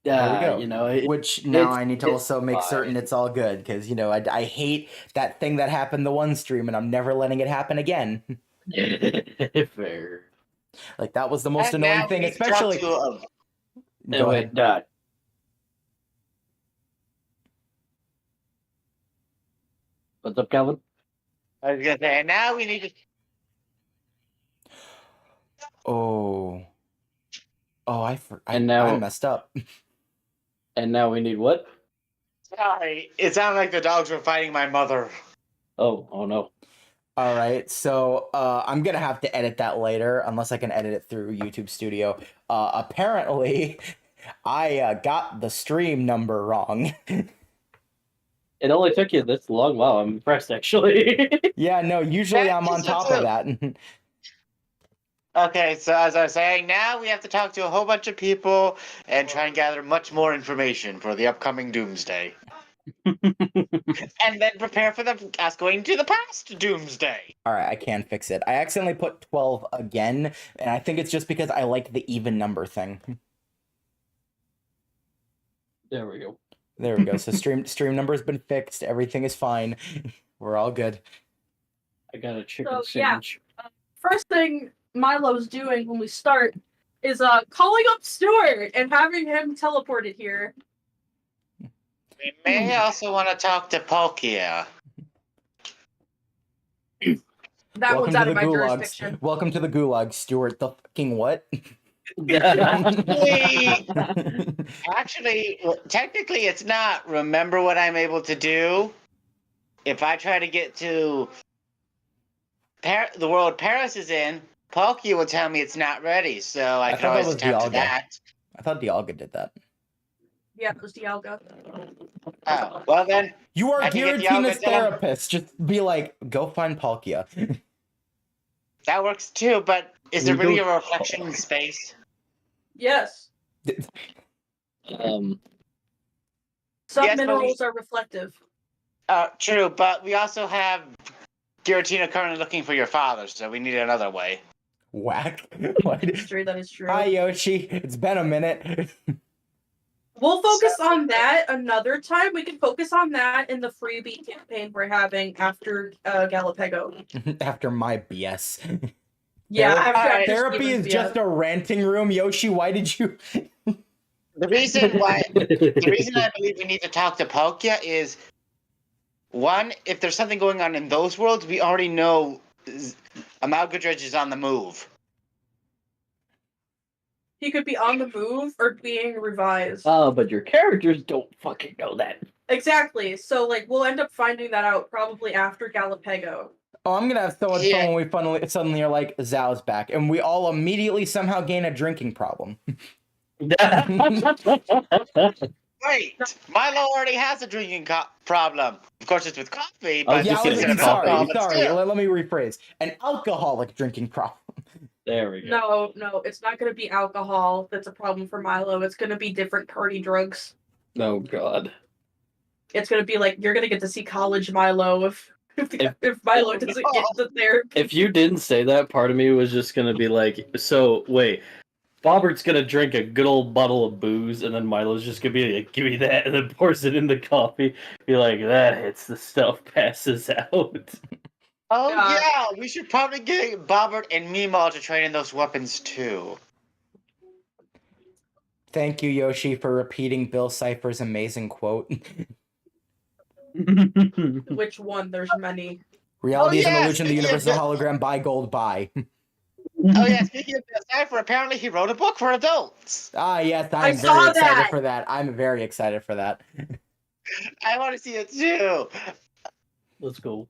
There we go. You know, Which now it's I need to also make certain fine. it's all good because I hate that thing that happened the one stream and I'm never letting it happen again. Fair. Like that was the most And annoying now we thing, need to talk especially. to Go ahead. What's up, Calvin? I was gonna say, and now we need to. Oh, And now- I messed up. And now we need what? Sorry, it sounded like the dogs were fighting my mother. Oh no. All right, so I'm gonna have to edit that later, unless I can edit it through YouTube Studio. Apparently, I got the stream number wrong. It only took you this long. Wow, I'm impressed, actually. Yeah, no, usually That I'm on is top true. of that. Okay, so as I was saying, now we have to talk to a whole bunch of people and try and gather much more information for the upcoming doomsday. And then prepare for us going to the past doomsday. All right, I can fix it. I accidentally put 12 again, and I think it's just because I like the even number thing. There we go. There we go. So stream number's been fixed. Everything is fine. We're all good. I got a chicken So, yeah. sandwich. First thing Milo's doing when we start is calling up Stuart and having him teleported here. We may also want to talk to Palkia. That one's out of my jurisdiction. Welcome to the gulag, Stuart. The fucking what? Actually, technically, it's not. Remember what I'm able to do? If I try to get to the world Paris is in, Palkia will tell me it's not ready, so I can thought that always was attempt to Dialga. that. I thought Dialga did that. Yeah, it was Dialga. Oh, well then. You are I can get Giratina's Dialga to him. therapist. Just be like, go find Palkia. That works too, but is there We really don't a reflection in space? Yes. Um, Some Yes, but minerals are reflective. True, but we also have Giratina currently looking for your father, so we need another way. Whack. That is true, that is true. Hi, Yoshi. It's been a minute. We'll focus on that another time. We can focus on that in the freebie campaign we're having after Galapego. After my BS. Yeah, after Therapy Steven's is just a ranting room. Yoshi, why did you... The reason I believe we need to talk to Palkia is, one, if there's something going on in those worlds, we already know Amalgadredge is on the move. He could be on the move or being revised. but your characters don't fucking know that. Exactly. So, like, we'll end up finding that out probably after Galapego. Oh, I'm gonna have so much fun when we suddenly are like, Zhao's back, and we all immediately somehow gain a drinking problem. Wait, Milo already has a drinking problem. Of course, it's with coffee, but sorry. Let me rephrase. An alcoholic drinking problem. There we go. No, it's not going to be alcohol that's a problem for Milo. It's going to be different party drugs. Oh, God. It's going to be like, you're going to get to see college Milo if Milo doesn't get the therapy. If you didn't say that, part of me was just going to be like, so, wait, Bobbert's going to drink a good old bottle of booze, and then Milo's just going to be like, give me that, and then pours it in the coffee. Be like, that hits the stuff, passes out. Oh, yeah, we should probably get Bobbert and Meemaw to train in those weapons, too. Thank you, Yoshi, for repeating Bill Cipher's amazing quote. Which one? There's many. Reality is an illusion, the universe is a hologram, buy gold, buy. Oh, yeah, speaking of Bill Cipher, apparently he wrote a book for adults. Ah, yes, I'm very excited for that. I'm very excited for that. I want to see it, too. Let's go.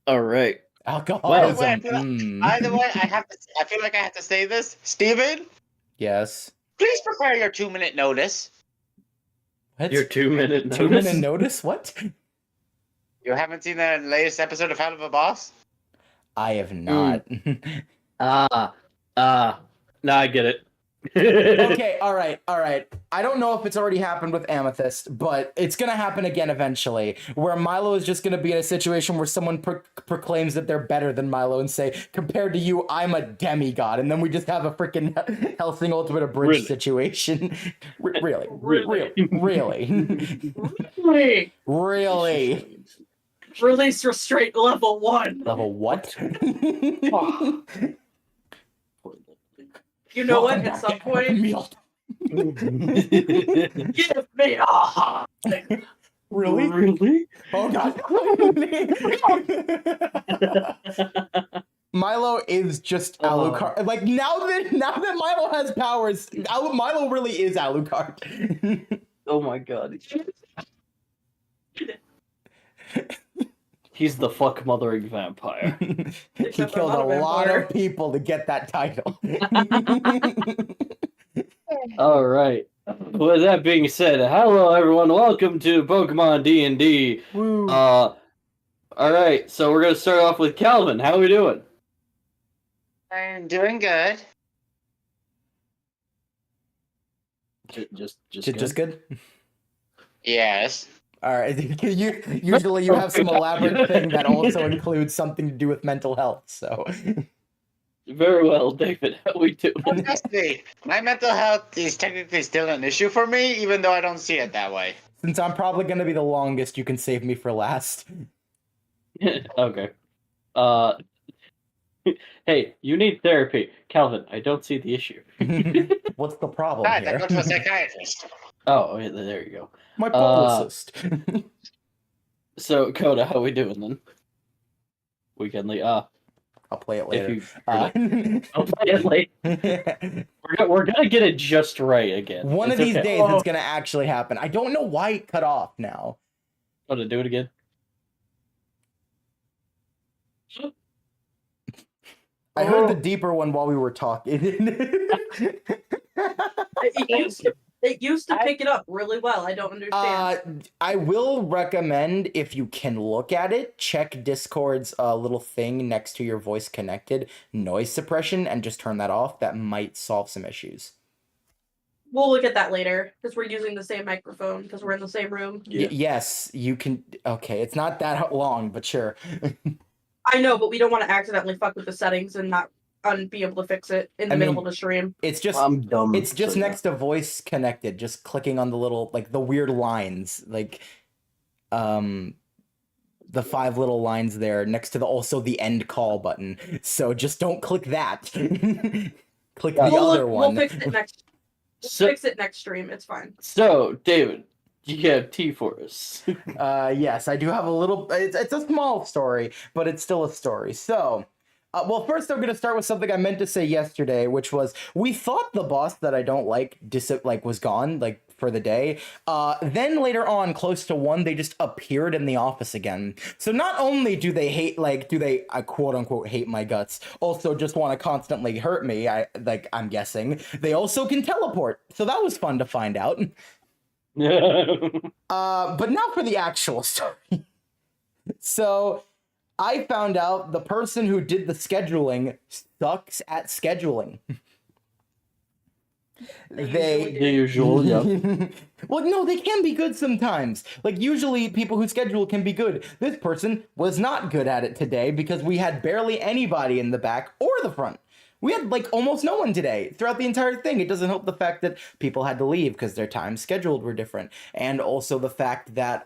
All right. Alcoholism. Either way, I feel like I have to say this. Steven? Yes. Please prepare your 2-minute notice. What? Your 2-minute notice? 2-minute notice? What? You haven't seen the latest episode of Hell of a Boss? I have not. No, I get it. Okay, all right. I don't know if it's already happened with Amethyst, but it's gonna happen again eventually, where Milo is just gonna be in a situation where someone proclaims that they're better than Milo and say, compared to you, I'm a demigod, and then we just have a freaking Helsing Ultimate Abridged situation. Really? Really? Release restraint level 1. Level what? You know what? At some point, give me a hug. Really? Oh god. Milo is just Alucard. Like now that Milo has powers, Milo really is Alucard. Oh my god. He's the fuck mothering vampire. He killed a lot of people to get that title. All right. With that being said, hello everyone. Welcome to Pokemon DND. All right. So we're gonna start off with Calvin. How are we doing? I'm doing good. Just good. Yes. All right. Usually you have some elaborate thing that also includes something to do with mental health. So. Very well, David. How we doing? Honestly, my mental health is technically still an issue for me, even though I don't see it that way. Since I'm probably going to be the longest, you can save me for last. Okay. Hey, you need therapy. Calvin, I don't see the issue. What's the problem Guys, I here? go to a psychiatrist. Oh, yeah, there you go. My publicist. So, Coda, how we doing then? Weekendly, I'll play it later. I'll play it later. We're gonna get it just right again. One of these days, it's gonna actually happen. I don't know why it cut off now. Oh, to do it again? I heard the deeper one while we were talking. It used to pick it up really well. I don't understand. I will recommend, if you can look at it, check Discord's little thing next to your voice connected noise suppression and just turn that off. That might solve some issues. We'll look at that later because we're using the same microphone because we're in the same room. Yes, you can. Okay, it's not that long, but sure. I know, but we don't want to accidentally fuck with the settings and not be able to fix it in the middle of the stream. It's just I'm dumb. It's just next to voice connected, just clicking on the little, like, the weird lines, like the 5 little lines there next to also the end call button. So just don't click that. Click the other one. We'll fix it next. Fix it next stream. It's fine. So, David, you have tea for us. Yes, I do have a little. It's a small story, but it's still a story. So. Well, first I'm going to start with something I meant to say yesterday, which was we thought the boss that I don't like was gone, like, for the day. Then later on, close to 1, they just appeared in the office again. So not only do they hate, I quote unquote hate my guts, also just want to constantly hurt me, I'm guessing, they also can teleport. So that was fun to find out. But now for the actual story. So I found out the person who did the scheduling sucks at scheduling. The usual, yeah. Well, no, they can be good sometimes. Like, usually people who schedule can be good. This person was not good at it today because we had barely anybody in the back or the front. We had, almost no one today throughout the entire thing. It doesn't help the fact that people had to leave because their times scheduled were different. And also the fact that,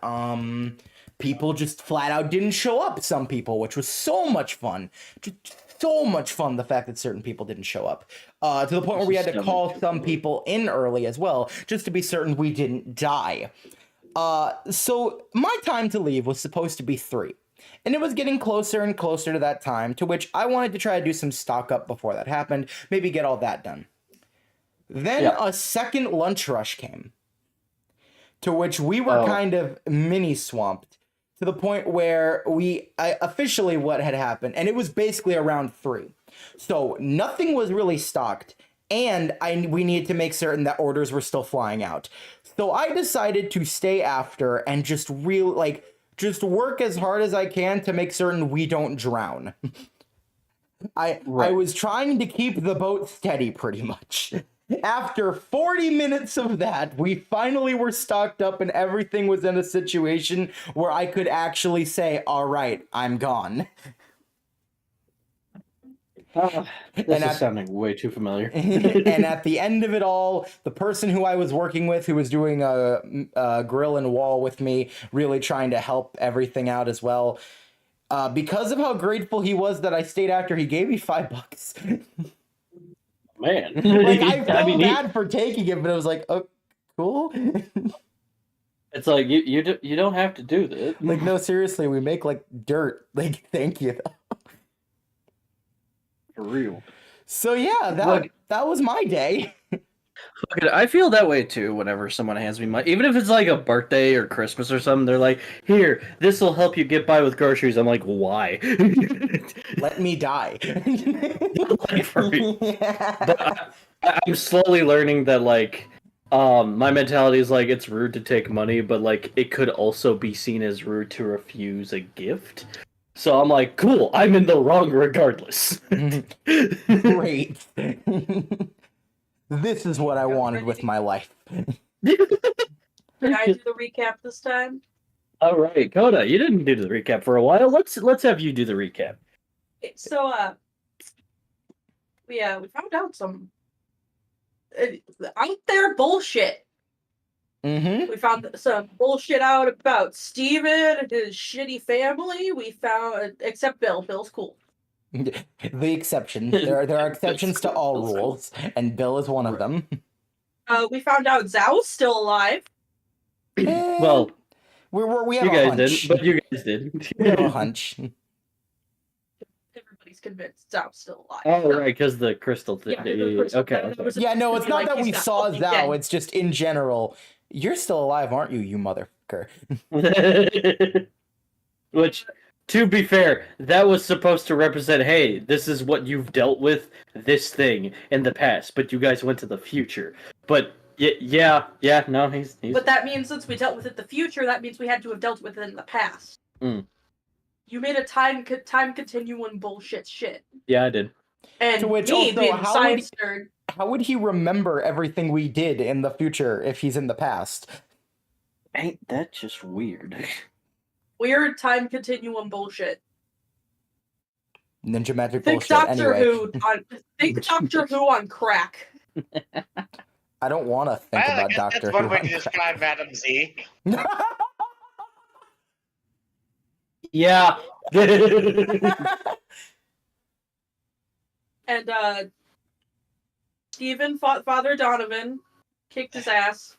people just flat out didn't show up, some people, which was so much fun. Just so much fun, the fact that certain people didn't show up. To the point where we had to call some people in early as well, just to be certain we didn't die. So my time to leave was supposed to be 3. And it was getting closer and closer to that time, to which I wanted to try to do some stock up before that happened, maybe get all that done. Then a second lunch rush came, to which we were kind of mini-swamped. To the point where officially what had happened, and it was basically around 3. So nothing was really stocked, and we needed to make certain that orders were still flying out. So I decided to stay after and just work as hard as I can to make certain we don't drown. I was trying to keep the boat steady pretty much. After 40 minutes of that, we finally were stocked up and everything was in a situation where I could actually say, all right, I'm gone. This is sounding way too familiar. And at the end of it all, the person who I was working with, who was doing a grill and wall with me, really trying to help everything out as well, because of how grateful he was that I stayed after, he gave me $5. Man. Like, I felt bad for taking it, but it was like, oh, cool. It's like, you don't have to do this. Like, no, seriously, we make, like, dirt. Like, thank you. For real. So, yeah, that was my day. I feel that way, too, whenever someone hands me money. Even if it's, like, a birthday or Christmas or something, they're like, here, this will help you get by with groceries. I'm like, why? Let me die. Like, for real. But I'm slowly learning that, like, my mentality is, like, it's rude to take money, but, like, it could also be seen as rude to refuse a gift. So I'm like, cool, I'm in the wrong regardless. Great. This is what I wanted with my life. Can I do the recap this time? All right, Coda, you didn't do the recap for a while. Let's have you do the recap. So, we found out some out there bullshit. Mm-hmm. We found some bullshit out about Steven and his shitty family. We found, except Bill. Bill's cool. The exception. There are exceptions to all rules, and Bill is one of them. We found out Zhao's still alive. Well, we have you a guys hunch. didn't, but you guys did. We have a hunch. Everybody's convinced Zhao's still alive. Oh, right, because the crystal thing. Okay. Yeah, no, it's not that we saw Zhao. Zhao. It's just in general. You're still alive, aren't you, you motherfucker? Which, to be fair, that was supposed to represent, hey, this is what you've dealt with, this thing, in the past, but you guys went to the future. But, yeah, no, he's... But that means since we dealt with it in the future, that means we had to have dealt with it in the past. Mm. You made a time continuum bullshit shit. Yeah, I did. And To which me also, being the science nerd. How would he remember everything we did in the future if he's in the past? Ain't that just weird? Weird time continuum bullshit. Ninja magic Think bullshit. Doctor Anyway, think Doctor Who on crack. I don't want to think Well, I about guess Doctor that's one Who. way to describe Madam Z. Yeah. And Steven fought Father Donovan, kicked his ass.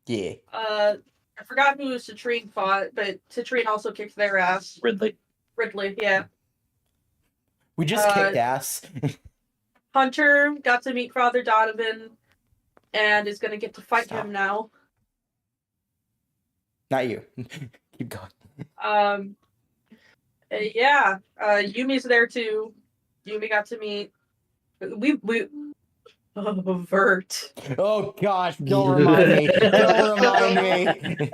Yeah. I forgot who Citrine fought, but Citrine also kicked their ass. Ridley. Ridley, yeah. We just kicked ass. Hunter got to meet Father Donovan and is gonna get to fight him now. Not you. Keep going. Yumi's there too. Yumi got to meet. We Vert. Oh gosh, don't remind me. Don't remind me.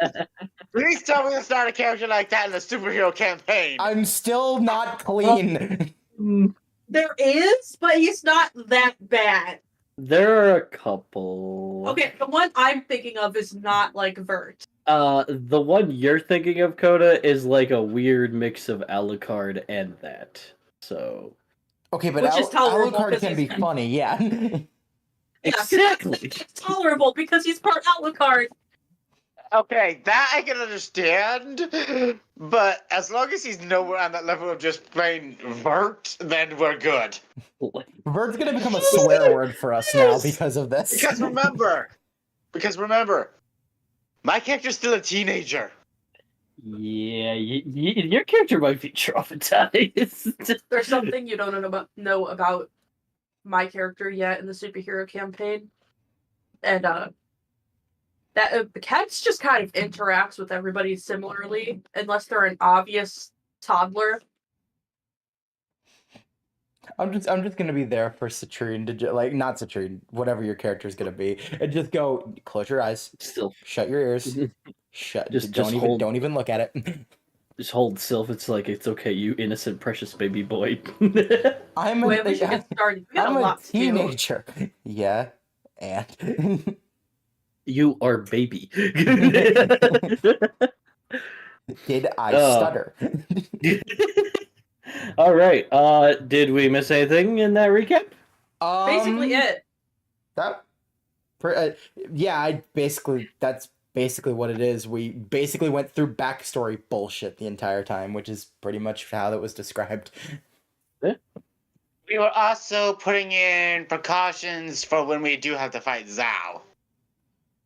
Please tell me there's not a character like that in the superhero campaign. I'm still not clean. There is, but he's not that bad. There are a couple. Okay, the one I'm thinking of is not like Vert. The one you're thinking of, Coda, is like a weird mix of Alucard and that. So. Okay, but Which is tolerable Alucard because can be he's- funny, yeah. Exactly. It's tolerable because he's part Alucard. Okay, that I can understand, but as long as he's nowhere on that level of just plain Vert, then we're good. Vert's gonna become a swear word for us now because of this. Because remember, my character's still a teenager. Yeah, your character might be traumatized. There's something you don't know about my character yet in the superhero campaign, and that the cats just kind of interacts with everybody similarly, unless they're an obvious toddler. I'm just gonna be there for Citrine to not Citrine, whatever your character's gonna be, and just go close your eyes, Still, shut your ears, don't even look at it. just hold Sylph. It's like, it's okay, you innocent, precious baby boy. I'm Wait, we should get started. We got I'm a a lot to do. teenager. Yeah, And You are baby. did I Oh. stutter? All right. Did we miss anything in that recap? Basically it. That, that's basically what it is. We basically went through backstory bullshit the entire time, which is pretty much how that was described. We were also putting in precautions for when we do have to fight Zhao.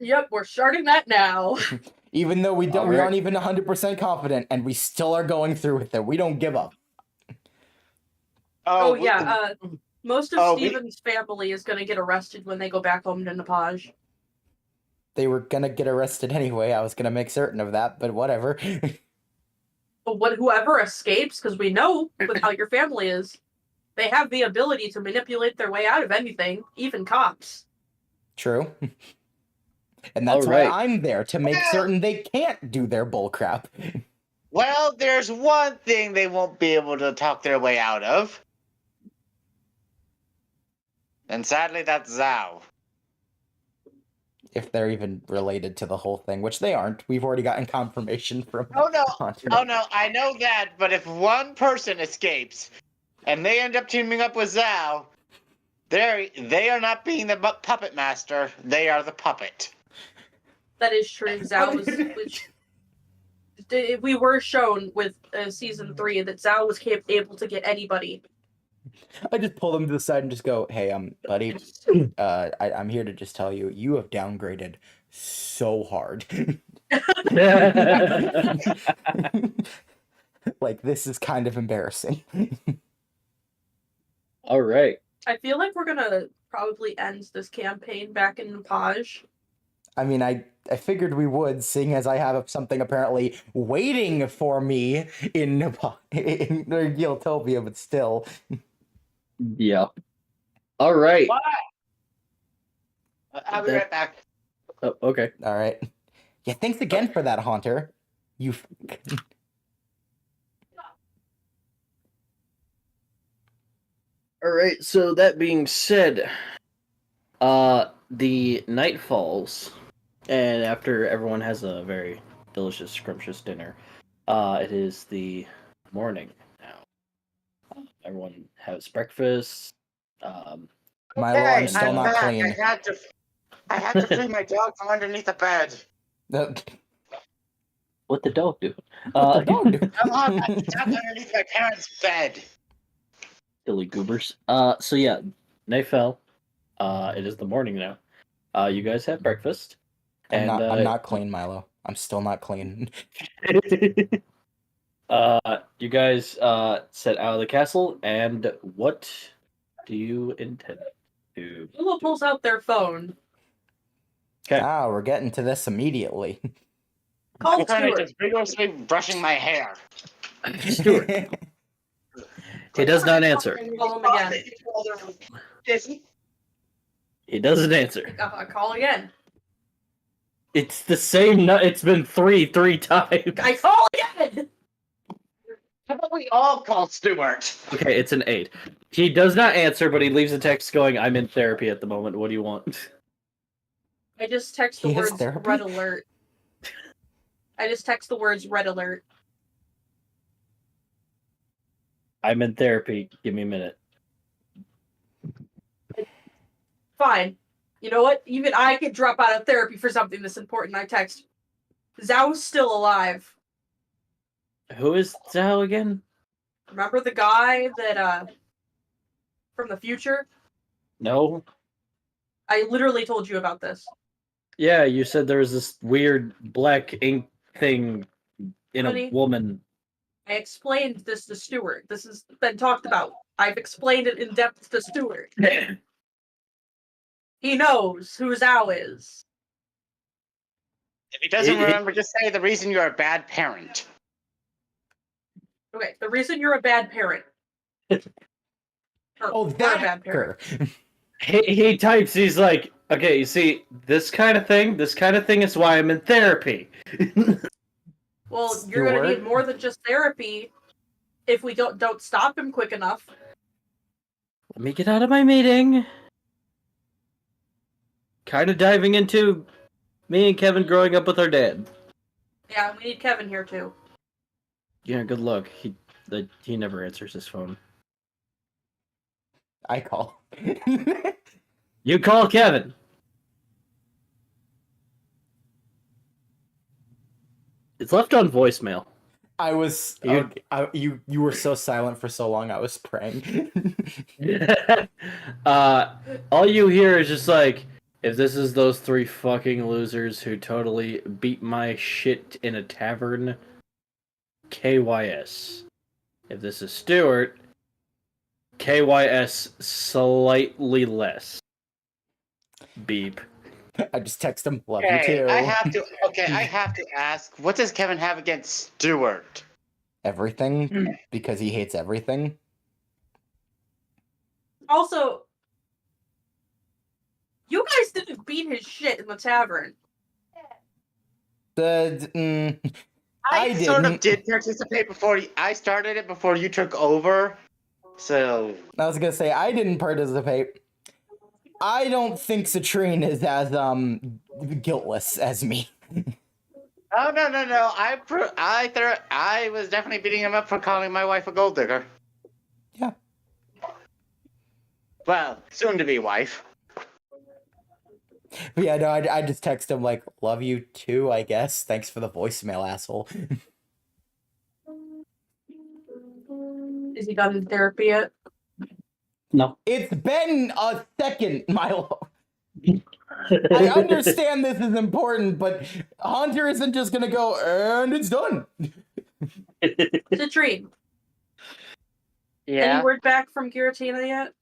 Yep, we're starting that now. Even though we Alright. aren't even 100% confident, and we still are going through with it. We don't give up. Oh yeah, most of Oh, Steven's family is gonna get arrested when they go back home to Nepage. They were gonna get arrested anyway. I was gonna make certain of that, but whatever. But whoever escapes, because we know with how your family is, they have the ability to manipulate their way out of anything, even cops. True. And that's why I'm there, to make certain they can't do their bullcrap. Well, there's one thing they won't be able to talk their way out of. And sadly, that's Zhao. If they're even related to the whole thing, which they aren't. We've already gotten confirmation from Hunter. Oh no, I know that, but if one person escapes and they end up teaming up with Zhao, they are not being the puppet master, they are the puppet. That is true. Zhao we were shown with season 3 that Zhao was able to get anybody. I just pull them to the side and just go, "Hey, buddy, I'm here to just tell you, you have downgraded so hard. Like, this is kind of embarrassing." All right. I feel like we're gonna probably end this campaign back in Nepage. I mean, I figured we would, seeing as I have something apparently waiting for me in Giltopia, but still. Yeah. All right. What? I'll be right back. Oh, okay. All right. Yeah, thanks again for that, Haunter. You. All right. So that being said, the night falls, and after everyone has a very delicious, scrumptious dinner, it is the morning now. Everyone has breakfast. My alarm's still I'm not back. clean. I had to free my dog from underneath the bed. What the dog do? What the dog do? Come on, I'm stuck underneath my parents' bed. Silly goobers. So yeah, night fell. It is the morning now. You guys have breakfast. I'm not clean, Milo. I'm still not clean. You guys set out of the castle, and what do you intend to? Willow pulls out their phone. Okay. Ah, we're getting to this immediately. Call I'm kind of Stuart. just vigorously brushing my hair. Stuart. He does not answer. Call him again. He doesn't answer. Call again. It's the same. It's been three times. I call again. How about we all call Stuart? Okay, it's an 8. He does not answer, but he leaves a text going, "I'm in therapy at the moment. What do you want?" I just text the He has words therapy? red alert. I just text the words red alert. I'm in therapy. Give me a minute. Fine. You know what? Even I could drop out of therapy for something this important. I text. Zhao's still alive. Who is Zhao again? Remember the guy that from the future? No. I literally told you about this. Yeah, you said there was this weird black ink thing in Honey? a woman. I explained this to Stuart. This has been talked about. I've explained it in depth to Stuart. He knows who Zhao is. If he doesn't remember, just say the reason you're a bad parent. Okay, the reason you're a bad parent. Oh, you're a that bad parent. He types, he's like, okay, you see, this kind of thing is why I'm in therapy. Well, you're gonna Stuart? need more than just therapy if we don't stop him quick enough. Let me get out of my meeting. kind of diving into me and Kevin growing up with our dad. Yeah, we need Kevin here too. Yeah, good luck. He never answers his phone. I call. You call Kevin. It's left on voicemail. I was you were so silent for so long. I was praying. All you hear is just like, if this is those three fucking losers who totally beat my shit in a tavern, KYS. If this is Stuart, KYS slightly less. Beep. I just text him, love you Okay, too. I have to ask, what does Kevin have against Stewart? Everything, because he hates everything. Also, you guys didn't beat his shit in the tavern. I I sort of didn't. did participate I started it before you took over. So I was gonna say I didn't participate. I don't think Citrine is as guiltless as me. oh no. I was definitely beating him up for calling my wife a gold digger. Yeah. Well, soon to be wife. But yeah, no, I just text him like, love you too, I guess. Thanks for the voicemail, asshole. Is he done in therapy yet? No. It's been a second, Milo. I understand this is important, but Hunter isn't just gonna go, and it's done. Citrine, Yeah. any word back from Giratina yet?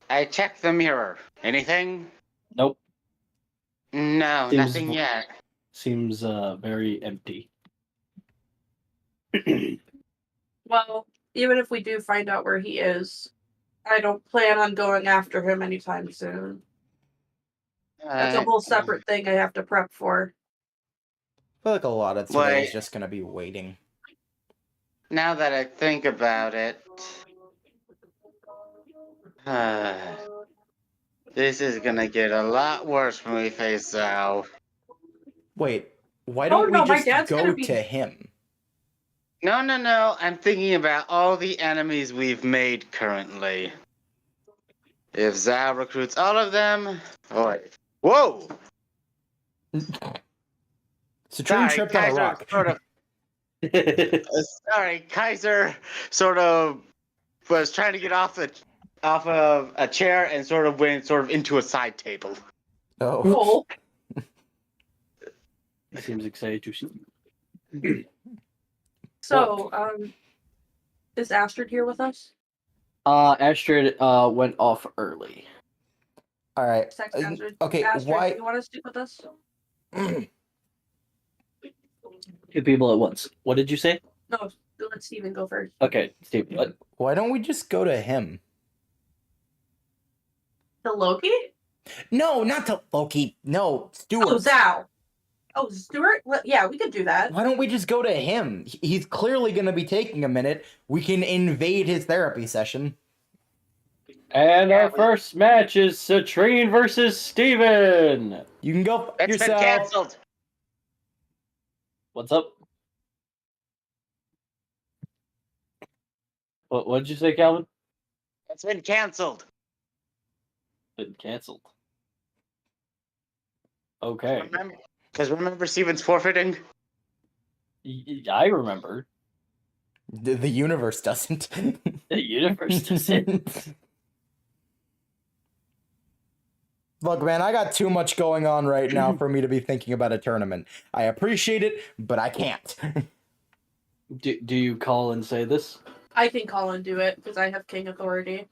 I checked the mirror. Anything? Nope. No, Seems- nothing yet. Seems very empty. Well, even if we do find out where he is, I don't plan on going after him anytime soon. That's a whole separate thing I have to prep for. I feel like a lot of today Wait. is just gonna be waiting. Now that I think about it, this is gonna get a lot worse when we face Zhao. Wait, why Oh, don't no, we my just dad's go gonna be- to him? No. I'm thinking about all the enemies we've made currently. If Zhao recruits all of them, whoa! Citrine tripped on a rock. Kaiser sort of was trying to get off of a chair and sort of went into a side table. Oh. Oh, Seems excited to see. so, is Astrid here with us? Astrid went off early. All right. Text Astrid. Okay, Astrid, why? do you want to stick with us? Two people at once. What did you say? No, let Steven go first. Okay, Steve. What? Why don't we just go to him? The Loki? No, not to Loki. No, Stuart. Oh, Zhao. Oh, Stuart? Yeah, we could do that. Why don't we just go to him? He's clearly going to be taking a minute. We can invade his therapy session. And our first match is Citrine versus Steven. You can go It's yourself. been canceled. What's up? What did you say, Calvin? It's been canceled. Been canceled. Okay. Remember Steven's forfeiting? I remember. The universe doesn't. The universe doesn't. Look, man, I got too much going on right now for me to be thinking about a tournament. I appreciate it, but I can't. Do you call and say this? I can call and do it because I have king authority.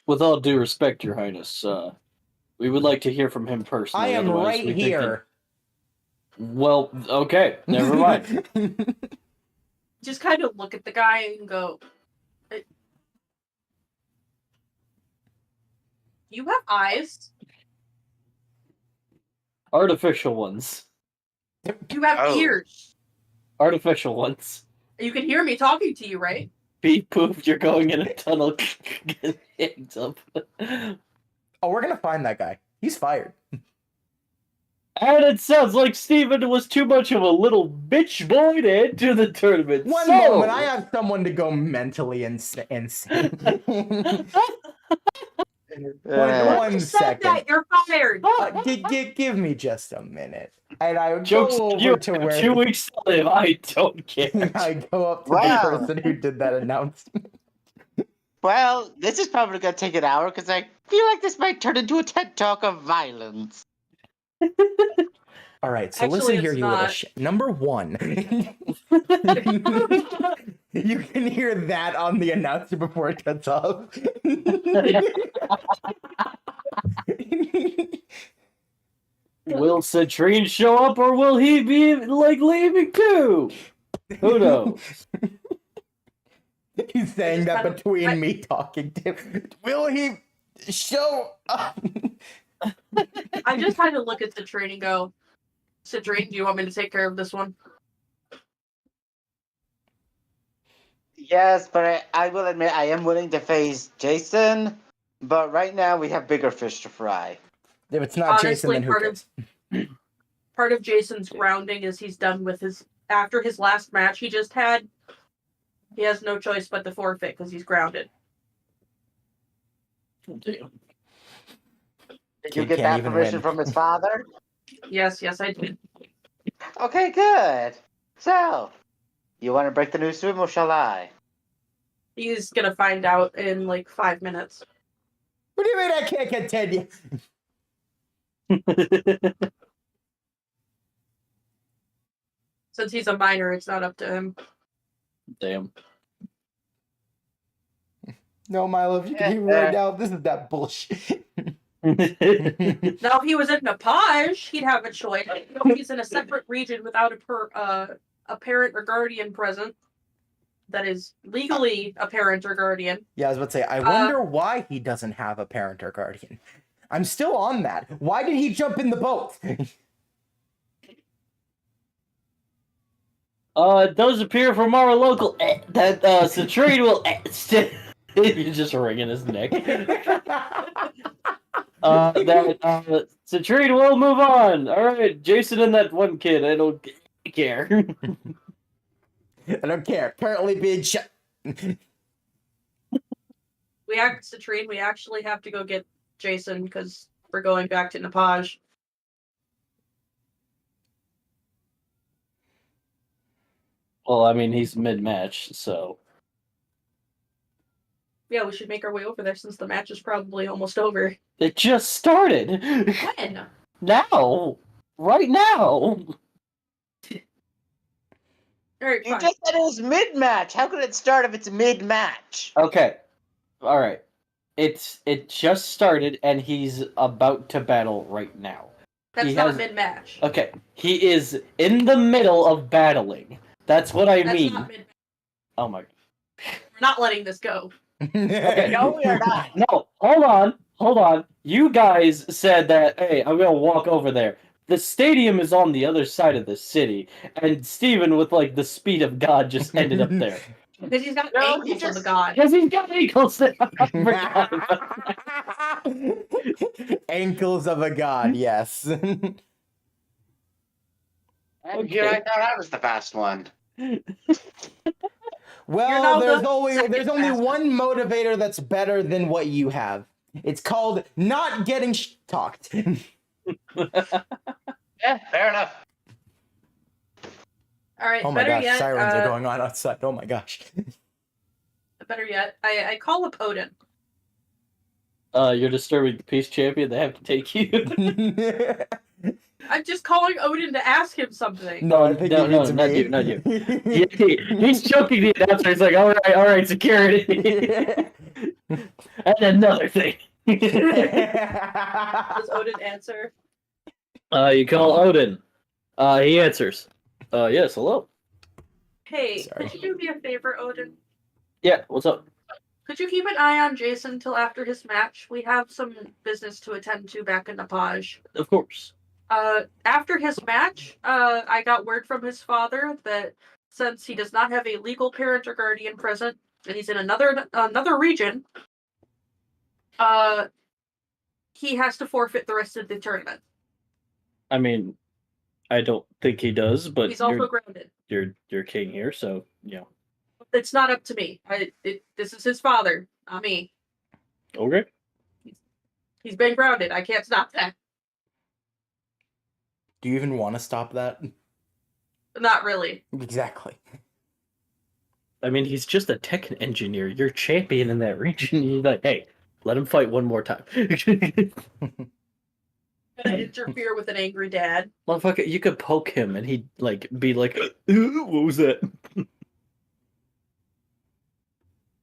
With all due respect, Your Highness, we would like to hear from him personally. I am otherwise right we think here. Well, okay, never mind. Just kind of look at the guy and go, you have eyes. Artificial ones. You have Oh. ears. Artificial ones. You can hear me talking to you, right? Beep poofed, you're going in a tunnel. Get hands up. Oh, we're gonna find that guy. He's fired. And it sounds like Steven was too much of a little bitch boy to enter the tournament. One So- moment, I have someone to go mentally insane. One Said second. that you're fired. Give me just a minute. And I Jokes go on over you. to where 2 weeks to live. I don't care. I go up to Wow. the person who did that announcement. Well, this is probably going to take an hour because I feel like this might turn into a TED Talk of violence. All right, so Actually, listen here, it's you little not. shit. Number one. You can hear that on the announcer before it cuts off. Will Citrine show up or will he be like leaving too? Who knows? He's saying that kind of- between me talking to him. Will he show up? I just kind of look at Citrine and go, Citrine, do you want me to take care of this one? Yes, but I will admit I am willing to face Jason, but right now we have bigger fish to fry. If it's not Jason, Honestly, then who cares? part of Jason's grounding is he's done with his after his last match he just had. He has no choice but to forfeit because he's grounded. Damn. Did you Kid get can't that even permission win. from his father? Yes, I did. Okay, good. So, you want to break the news to him or shall I? He's gonna find out in like 5 minutes. What do you mean I can't continue? Since he's a minor, it's not up to him. Damn. No, Milo, if you can hear me right now, this is that bullshit. Now, if he was in Nepage, he'd have a choice. If he's in a separate region without a parent or guardian present, that is legally a parent or guardian. Yeah, I was about to say, I wonder why he doesn't have a parent or guardian. I'm still on that. Why did he jump in the boat? It does appear from our local that Citrine will you're just wringing his neck. That Citrine will move on. All right, Jason and that one kid. I don't care. I don't care. Currently being shut. Citrine, we actually have to go get Jason because we're going back to Nepage. Well, I mean, he's mid-match, so Yeah, we should make our way over there since the match is probably almost over. it just started. When? Now, right now. Alright, You fine. just said it was mid-match. How could it start if it's mid-match? Okay, all right. It just started, and he's about to battle right now. That's he not has- mid-match. Okay, he is in the middle of battling. That's what I That's mean. not mid-match. Oh my. We're not letting this go. No, we are not. No, hold on. You guys said that, hey, I'm gonna walk over there. The stadium is on the other side of the city, and Steven, with like the speed of God, just ended up there. Because he's got No, ankles he of just- a god. Because he's got ankles. I forgot about Ankles of a god, yes. And Okay. here I thought I was the fast one. Well, now there's the only second fastest. one motivator that's better than what you have. It's called not getting talked. Yeah, fair enough. Alright, Oh my better gosh, yet, sirens are going on outside. Oh my gosh. better yet, I call up Odin. You're disturbing the peace champion. They have to take you. I'm just calling Odin to ask him something. No, I think No, he no, means not me. you, not you. He's choking the announcer. He's like, all right, security. And another thing. Does Odin answer? You call Odin. He answers. Yes, hello. Hey, Sorry. could you do me a favor, Odin? Yeah, what's up? Could you keep an eye on Jason till after his match? We have some business to attend to back in Nepage. Of course. After his match, I got word from his father that since he does not have a legal parent or guardian present, and he's in another region, he has to forfeit the rest of the tournament. I mean, I don't think he does, but He's also grounded. you're king here, so It's not up to me. This is his father, not me. Okay. He's been grounded. I can't stop that. Do you even want to stop that? Not really. Exactly. I mean, he's just a tech engineer. You're champion in that region. You're like, hey, let him fight one more time. Gonna interfere with an angry dad. Motherfucker, you could poke him and he'd like be like, what was that?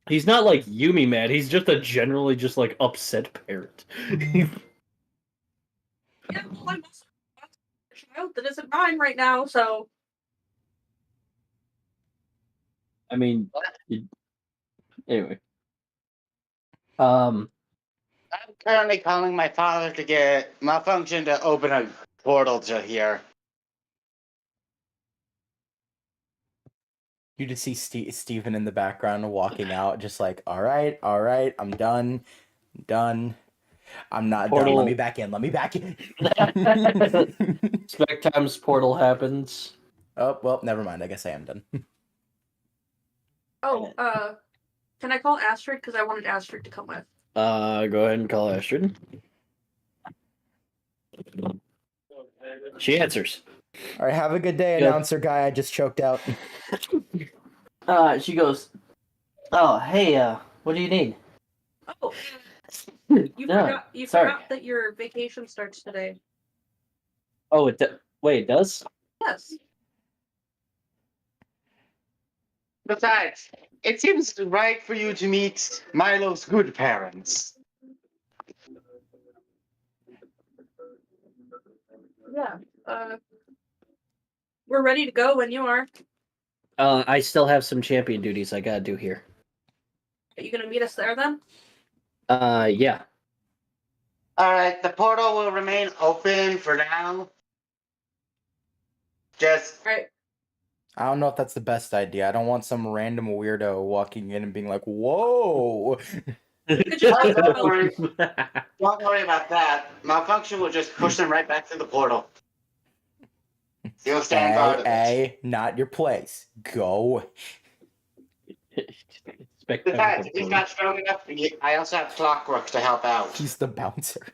He's not like Yumi mad. He's just a generally just like upset parent. Yeah, well, I'm also a child that isn't mine right now, so. I mean, anyway. I'm currently calling my father to get Malfunction to open a portal to here. You just see Steven in the background walking out, just like, all right, I'm done. I'm not Portal. done. Let me back in. Spec Time's portal happens. Oh, well, never mind. I guess I am done. Oh, can I call Astrid? Because I wanted Astrid to come with. Go ahead and call Astrid. She answers. All right, have a good day, Yeah. announcer guy. I just choked out. She goes, oh, hey, what do you need? Oh, No, you sorry. forgot that your vacation starts today. Oh, wait, it does? Yes. Besides, it seems right for you to meet Milo's good parents. Yeah. We're ready to go when you are. I still have some champion duties I gotta do here. Are you gonna meet us there then? Yeah. Alright, the portal will remain open for now. Just All right. I don't know if that's the best idea. I don't want some random weirdo walking in and being like, "Whoa!" don't worry about that. Malfunction will just push them right back to the portal. You'll stand guard of it. Not your place. Go. Besides, if he's not strong enough, I also have Clockwork to help out. He's the bouncer.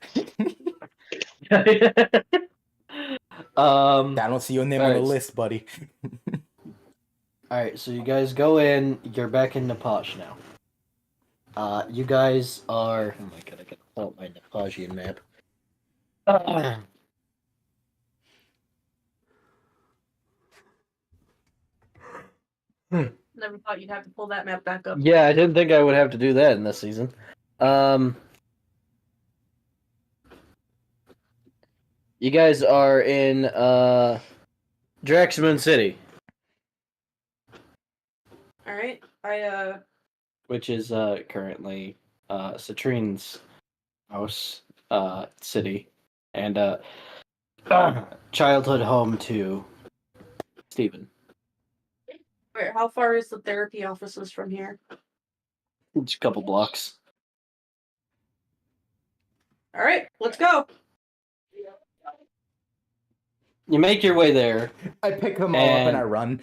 I don't see your name on the list, buddy. Alright, so you guys go in. You're back in Nepaj now. You guys are... Oh my god, I gotta pull out my Nepajian map. Never thought you'd have to pull that map back up. Yeah, I didn't think I would have to do that in this season. You guys are in Draxman City, All right. which is currently Citrine's house, city, and childhood home to Steven. Wait, how far is the therapy offices from here? It's a couple blocks. All right, let's go. You make your way there. I pick them all up and I run.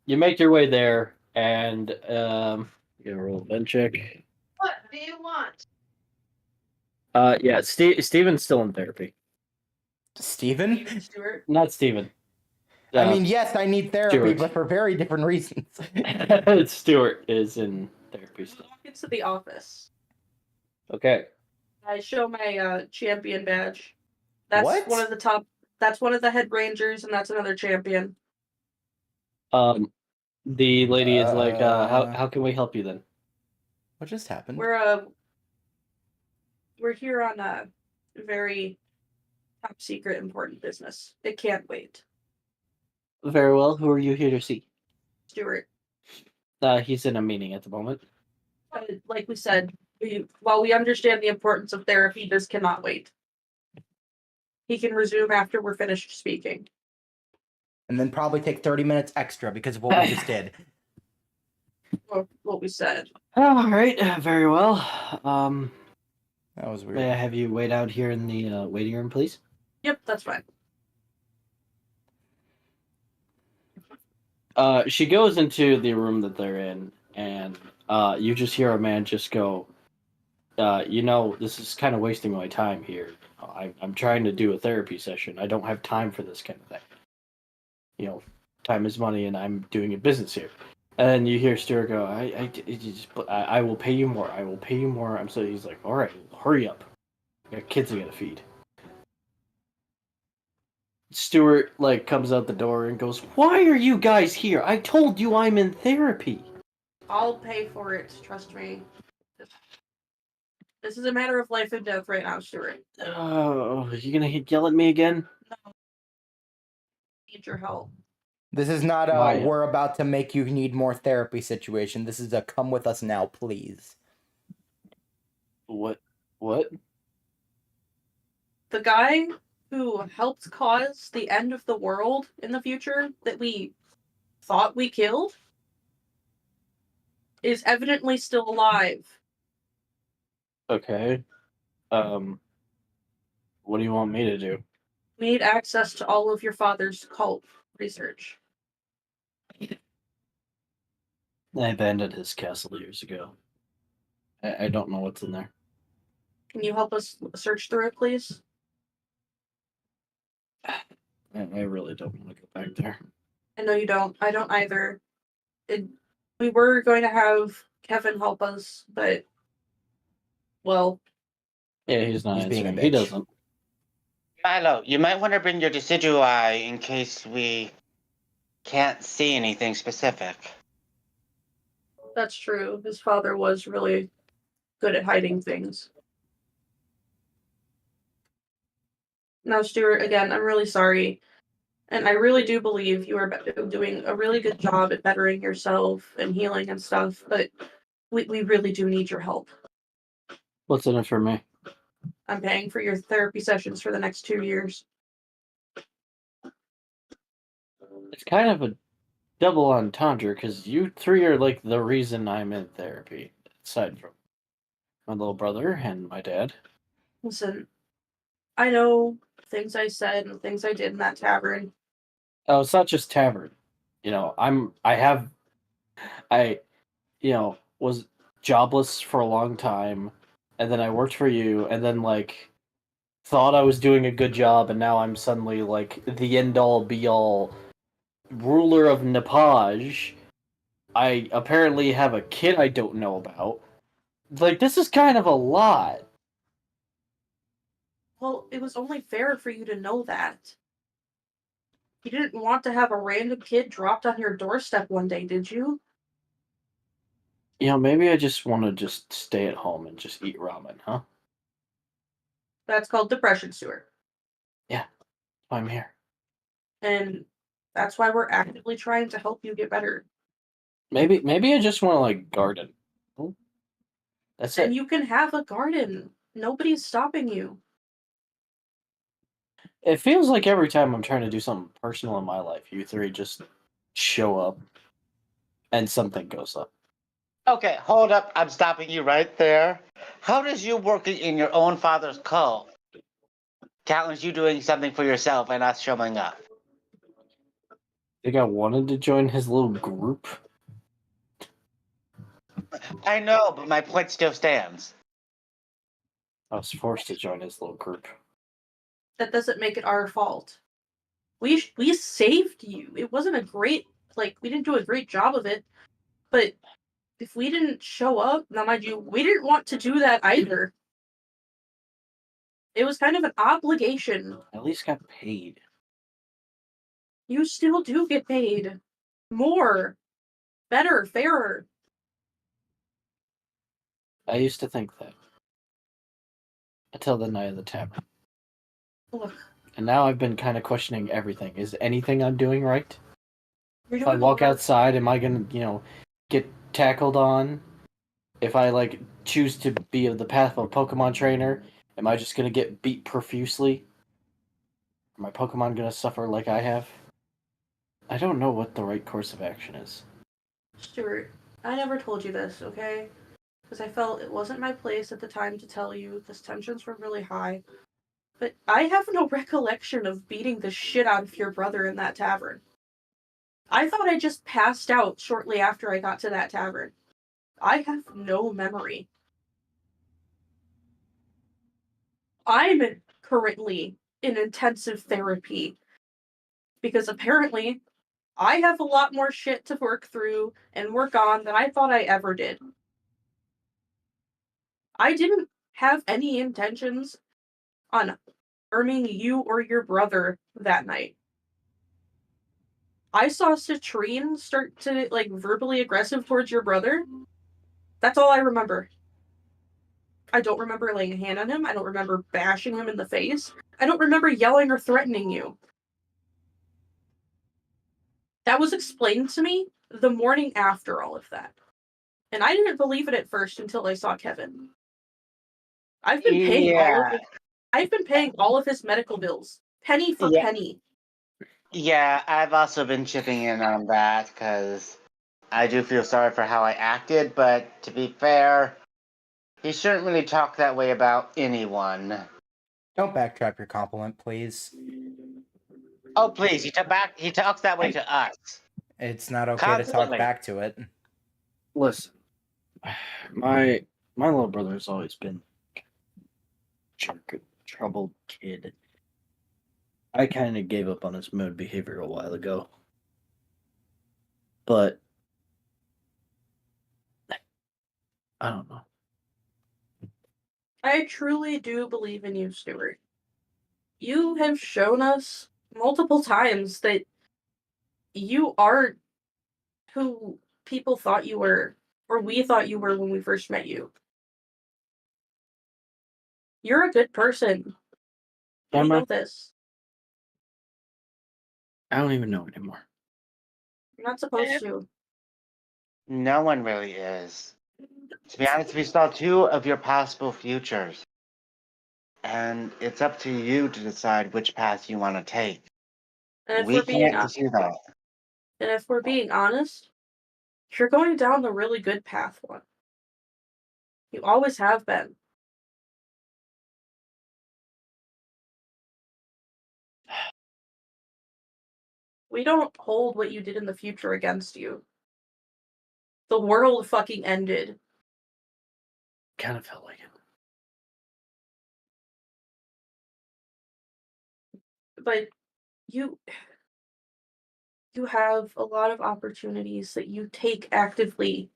You make your way there, and you gotta roll a bench check. What do you want? Yeah, Steven's still in therapy. Steven? Stuart. Not Steven. I mean, yes, I need therapy, Stuart. but for very different reasons. Stuart is in therapy still. Walk into the office. Okay. I show my champion badge. That's What? one of the top. That's one of the head rangers, and that's another champion. The lady is like, how can we help you then? What just happened? We're here on a very top secret important business. It can't wait. Very well. Who are you here to see? Stuart. He's in a meeting at the moment. Like we said, while we understand the importance of therapy, this cannot wait. He can resume after we're finished speaking. and then probably take 30 minutes extra because of what we just did. Or what we said. All right, very well. That was weird. May I have you wait out here in the waiting room, please? Yep, that's fine. She goes into the room that they're in, and you just hear a man just go, this is kind of wasting my time here. I'm trying to do a therapy session. I don't have time for this kind of thing. Time is money, and I'm doing a business here. And you hear Stuart go, I will pay you more. I will pay you more. He's like, all right, hurry up. I got kids I gotta feed. Stuart comes out the door and goes, why are you guys here? I told you I'm in therapy. I'll pay for it, trust me. This is a matter of life and death right now, Stuart. Oh, you gonna yell at me again? No. I need your help. This is not a Why? we're about to make you need more therapy situation. This is a come with us now, please. What? The guy who helped cause the end of the world in the future that we thought we killed is evidently still alive. Okay. What do you want me to do? We need access to all of your father's cult research. I abandoned his castle years ago. I don't know what's in there. Can you help us search through it, please? I really don't want to go back there. I know you don't. I don't either. We were going to have Kevin help us, but, well... Yeah, he's not He's being a answering. He bitch. doesn't. Milo, you might want to bring your decidui in case we can't see anything specific. That's true. His father was really good at hiding things. Now, Stuart, again, I'm really sorry. And I really do believe you are doing a really good job at bettering yourself and healing and stuff, but we really do need your help. What's in it for me? I'm paying for your therapy sessions for the next 2 years. It's kind of a double entendre, because you three are the reason I'm in therapy, aside from my little brother and my dad. Listen, I know things I said and things I did in that tavern. Oh, it's not just tavern. I was jobless for a long time, and then I worked for you, and then thought I was doing a good job, and now I'm suddenly the end all be all ruler of Nepage. I apparently have a kid I don't know about. This is kind of a lot. Well, it was only fair for you to know that. You didn't want to have a random kid dropped on your doorstep one day, did you? Maybe I just want to just stay at home and just eat ramen, huh? That's called depression, Stuart. Yeah, I'm here. And that's why we're actively trying to help you get better. Maybe I just want to garden. That's And it. you can have a garden. Nobody's stopping you. It feels like every time I'm trying to do something personal in my life, you three just show up and something goes up. Okay, hold up. I'm stopping you right there. How does you working in your own father's cult challenge you doing something for yourself and us showing up? I think I wanted to join his little group. I know, but my point still stands. I was forced to join his little group. That doesn't make it our fault. We saved you. It wasn't a great, we didn't do a great job of it, but if we didn't show up, now mind you, we didn't want to do that either. It was kind of an obligation. At least got paid. You still do get paid. More. Better. Fairer. I used to think that. Until the night of the tavern. Look. And now I've been kind of questioning everything. Is anything I'm doing right? If I walk outside, am I gonna, get tackled on? If I, choose to be of the path of a Pokemon trainer, am I just gonna get beat profusely? Are my Pokemon gonna suffer like I have? I don't know what the right course of action is. Stuart, I never told you this, okay? Because I felt it wasn't my place at the time to tell you. The tensions were really high. But I have no recollection of beating the shit out of your brother in that tavern. I thought I just passed out shortly after I got to that tavern. I have no memory. I'm currently in intensive therapy because apparently I have a lot more shit to work through and work on than I thought I ever did. I didn't have any intentions on harming you or your brother that night. I saw Citrine start to verbally aggressive towards your brother. That's all I remember. I don't remember laying a hand on him. I don't remember bashing him in the face. I don't remember yelling or threatening you. That was explained to me the morning after all of that. And I didn't believe it at first until I saw Kevin. I've been paying all of his medical bills, penny for Yeah. penny. Yeah, I've also been chipping in on that because I do feel sorry for how I acted, but to be fair, he shouldn't really talk that way about anyone. Don't backtrack your compliment, please. Oh, please, he talks that way to us. It's not okay to talk Constantly. back to it. Listen, my little brother's always been a troubled kid. I kind of gave up on his mood behavior a while ago. But I don't know. I truly do believe in you, Stuart. You have shown us multiple times that you are who people thought you were, or we thought you were when we first met you. You're a good person. We know this. I don't even know anymore. You're not supposed to. No one really is. To be honest, we saw two of your possible futures. And it's up to you to decide which path you want to take. And if We we're being can't do that. And if we're being honest, you're going down the really good path one. You always have been. We don't hold what you did in the future against you. The world fucking ended. Kind of felt like it. But you have a lot of opportunities that you take actively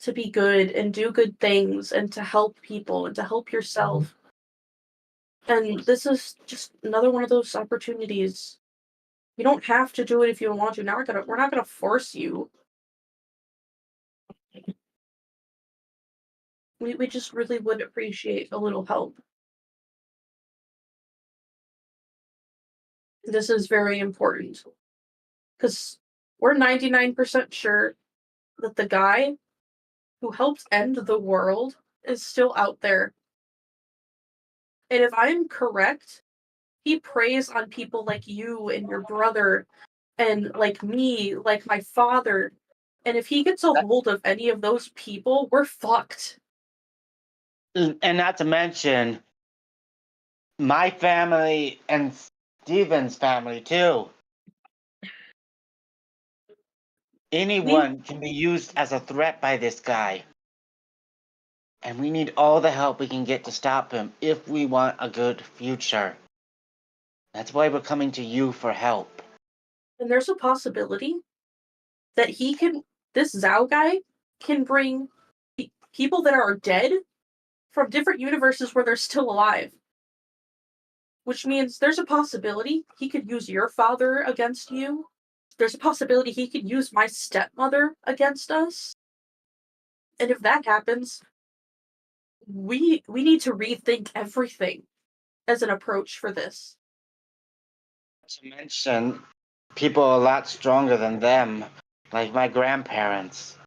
to be good and do good things and to help people and to help yourself. And this is just another one of those opportunities. You don't have to do it if you don't want to. Now we're not gonna force you. We just really would appreciate a little help. This is very important. Because we're 99% sure that the guy who helped end the world is still out there. And if I'm correct, he preys on people like you and your brother and like me, like my father. And if he gets a hold of any of those people, we're fucked. And not to mention my family and Steven's family too. Anyone can be used as a threat by this guy. And we need all the help we can get to stop him if we want a good future. That's why we're coming to you for help. And there's a possibility that this Zhao guy can bring people that are dead from different universes where they're still alive. Which means there's a possibility he could use your father against you. There's a possibility he could use my stepmother against us. And if that happens, we need to rethink everything as an approach for this. Not to mention people a lot stronger than them, like my grandparents.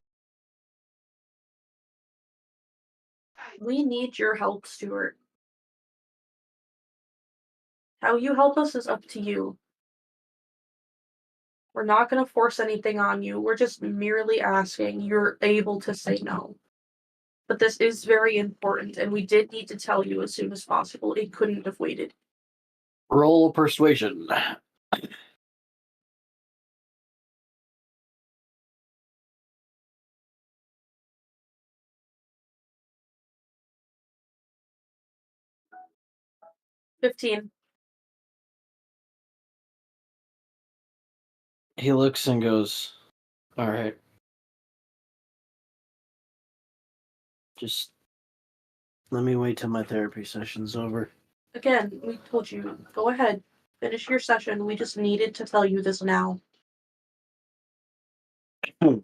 We need your help, Stuart. How you help us is up to you. We're not going to force anything on you. We're just merely asking. You're able to say no. But this is very important, and we did need to tell you as soon as possible. It couldn't have waited. Roll persuasion. $15. He looks and goes, all right. Just let me wait till my therapy session's over. Again, we told you, go ahead. Finish your session. We just needed to tell you this now. I'll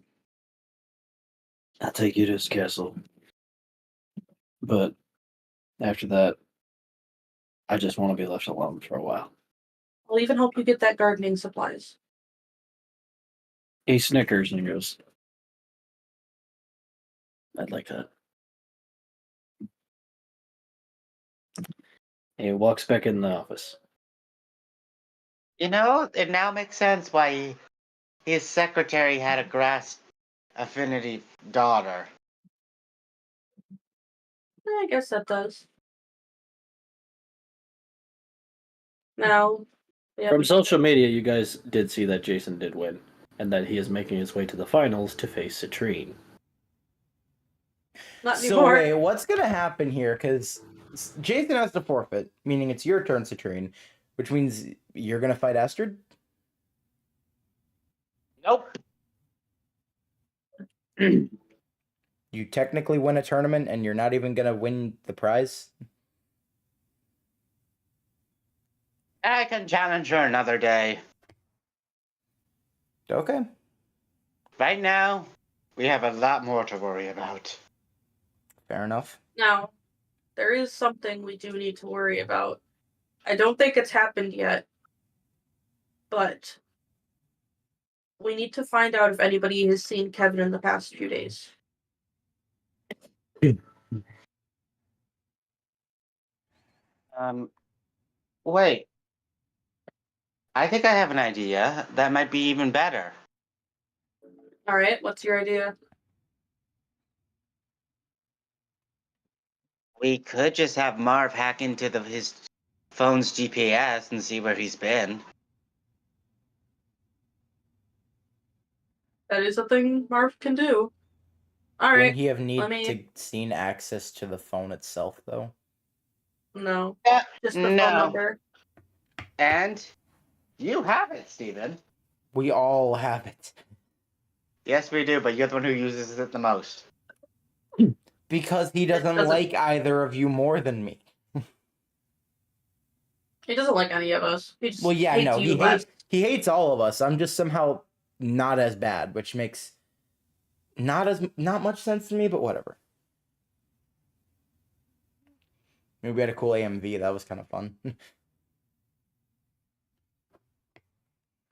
take you to his castle. But after that, I just want to be left alone for a while. I'll even help you get that gardening supplies. He snickers and goes, I'd like that. And he walks back in the office. You know, it now makes sense why his secretary had a grass affinity daughter. I guess that does. Now, yeah, From social media, you guys did see that Jason did win, and that he is making his way to the finals to face Citrine. not So anymore. wait, what's gonna happen here? Because Jason has to forfeit, meaning it's your turn, Citrine, which means you're gonna fight Astrid. Nope. You technically win a tournament, and you're not even gonna win the prize. I can challenge her another day. Okay. Right now, we have a lot more to worry about. Fair enough. Now, there is something we do need to worry about. I don't think it's happened yet, but we need to find out if anybody has seen Kevin in the past few days. Wait. I think I have an idea that might be even better. All right, what's your idea? We could just have Marv hack into his phone's GPS and see where he's been. That is a thing Marv can do. All Wouldn't right, he have let me. to seen access to the phone itself, though? No, Yeah, just the phone no. number. And you have it, Steven. We all have it. Yes, we do, but you're the one who uses it the most. Because he doesn't doesn't- like either of you more than me. He doesn't like any of us. He just Well, yeah, hates no, you less. he hates all of us. I'm just somehow not as bad, which makes not much sense to me, but whatever. Maybe we had a cool AMV. That was kind of fun.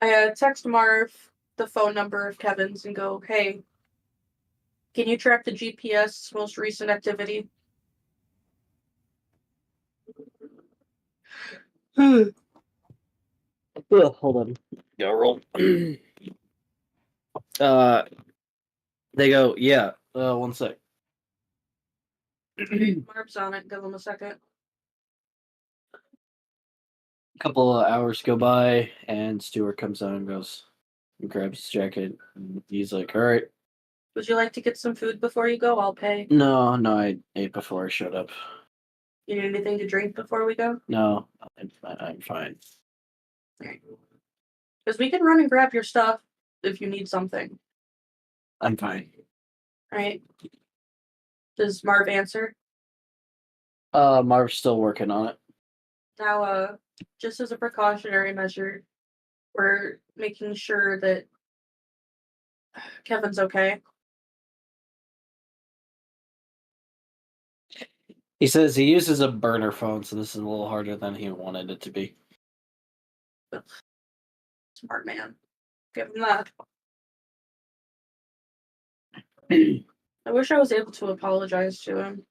I text Marv the phone number of Kevin's and go, hey, can you track the GPS most recent activity? Ugh, hold on. Go roll. They go, yeah, 1 sec. Marv's on it. Give him a second. A couple of hours go by, and Stuart comes out and goes, and grabs his jacket, and he's like, all right. Would you like to get some food before you go? I'll pay. No, I ate before I showed up. You need anything to drink before we go? No, I'm fine. Because we can run and grab your stuff if you need something. I'm fine. Right? Does Marv answer? Marv's still working on it. Now, just as a precautionary measure, we're making sure that Kevin's okay. He says he uses a burner phone, so this is a little harder than he wanted it to be. Smart man. Give him that. I wish I was able to apologize to him.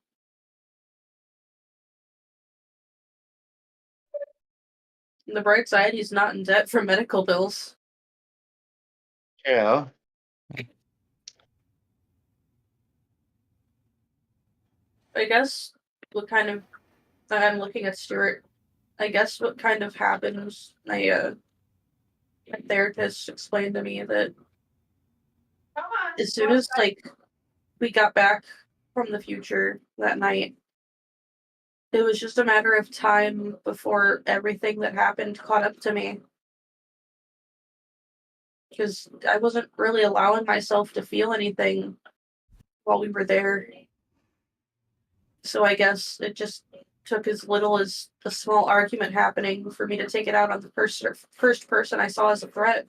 On the bright side, he's not in debt for medical bills. True. I guess what kind of I'm looking at Stuart. I guess what kind of happened was my therapist explained to me that as soon as like we got back from the future that night, it was just a matter of time before everything that happened caught up to me. Because I wasn't really allowing myself to feel anything while we were there. So I guess it just took as little as a small argument happening for me to take it out on the first person I saw as a threat.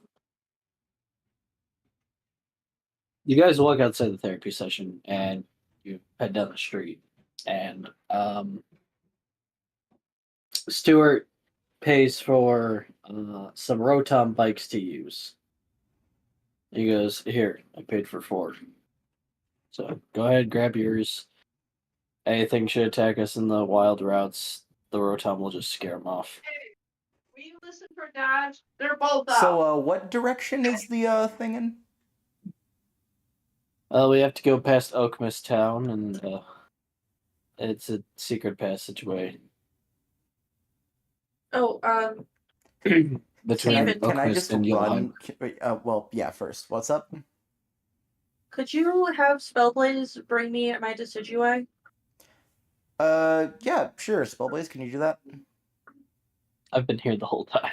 You guys walk outside the therapy session and you head down the street, and Stuart pays for some Rotom bikes to use. He goes, "Here, I paid for 4. So go ahead, grab yours. Anything should attack us in the wild routes, the Rotom will just scare them off." Will you listen for Dad? They're both up. So, what direction is the thing in? We have to go past Oakmas Town, and it's a secret passageway. Oh, Between Steven, Can I Oakmas just and run? Yelheim. Well, yeah. First, what's up? could you have Spellblaze bring me my Decidueye? Yeah, sure. Spellblaze, can you do that? I've been here the whole time.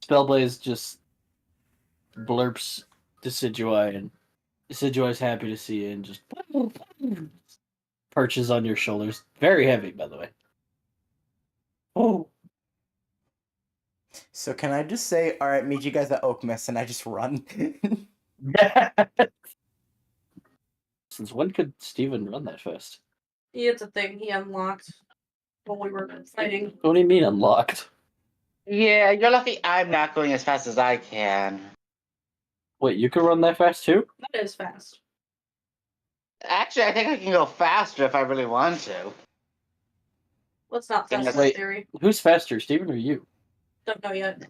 Spellblaze just blurps Decidueye, and Decidueye's happy to see you and just perches on your shoulders. Very heavy, by the way. Oh. So can I just say, all right, meet you guys at Oakmas, and I just run? Since when could Steven run that fast? It's a thing he unlocked when we were fighting. What do you mean unlocked? Yeah, you're lucky I'm not going as fast as I can. Wait, you can run that fast too? That is fast. Actually, I think I can go faster if I really want to. Let's not test Wait. that theory. Who's faster, Steven or you? Don't know yet.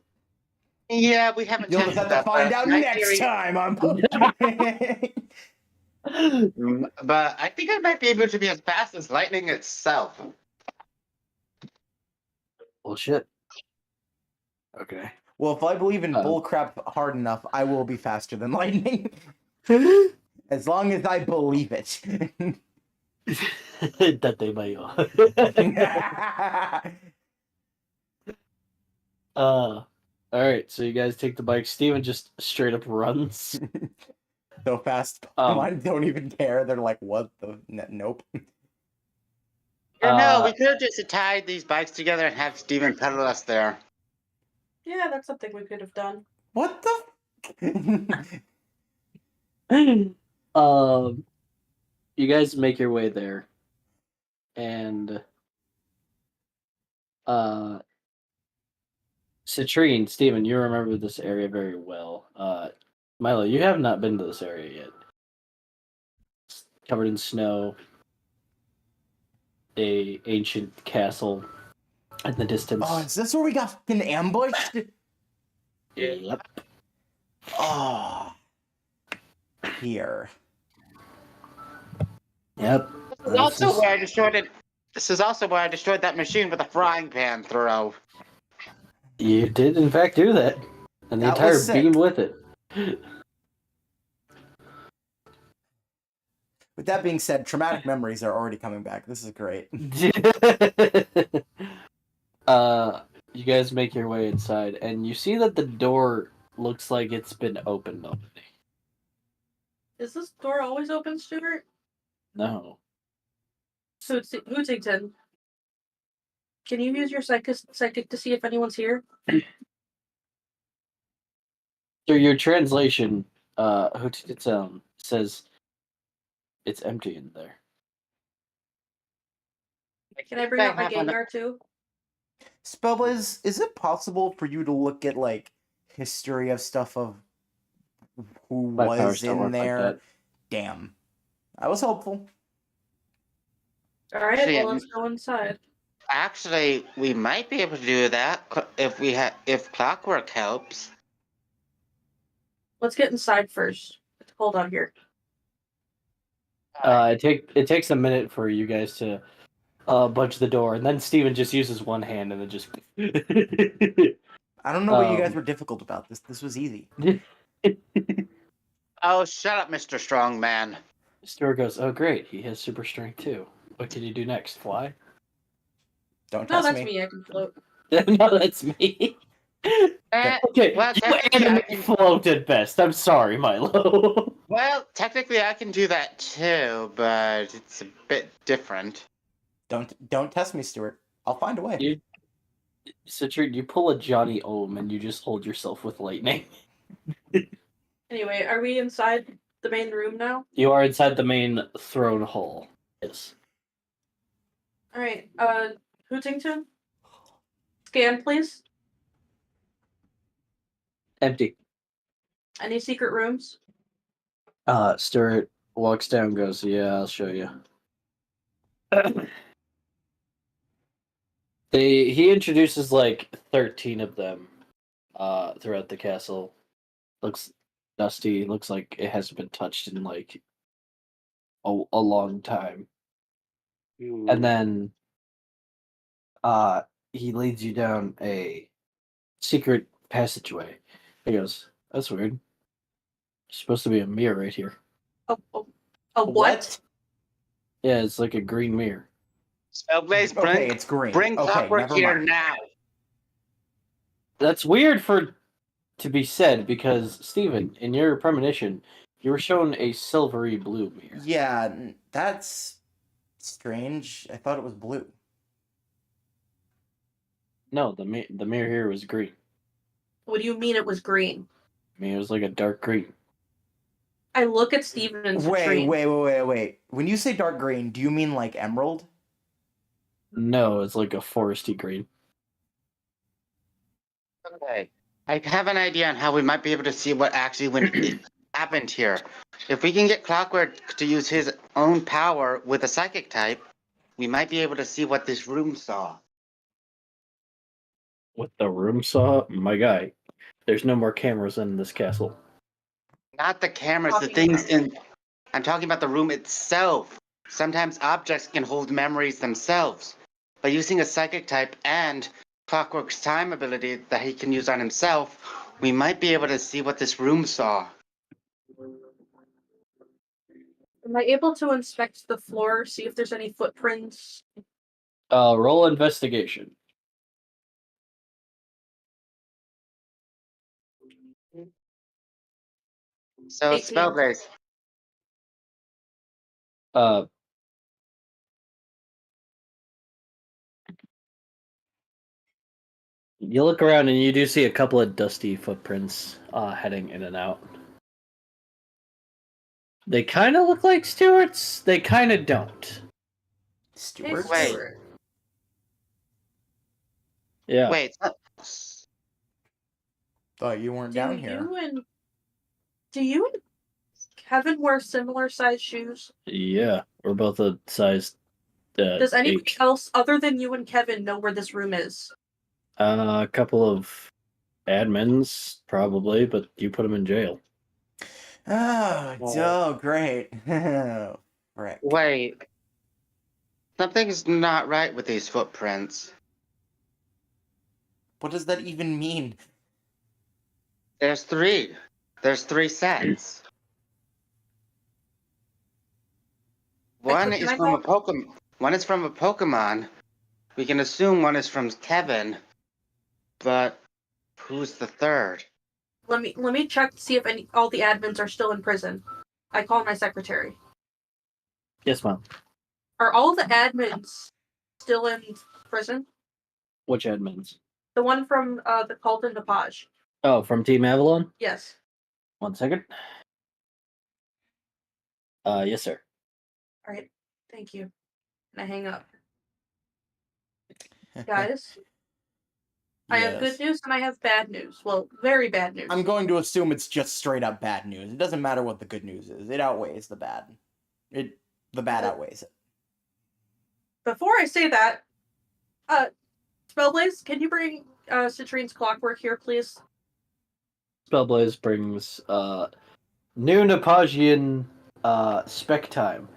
Yeah, we haven't You'll just have tested to that, find but out my next theory- time on Pokemon. But I think I might be able to be as fast as lightning itself. Well, shit. Okay. Well, if I believe in Um, bullcrap hard enough, I will be faster than lightning. As long as I believe it. Date mayo. Alright, so you guys take the bike. Steven just straight up runs. So fast, Pokemon don't even care. They're like, what the? Nope. No, we could have just tied these bikes together and have Steven pedal us there. Yeah, that's something we could have done. What the? You guys make your way there. And Citrine, Steven, you remember this area very well. Milo, you have not been to this area yet. It's covered in snow. A ancient castle in the distance. Oh, is this where we got fucking ambushed? Yep. Oh. Here. Yep. This is also where I destroyed it. This is also where I destroyed that machine with a frying pan throw. You did, in fact, do that. And the That entire was sick. beam with it. With that being said, traumatic memories are already coming back. This is great. You guys make your way inside, and you see that the door looks like it's been opened already. Is this door always open, Stuart? No. Hootington. Can you use your psychic to see if anyone's here? Through your translation, Hootington says it's empty in there. Can I bring out my Gengar too? Spellblaze, is it possible for you to look at, like, history of stuff of who My powers was don't work in like there? that. Damn. I was hopeful. Alright, Actually, well, let's go inside. Actually, we might be able to do that if clockwork helps. Let's get inside first. It's cold out here. It takes a minute for you guys to bunch the door, and then Steven just uses one hand and then just. I don't know what you guys were difficult about. This was easy. Oh, shut up, Mr. Strongman. Stuart goes, "Oh, great! He has super strength too. What can you do next? Fly?" Don't No, test that's me. me. I can float. No, that's me. Okay, Well, you technically, anime float at best. I'm sorry, Milo. Well, technically, I can do that too, but it's a bit different. Don't test me, Stuart. I'll find a way. Citrine, you pull a Johnny Ohm and you just hold yourself with lightning. Anyway, are we inside the main room now? You are inside the main throne hall. Yes. All right. Hootington, scan, please. Empty. Any secret rooms? Stuart walks down, goes, "Yeah, I'll show you." He introduces like 13 of them throughout the castle. Looks dusty, looks like it hasn't been touched in like a long time. And then he leads you down a secret passageway. He goes, "That's weird. There's supposed to be a mirror right here." A what? Yeah, it's like a green mirror. Spellblaze, Okay, it's green. bring Okay, clockwork never here mind. now. That's weird to be said because Steven, in your premonition, you were shown a silvery blue mirror. Yeah, that's strange. I thought it was blue. No, the mirror here was green. What do you mean it was green? I mean, it was like a dark green. I look at Steven and Citrine. Wait. When you say dark green, do you mean like emerald? No, it's like a foresty green. Okay. I have an idea on how we might be able to see what actually happened here. If we can get Clockwork to use his own power with a psychic type, we might be able to see what this room saw. What the room saw? My guy, there's no more cameras in this castle. Not the cameras, the things in... I'm talking about the room itself. Sometimes objects can hold memories themselves. By using a psychic type and Clockwork's time ability that he can use on himself, we might be able to see what this room saw. Am I able to inspect the floor, see if there's any footprints? Roll investigation. So, 18. Spellblaze. You look around and you do see a couple of dusty footprints heading in and out. They kind of look like Stuart's. They kind of don't. Stuart? Hey, Wait. Stuart. Yeah. Wait. Thought you weren't down here. Do you and Kevin wear similar size shoes? Yeah, we're both a size. Does anyone 8. else other than you and Kevin know where this room is? A couple of admins, probably, but you put them in jail. Oh, great. Frick. Wait. Something's not right with these footprints. What does that even mean? There's 3. There's 3 sets. One is from a Pokemon. One is from a Pokemon. We can assume one is from Kevin. But who's the third? Let me check to see if all the admins are still in prison. I call my secretary. Yes, Mom. Are all the admins still in prison? Which admins? The one from the cult and Depage. Oh, from Team Avalon? Yes. 1 second. Yes, sir. All right. Thank you. And I hang up. Guys, I have good news and I have bad news. Well, very bad news. I'm going to assume it's just straight up bad news. It doesn't matter what the good news is. It outweighs the bad. The bad outweighs it. Before I say that, Spellblaze, can you bring Citrine's clockwork here, please? Spellblaze brings new Napagian spec time.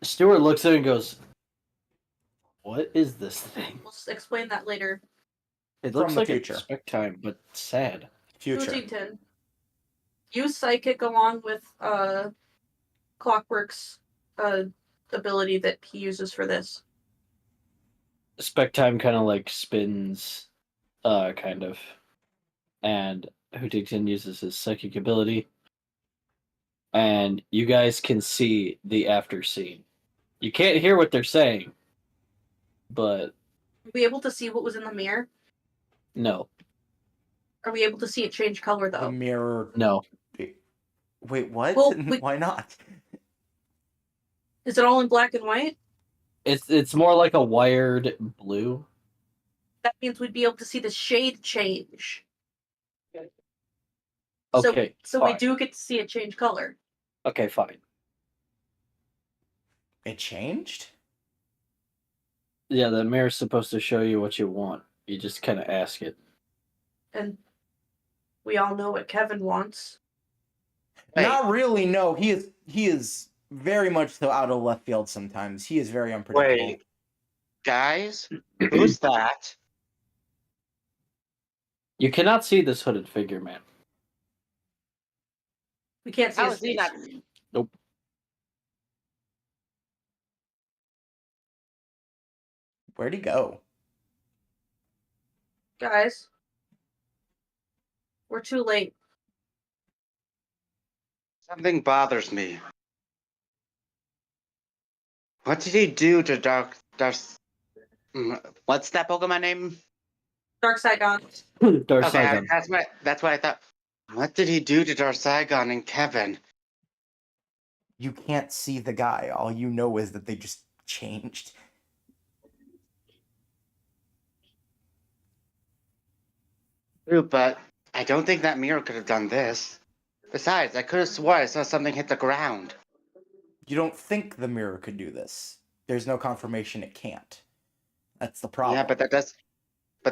Stuart looks at it and goes, "What is this thing?" We'll explain that later. It From looks the like future. a spec time, but sad. Future. Hoodington. Use Psychic along with Clockwork's ability that he uses for this. Spec time kind of like spins, kind of, and Hootington uses his psychic ability, and you guys can see the after scene. You can't hear what they're saying, but Are we able to see what was in the mirror? no, Are we able to see it change color, The though? mirror. no. Wait, what? Well, Why not? Is it all in black and white? It's more like a wired blue. That means we'd be able to see the shade change. Okay, So we fine. do get to see it change color. Okay, fine. It changed? Yeah, the mirror's supposed to show you what you want. You just kind of ask it. And we all know what Kevin wants. Wait. Not really, no. He is very much so out of left field sometimes. He is very unpredictable. Wait, guys, who's that? You cannot see this hooded figure, man. We can't see How his is he face. not? Nope. Where'd he go? Guys, we're too late. Something bothers me. What did he do to what's that Pokemon name? Dark Saigon. Dark Okay, Saigon. that's what I thought. What did he do to Darcygon and Kevin? You can't see the guy. All you know is that they just changed. True, but I don't think that mirror could have done this. Besides, I could have swore I saw something hit the ground. You don't think the mirror could do this. There's no confirmation it can't. That's the problem. Yeah, but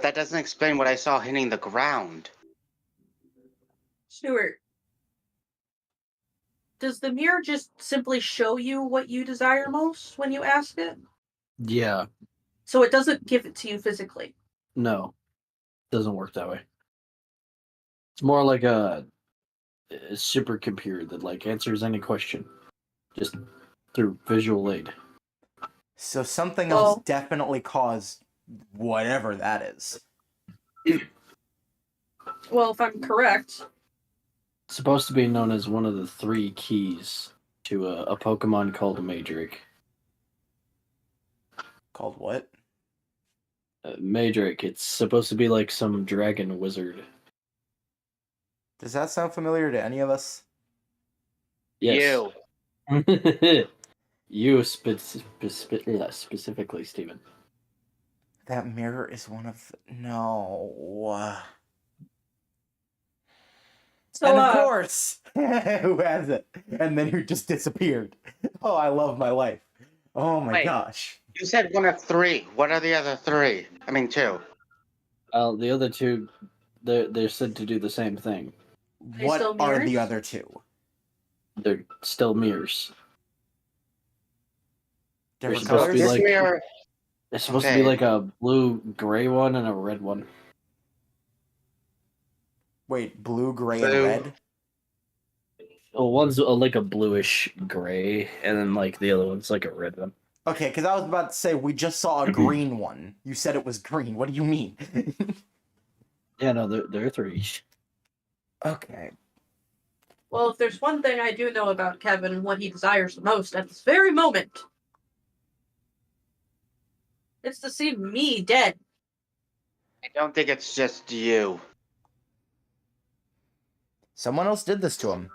that doesn't explain what I saw hitting the ground. Stuart, does the mirror just simply show you what you desire most when you ask it? Yeah. So it doesn't give it to you physically? No. Doesn't work that way. It's more like a supercomputer that like answers any question just through visual aid. So something else definitely caused whatever that is. Well, if I'm correct, It's supposed to be known as one of the 3 keys to a Pokemon called Madrake. Called what? Madrake. It's supposed to be like some dragon wizard. Does that sound familiar to any of us? Yes. You. You specifically, Steven. That mirror is one of... No. so And of course, who has it? And then who just disappeared. Oh, I love my life. Oh my Wait. gosh. You said one of 3. What are the other 3? I mean 2. The other 2, they're said to do the same thing. They What still are the mirrors? other 2? They're still mirrors. Different supposed to colors? be This like- mirror. They're supposed to be Okay. like a blue-gray one and a red one. Wait, blue, gray, and Blue. red? Well, one's like a bluish gray, and then like the other one's like a red one. Okay, because I was about to say, we just saw a green one. You said it was green. What do you mean? Yeah, no, there are 3. Okay. well, if there's one thing I do know about Kevin and what he desires the most at this very moment, it's to see me dead. I don't think it's just you. Someone else did this to him.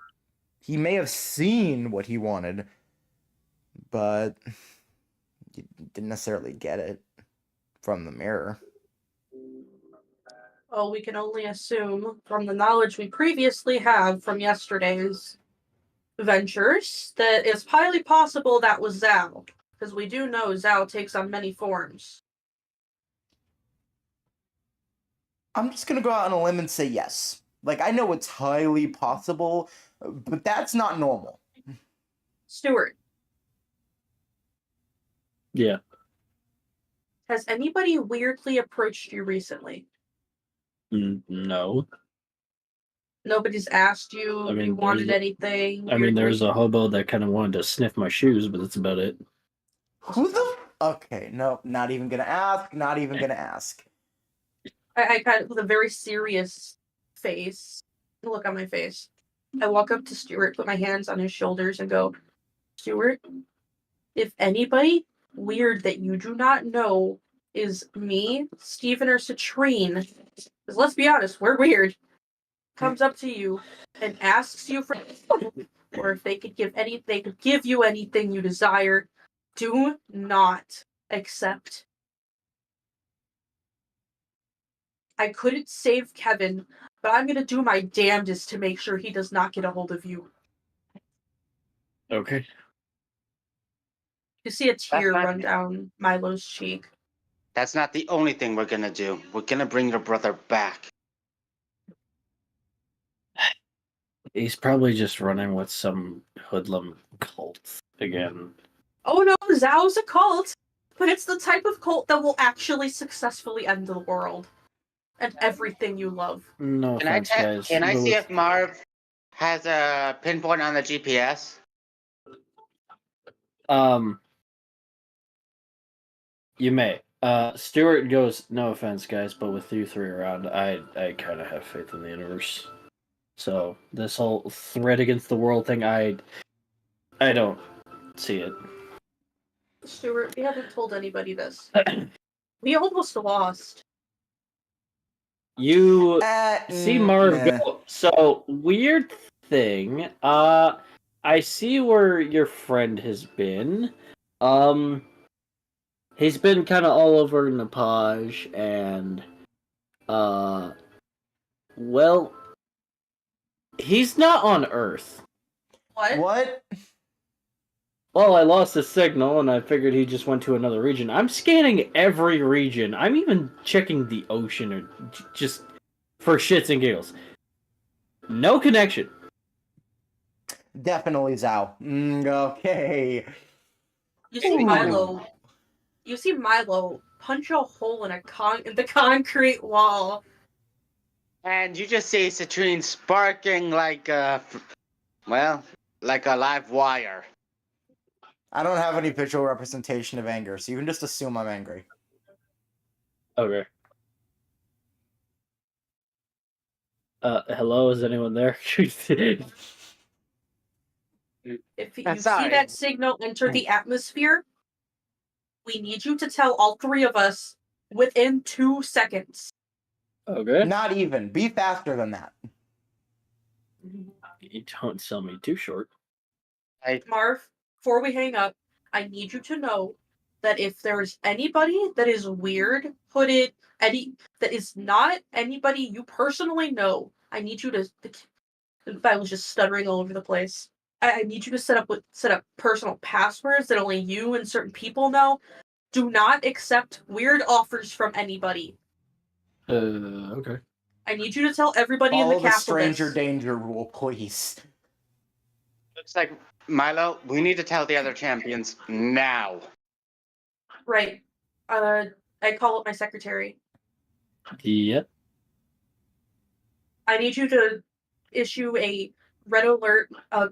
He may have seen what he wanted, but he didn't necessarily get it from the mirror. Well, we can only assume from the knowledge we previously have from yesterday's ventures that it's highly possible that was Zhao, because we do know Zhao takes on many forms. I'm just gonna go out on a limb and say yes. Like, I know it's highly possible, but that's not normal. Stuart, Yeah. has anybody weirdly approached you recently? No. Nobody's asked you I if mean, you wanted there's- anything. I mean, there's weirdly? a hobo that kind of wanted to sniff my shoes, but that's about it. Who the? Okay, no, not even gonna ask. Not even gonna ask. I kind of, with a very serious face, look on my face. I walk up to Stuart, put my hands on his shoulders, and go, Stuart, if anybody weird that you do not know is me, Steven, or Citrine, because let's be honest, we're weird, comes up to you and asks you for, or if they could give you anything you desire, do not accept. I couldn't save Kevin, but I'm gonna do my damnedest to make sure he does not get a hold of you. Okay. You see a tear not- run down Milo's cheek. That's not the only thing we're gonna do. We're gonna bring your brother back. He's probably just running with some hoodlum cult again. Oh no, Zhao's a cult, but it's the type of cult that will actually successfully end the world and everything you love. No Can offense, guys. can I but see with- if Marv has a pinpoint on the GPS? You may. Stuart goes, no offense, guys, but with you three around, I kind of have faith in the universe. So this whole threat against the world thing, I don't see it. Stuart, we haven't told anybody this. We almost lost. You see Marv Nah. go. So weird thing. I see where your friend has been. He's been kind of all over Nepage and well, he's not on Earth. What? What? Well, I lost the signal and I figured he just went to another region. I'm scanning every region. I'm even checking the ocean or just for shits and giggles. No connection. Definitely Zhao. Okay. You see Milo. You see Milo punch a hole in the concrete wall. And you just see Citrine sparking like like a live wire. I don't have any visual representation of anger, so you can just assume I'm angry. Okay. Hello, is anyone there? If you see Sorry. that signal enter the atmosphere, we need you to tell all three of us within 2 seconds. Okay. Not even. Be faster than that. You don't sell me too short. Marv, before we hang up, I need you to know that if there's anybody that is weird, hooded, that is not anybody you personally know, I need you to. I was just stuttering all over the place. I need you to set up personal passwords that only you and certain people know. Do not accept weird offers from anybody. Okay. I need you to tell everybody Follow in the the castle stranger this. danger rule, please. Looks like Milo, we need to tell the other champions now. Right. I call up my secretary. Yep. I need you to issue a red alert. I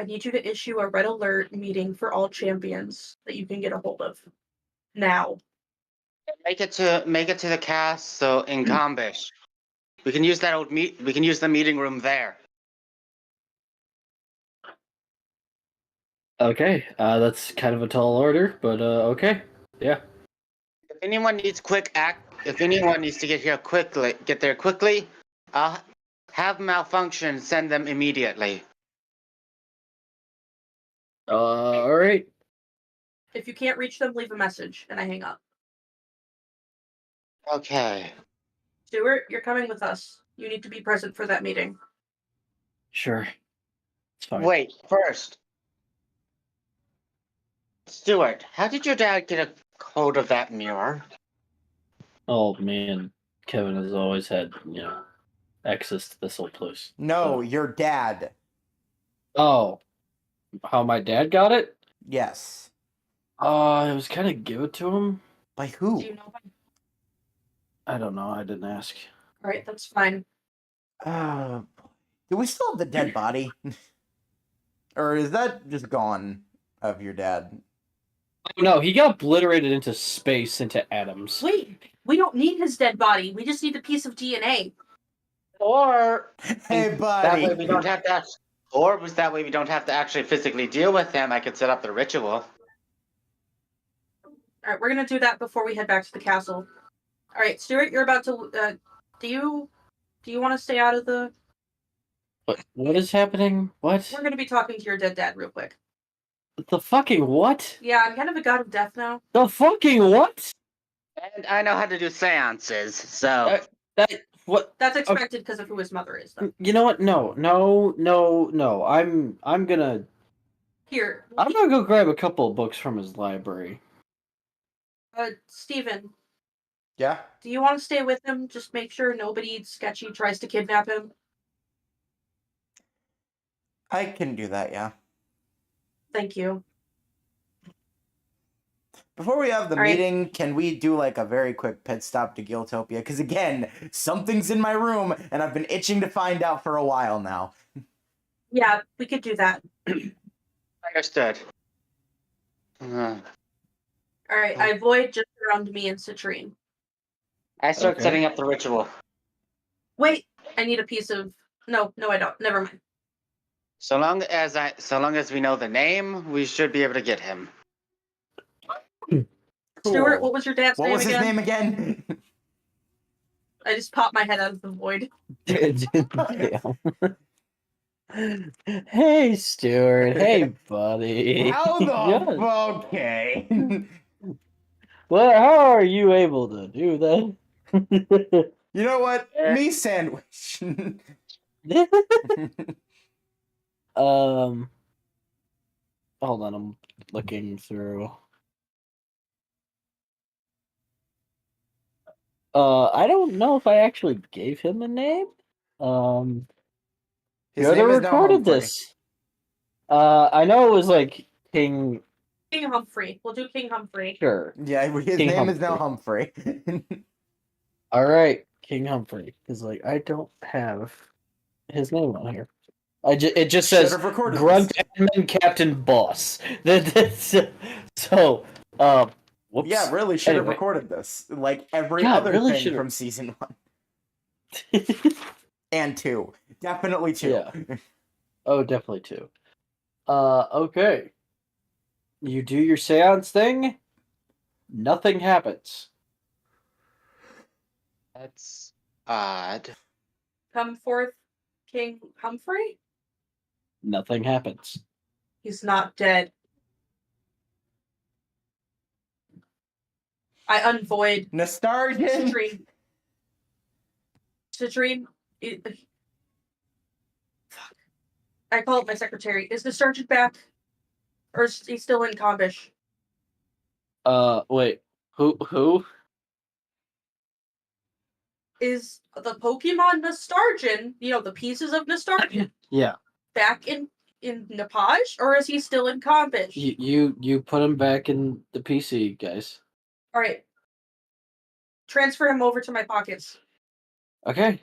need you to issue a red alert meeting for all champions that you can get a hold of. Now. Make it to the cast. So in Kombish, we can use that we can use the meeting room there. Okay. That's kind of a tall order, but okay. Yeah. If anyone needs if anyone needs to get there quickly, I'll have malfunction. Send them immediately. All right. If you can't reach them, leave a message, and I hang up. Okay. Stuart, you're coming with us. You need to be present for that meeting. Sure. It's fine. Wait, first. Stuart, how did your dad get a hold of that mirror? Oh man, Kevin has always had, access to this whole place. No, So- your dad. Oh, how my dad got it? Yes. It was kind of given to him. By Do who? you know? I don't know. I didn't ask. All right, that's fine. Do we still have the dead body? Or is that just gone of your dad? Oh, no, he got obliterated into space, into atoms. Wait, we don't need his dead body. We just need a piece of DNA. Or Hey, that buddy. way we don't have to. Or was that way we don't have to actually physically deal with him? I could set up the ritual. All right, we're gonna do that before we head back to the castle. All right, Stuart, you're about to. Do you want to stay out of the? What is happening? What? We're gonna be talking to your dead dad real quick. The fucking what? Yeah, I'm kind of a god of death now. The fucking what? And I know how to do seances, so. What? That's expected because of who his mother is, though. You know what? No. I'm gonna go grab a couple of books from his library. Steven, Yeah? do you want to stay with him? Just make sure nobody sketchy tries to kidnap him. I can do that, yeah. Thank you. Before we have the All right. meeting, can we do like a very quick pit stop to Guildtopia? Because again, something's in my room, and I've been itching to find out for a while now. Yeah, we could do that. Understood. All right, I void just around me and Citrine. I start Okay. setting up the ritual. Wait, I need a piece of. No, I don't. Never mind. So long as we know the name, we should be able to get him. Stuart, what was your dad's What name was his again? name again? I just popped my head out of the void. Hey, Stuart. Hey, buddy. How the Yes. okay? Well, how are you able to do that? You know what? Me sandwich. Hold on, I'm looking through. I don't know if I actually gave him a name. His Whoever name is now recorded Humphrey. this. I know it was like King. King Humphrey. We'll do King Humphrey. Sure. Yeah, his King name is now Humphrey. All right, King Humphrey. Because like I don't have his name on here. It just says Should've recorded Grunt this. Admin Captain Boss. So, whoops. Yeah, really should have Anyway. recorded this. Like every Yeah, other really thing should've. from season 1. And 2. Definitely 2. Yeah. Oh, definitely too. Okay. You do your seance thing. Nothing happens. That's odd. Come forth, King Humphrey? Nothing happens. He's not dead. I unvoid Nostalgia. Citrine. Citrine. Fuck. I call it my secretary. Is the sergeant back? Or is he still in Kombish? Wait. Who? Is the Pokemon Nostalgian, the pieces of Nostalgian, Yeah. back in Nepage? Or is he still in Kombish? You put him back in the PC, guys. Alright. Transfer him over to my pockets. Okay.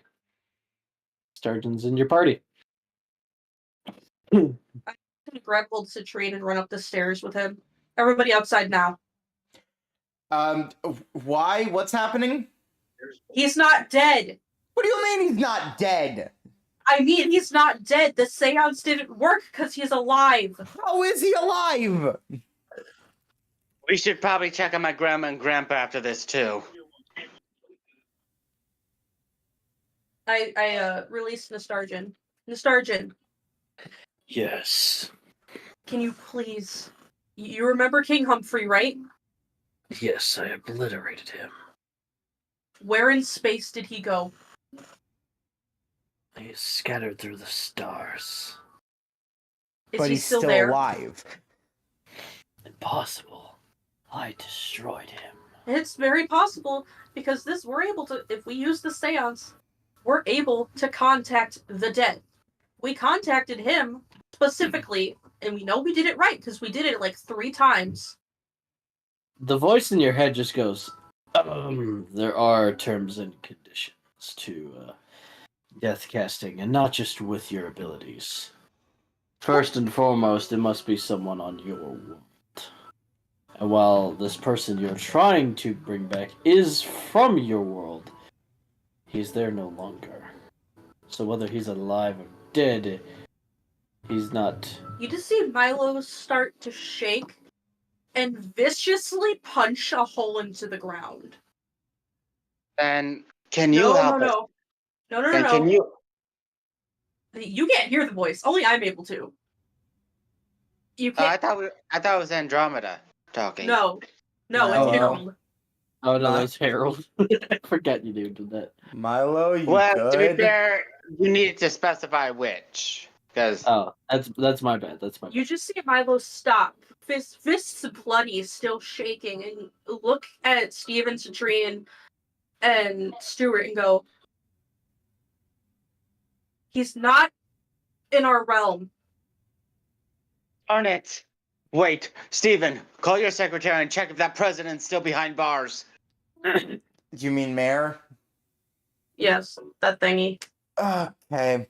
Sturgeon's in your party. I'm gonna grab old Citrine and run up the stairs with him. Everybody outside now. Why? What's happening? He's not dead. What do you mean he's not dead? I mean, he's not dead. The seance didn't work because he's alive. How is he alive? We should probably check on my grandma and grandpa after this too. I released Nostalgian. Nostalgian, Yes. can you please... You remember King Humphrey, right? Yes, I obliterated him. Where in space did he go? He is scattered through the stars. Is But he he's still there? alive. Impossible. I destroyed him. It's very possible because we're able to, if we use the seance, we're able to contact the dead. We contacted him specifically, and we know we did it right because we did it like 3 times. The voice in your head just goes, there are terms and conditions to death casting, and not just with your abilities. First and foremost, it must be someone on your world. And while this person you're trying to bring back is from your world, he's there no longer. So whether he's alive or dead, he's not. You just see Milo start to shake and viciously punch a hole into the ground. Then can you help us? No. Then can you? You can't hear the voice. Only I'm able to. You I can't. thought it was Andromeda talking. No, Milo. it's Harold. Oh no, that's Harold. I forgot you did that. Milo, you Well, good? to be fair, you need to specify which, because Oh, that's my bad. That's my bad. You just see Milo stop, fists bloody, still shaking, and look at Steven, Citrine, and Stuart and go, he's not in our realm. darn it. Wait, Steven, call your secretary and check if that president's still behind bars. Do you mean mayor? Yes, that thingy. Okay.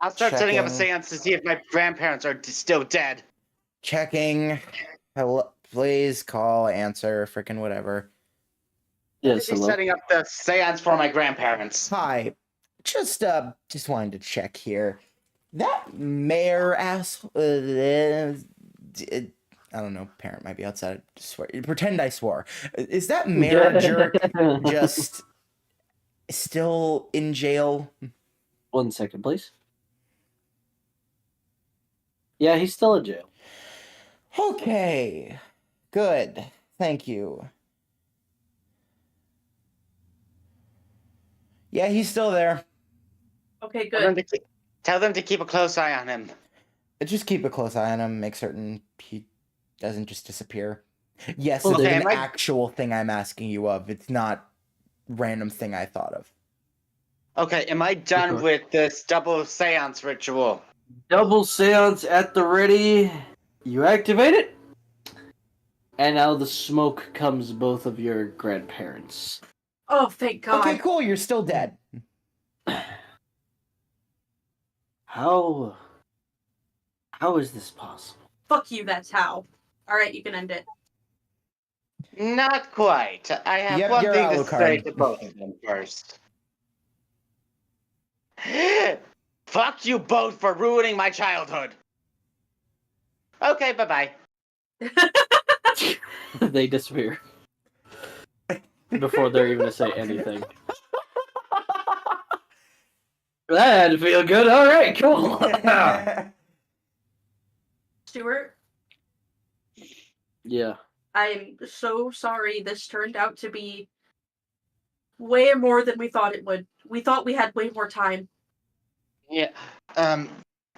I'll start setting up a Checking. seance to see if my grandparents are still dead. Checking. Hello, please call, answer, freaking whatever. Yes, Busy hello. setting up the seance for my grandparents. Hi. Just wanted to check here. That mayor asshole. I don't know. Parent might be outside. Swear. Pretend I swore. Is that mayor jerk just still in jail? 1 second, please. Yeah, he's still in jail. Okay. Good. Thank you. Yeah, he's still there. Okay, Tell them, good. tell them to keep a close eye on him. Just keep a close eye on him. Make certain he doesn't just disappear. Yes, Okay, it is an am I- actual thing I'm asking you of. It's not random thing I thought of. Okay, am I done Okay. with this double seance ritual? Double seance at the ready. You activate it. And out of the smoke comes both of your grandparents. Oh, thank God. Okay, cool. You're still dead. How is this possible? Fuck you, that's how. Alright, you can end it. Not quite. I have Yep, one you're thing to Alucard. say to both of them first. Fuck you both for ruining my childhood. Okay, bye-bye. They disappear. Before they're even going to say anything. That'd feel good. All right, cool. Stuart, Yeah. I'm so sorry this turned out to be way more than we thought it would. We thought we had way more time. Yeah.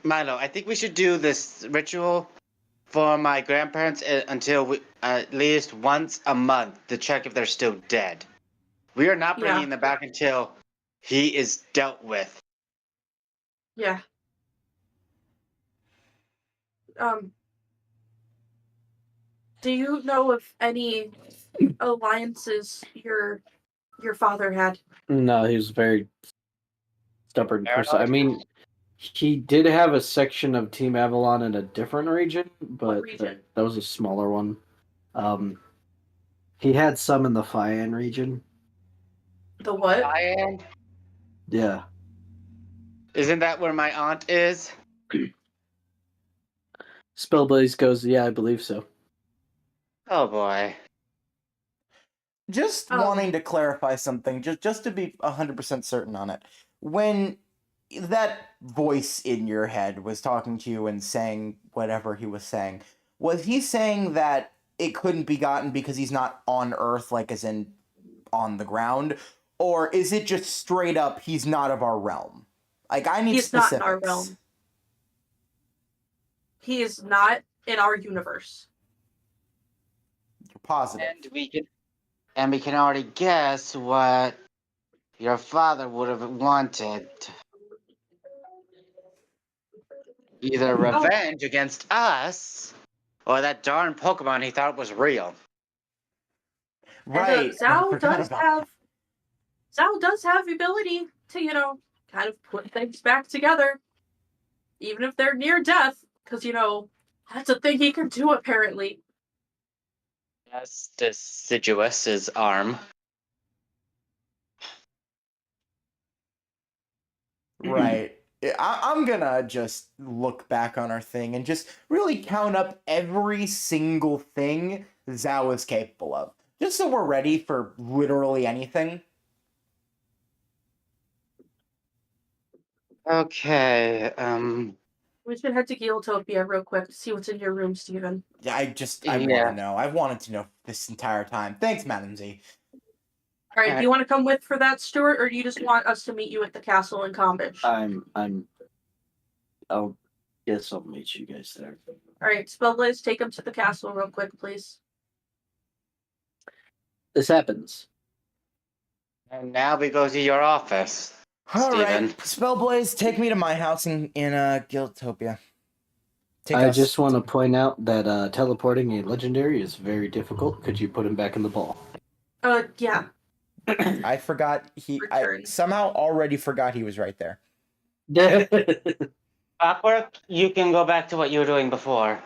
Milo, I think we should do this ritual for my grandparents until at least once a month to check if they're still dead. We are not bringing them back until he is dealt with. Yeah. Do you know of any alliances your father had? No, he was a very stubborn person. I Paranoid? mean, he did have a section of Team Avalon in a different region, but region? that was a smaller one. He had some in the Fian region. The what? Diane? Yeah. Isn't that where my aunt is? Spellblaze goes, yeah, I believe so. Oh boy. Just wanting to clarify something, just to be 100% certain on it. When that voice in your head was talking to you and saying whatever he was saying, was he saying that it couldn't be gotten because he's not on Earth, like as in on the ground? Or is it just straight up, he's not of our realm? Like, I need He's specifics. not in our realm. He is not in our universe. You're positive. And we can And we can already guess what your father would have wanted. Either Oh, revenge against us, or that darn Pokemon he thought was real. Right. And I Zhao forgot does about have Zhao does have the ability to, kind of put things back together, even if they're near death, because that's a thing he can do apparently. Yes, Deciduous's arm. that. Right. I'm gonna just look back on our thing and just really count up every single thing Zhao is capable of. Just so we're ready for literally anything. Okay, We should head to Geotopia real quick to see what's in your room, Steven. I want Yeah. to know. I've wanted to know this entire time. Thanks, Madam Z. All right, do you want to come with for that, Stuart, or do you just want us to meet you at the castle in Kombish? I'll guess I'll meet you guys there. All right, Spellblaze, take him to the castle real quick, please. This happens. and now we go to your office. All Steven. right, Spellblaze, take me to my house in Guildtopia. I just want to point out that teleporting a legendary is very difficult. Could you put him back in the ball? Yeah. I forgot I Return. somehow already forgot he was right there. Clockwork, you can go back to what you were doing before.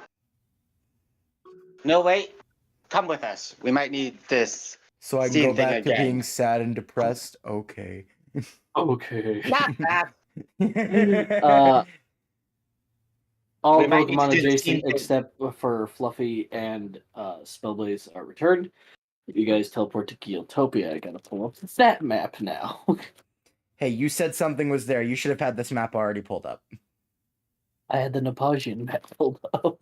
No, wait. Come with us. We might need this. So I can Same go thing back to again. being sad and depressed. Okay. Okay. Not that. All We might need to Pokemon do the adjacent same thing. except for Fluffy and Spellblaze are returned. If you guys teleport to Geotopia, I gotta pull up that map now. Hey, you said something was there. You should have had this map already pulled up. I had the Napoleon map pulled up.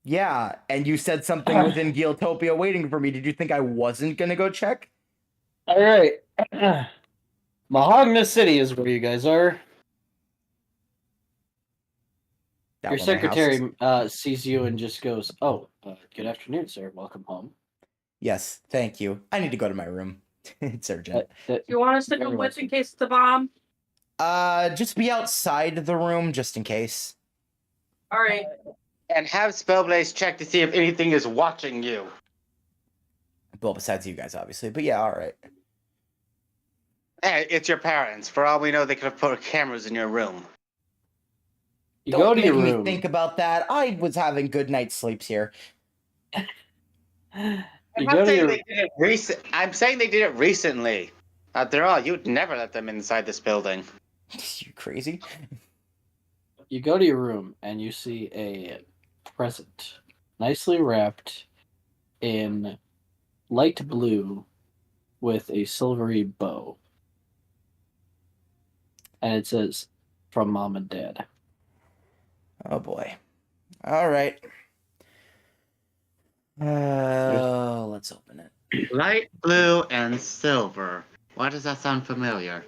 Yeah, and you said something within Guildtopia waiting for me. Did you think I wasn't gonna go check? Alright. Mahogna City is where you guys are. That Your where my house secretary is. sees you and just goes, "Oh, good afternoon, sir. Welcome home." Yes, thank you. I need to go to my room. It's urgent. You want us to come with in case it's a bomb? Just be outside the room just in case. All right. And have Spellblaze check to see if anything is watching you. Well, besides you guys, obviously. But yeah, all right. Hey, it's your parents. For all we know, they could have put cameras in your room. You Don't go to make your me room. think about that. I was having good night's sleeps here. You go to your I'm saying they did it recently. After all, you'd never let them inside this building. You crazy? You go to your room and you see a present, nicely wrapped in light blue with a silvery bow. And it says, "From Mom and Dad." Oh boy. All right. Let's open it. Light blue and silver. Why does that sound familiar?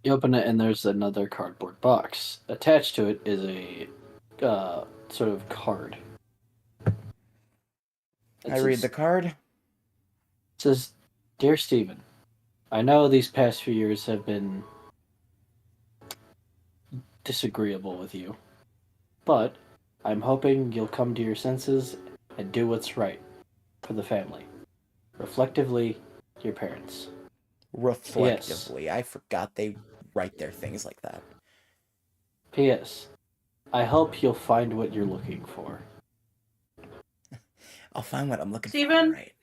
You open it and there's another cardboard box. Attached to it is a sort of card. I read the card. It says, "Dear Stephen, I know these past few years have been disagreeable with you, but I'm hoping you'll come to your senses and do what's right for the family. Reflectively, your parents." Reflectively. I forgot they write their things like that. P.S. I hope you'll find what you're looking for. I'll find what I'm looking Steven? for. Right.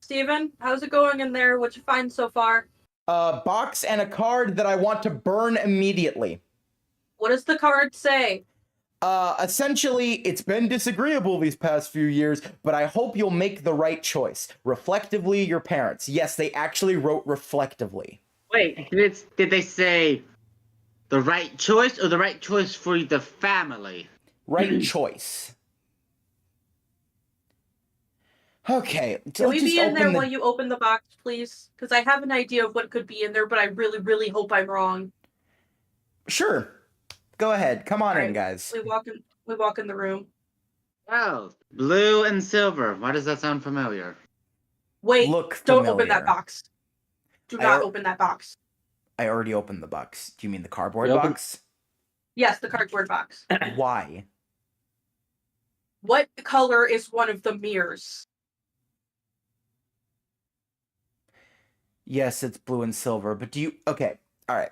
Steven, how's it going in there? What'd you find so far? A box and a card that I want to burn immediately. What does the card say? Essentially, it's been disagreeable these past few years, but I hope you'll make the right choice. Reflectively, your parents. Yes, they actually wrote reflectively. Wait, did they say the right choice or the right choice for the family? Right choice. Okay, Can we just be in there open the... while you open the box, please? Because I have an idea of what could be in there, but I really, really hope I'm wrong. Sure. Go ahead. Come on in, Alright, guys. We walk in the room. Oh, blue and silver. Why does that sound familiar? Wait, look don't familiar. open that box. Do not open that box. I already opened the box. Do you mean the cardboard You open- box? Yes, the cardboard box. Why? What color is one of the mirrors? Yes, it's blue and silver, but do you... Okay, all right.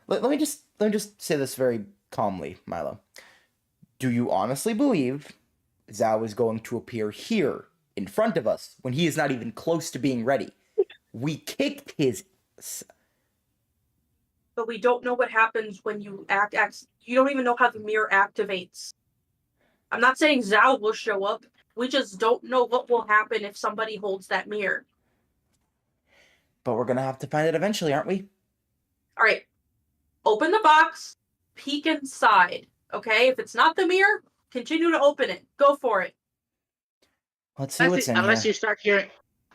Let me just say this very calmly, Milo. Do you honestly believe Zhao is going to appear here in front of us when he is not even close to being ready? We kicked his... But we don't know what happens when you act. You don't even know how the mirror activates. I'm not saying Zhao will show up. We just don't know what will happen if somebody holds that mirror. But we're gonna have to find it eventually, aren't we? All right. Open the box. Peek inside. Okay? If it's not the mirror, continue to open it. Go for it. Let's see what's in Unless here. you start hearing,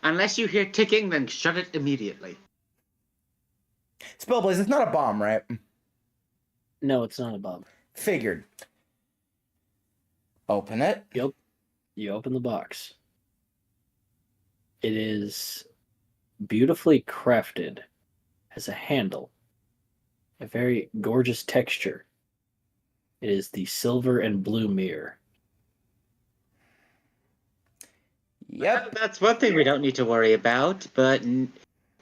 unless you hear ticking, then shut it immediately. Spellblaze, it's not a bomb, right? No, it's not a bomb. Figured. Open it. Yep. You open the box. It is beautifully crafted. Has a handle. A very gorgeous texture. It is the silver and blue mirror. Yep. That's one thing we don't need to worry about, but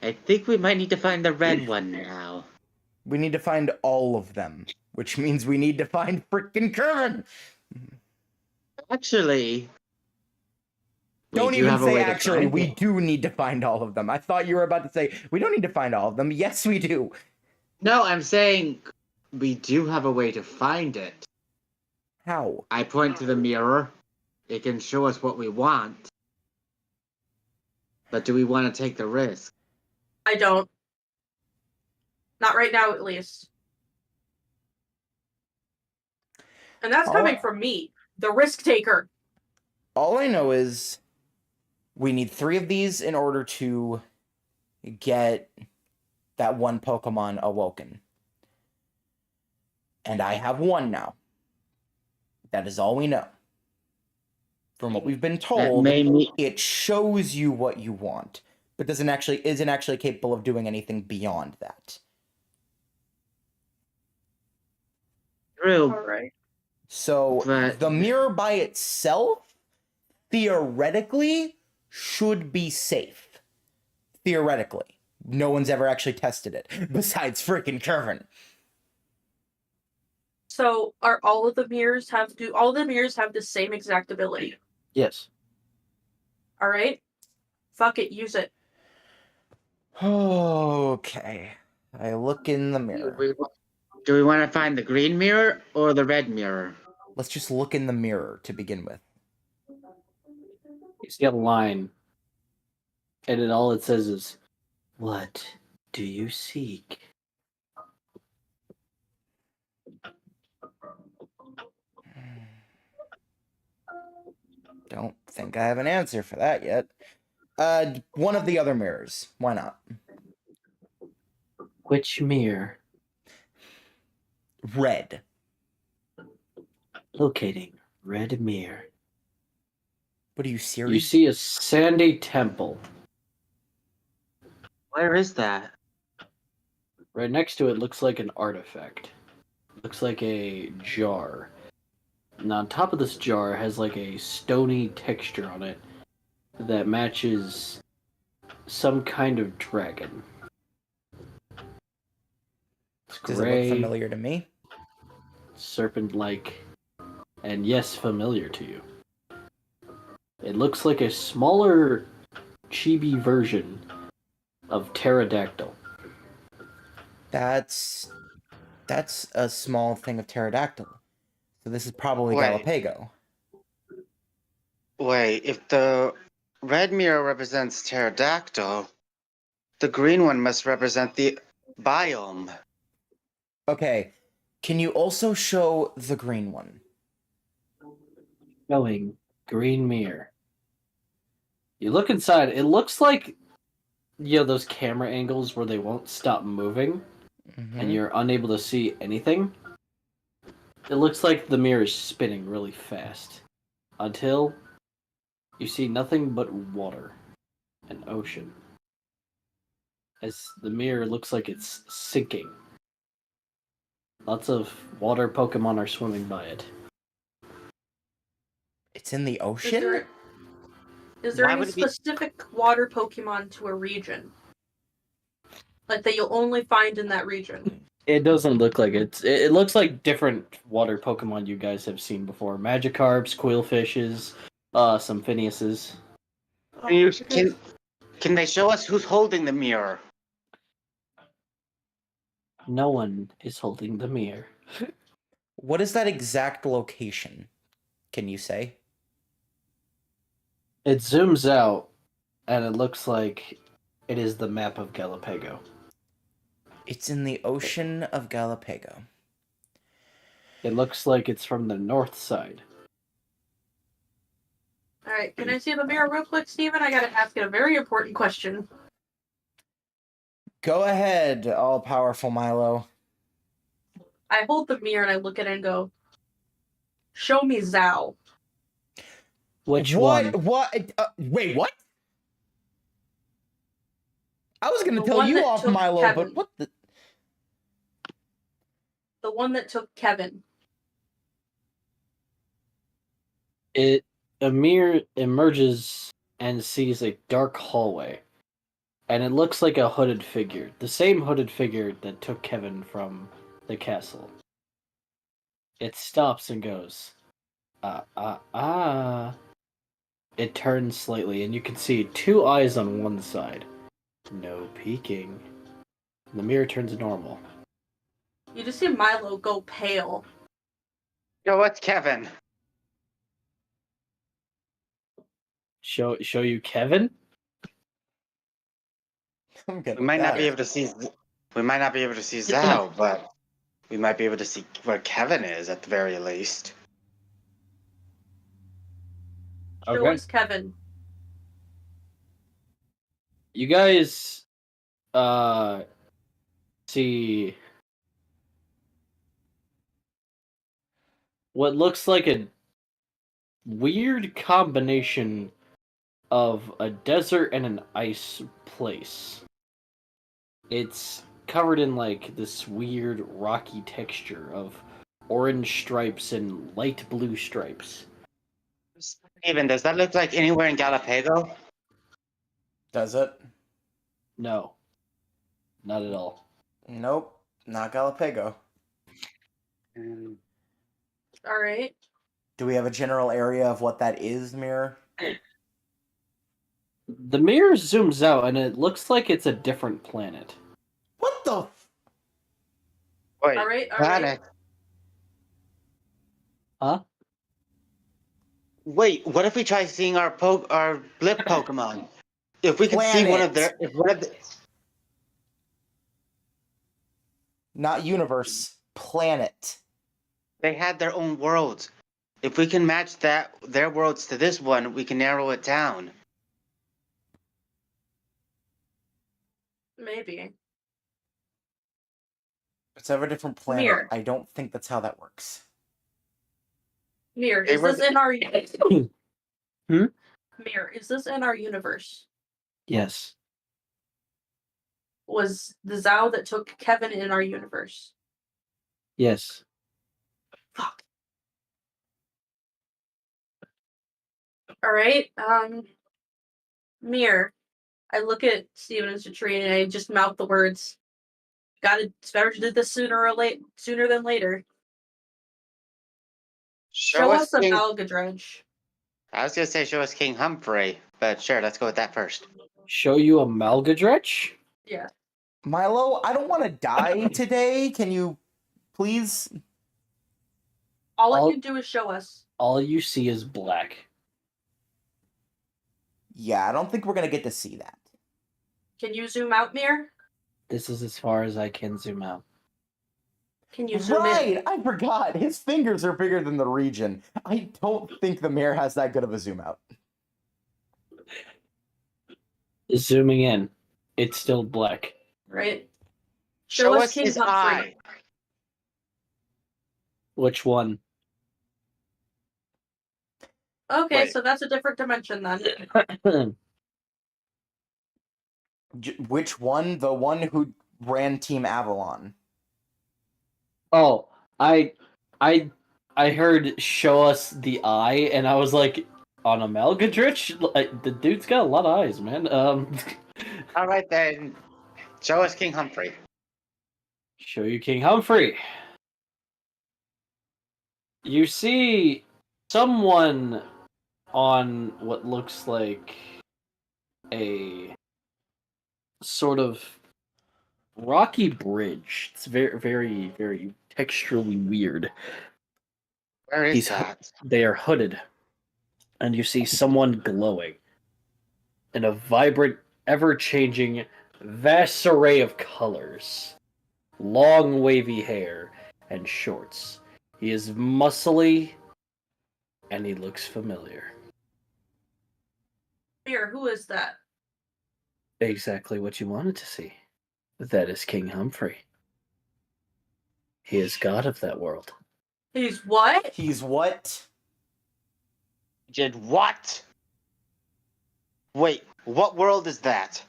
I think we might need to find the red one now. We need to find all of them, which means we need to find frickin' Kervin. Actually, Don't even say actually. We do need to find all of them. I thought you were about to say we don't need to find all of them. Yes, we do. No, I'm saying we do have a way to find it. How? I point to the mirror. It can show us what we want. But do we want to take the risk? I don't. Not right now, at least. And that's coming from me, the risk taker. All I know is we need 3 of these in order to get that one Pokemon awoken. And I have 1 now. That is all we know. From what we've been told, it shows you what you want, but isn't actually capable of doing anything beyond that. True. All right. So the mirror by itself, theoretically, should be safe. Theoretically. No one's ever actually tested it, besides frickin' Kervin. So are all of the mirrors have the same exact ability? Yes. All right. Fuck it, use it. Okay. I look in the mirror. Do we want to find the green mirror or the red mirror? Let's just look in the mirror to begin with. You see a line, and all it says is, "What do you seek?" Don't think I have an answer for that yet. One of the other mirrors. Why not? Which mirror? Red. Locating red mirror. What are you serious? You see a sandy temple. Where is that? Right next to it looks like an artifact. Looks like a jar. And on top of this jar has like a stony texture on it that matches some kind of dragon. It's Does it gray, look familiar to me? serpent-like, and yes, familiar to you. It looks like a smaller chibi version of pterodactyl. That's a small thing of pterodactyl. So this is probably Galapago. Wait, if the red mirror represents pterodactyl, the green one must represent the biome. Okay. Can you also show the green one? Showing green mirror. You look inside, it looks like, those camera angles where they won't stop moving and you're unable to see anything. It looks like the mirror is spinning really fast until you see nothing but water an ocean. As the mirror looks like it's sinking. Lots of water Pokemon are swimming by it. It's in the Is ocean? there Why any would it be- specific water Pokemon to a region? Like that you'll only find in that region? It doesn't look like it. It looks like different water Pokemon you guys have seen before. Magikarps, Quillfishes, some Phineases. Can they show us who's holding the mirror? No one is holding the mirror. What is that exact location? Can you say? It zooms out, and it looks like it is the map of Galapago. It's in the ocean of Galapago. It looks like it's from the north side. Alright, can I see the mirror real quick, Steven? I gotta ask it a very important question. Go ahead, all-powerful Milo. I hold the mirror and I look at it and go, show me Zao. Which what? one? What? Wait, what? I was gonna The tell one you that off, took Milo, Kevin. but what the? The one that took Kevin. A mirror emerges and sees a dark hallway. And it looks like a hooded figure. The same hooded figure that took Kevin from the castle. It stops and goes, It turns slightly, and you can see two eyes on one side. No peeking. The mirror turns normal. You just see Milo go pale. Yo, what's Kevin? Show you Kevin? I'm gonna We might not be die. able to see. We might not be able to see Zao, but we might be able to see where Kevin is at the very least. Show Okay. us Kevin. You guys see what looks like a weird combination of a desert and an ice place. It's covered in like this weird rocky texture of orange stripes and light blue stripes. Steven, does that look like anywhere in Galapago? Does it? No, not at all. Nope, not Galapago. Alright. Do we have a general area of what that is, mirror? The mirror zooms out and it looks like it's a different planet. What the? Wait, Alright. planet. Huh? Wait, what if we try seeing our blip Pokemon? If we could see one of their, if one of the, Not universe, planet. they had their own worlds. If we can match their worlds to this one, we can narrow it down. Maybe. It's ever different planet. Mirror. I don't think that's how that works. Mirror, They is were- this in our Hmm? Mirror, is this in our universe? Yes. Was the Zao that took Kevin in our universe? Yes. Fuck. Alright, Mirror. I look at Steven and Citrine and I just mouth the words. It's better to do this sooner than later. Show us a King. Malgadredge. I was gonna say show us King Humphrey, but sure, let's go with that first. Show you a Malgadretch? Yeah. Milo, I don't want to die today. Can you please? All it can do is show us. All you see is black. Yeah, I don't think we're gonna get to see that. Can you zoom out, Mirror? This is as far as I can zoom out. Can you zoom Right, in? I forgot. His fingers are bigger than the region. I don't think the mirror has that good of a zoom out. Zooming in, it's still black. Right? Show us King his Humphrey. eye. Which one? Okay, Wait. so that's a different dimension then. Which one? The one who ran Team Avalon. Oh, I heard show us the eye, and I was like, on a Malgadrich? Like, the dude's got a lot of eyes, man. All right then, show us King Humphrey. Show you King Humphrey. You see someone on what looks like a sort of rocky bridge. It's very, very, very texturally weird. Where is that? They are hooded, and you see someone glowing in a vibrant, ever-changing, vast array of colors. Long, wavy hair and shorts. He is muscly, and he looks familiar. Mir, who is that? Exactly what you wanted to see. That is King Humphrey. He is god of that world. He's what? He's what? Did what? Wait, what world is that?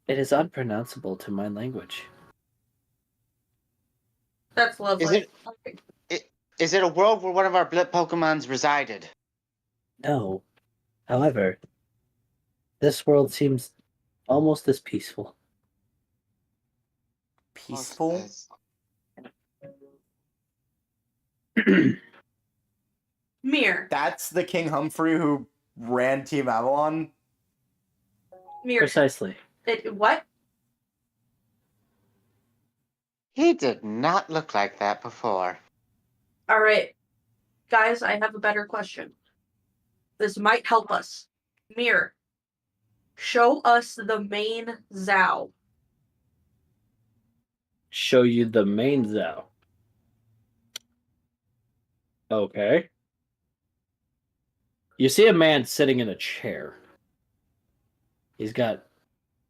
It is unpronounceable to my language. That's lovely. Is it a world where one of our blip Pokemons resided? No. However, this world seems almost as peaceful. Peaceful? Mir. That's the King Humphrey who ran Team Avalon? Mir. Precisely. What? He did not look like that before. All right. Guys, I have a better question. This might help us. Mir, show us the main Zao. Show you the main Zao. Okay. You see a man sitting in a chair. He's got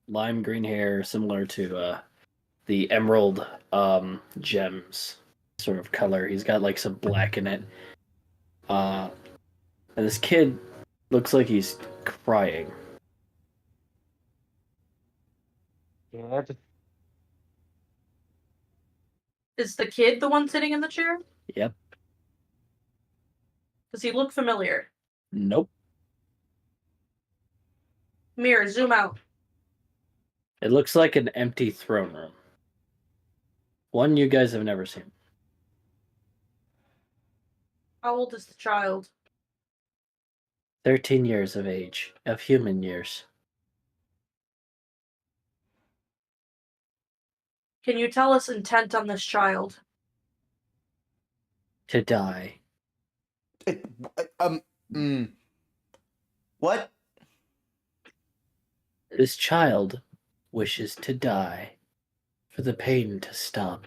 lime green hair, similar to the emerald gems sort of color. He's got like some black in it. And this kid looks like he's crying. Good. Is the kid the one sitting in the chair? Yep. Does he look familiar? Nope. Mir, zoom out. It looks like an empty throne room. One you guys have never seen. How old is the child? 13 years of age, of human years. Can you tell us intent on this child? To die. What? This child wishes to die, for the pain to stop,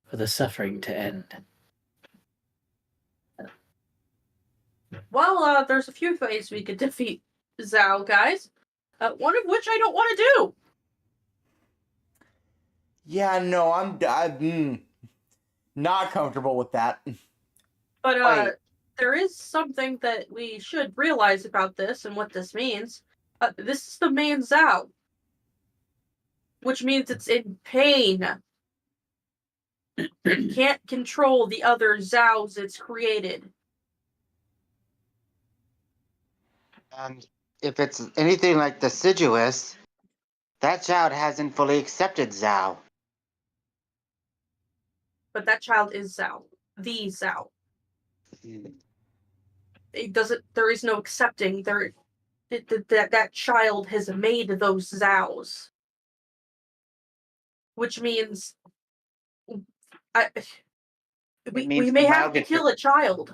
for the suffering to end. Well, there's a few ways we could defeat Zao, guys. One of which I don't want to do. Yeah, no, I'm not comfortable with that. But there is something that we should realize about this and what this means. This is the main Zao, which means it's in pain. It can't control the other Zaos it's created. And if it's anything like deciduous, that child hasn't fully accepted Zao. But that child is Zao. The Zao. It doesn't. There is no accepting. That child has made those Zaos, which means we may have to kill a child.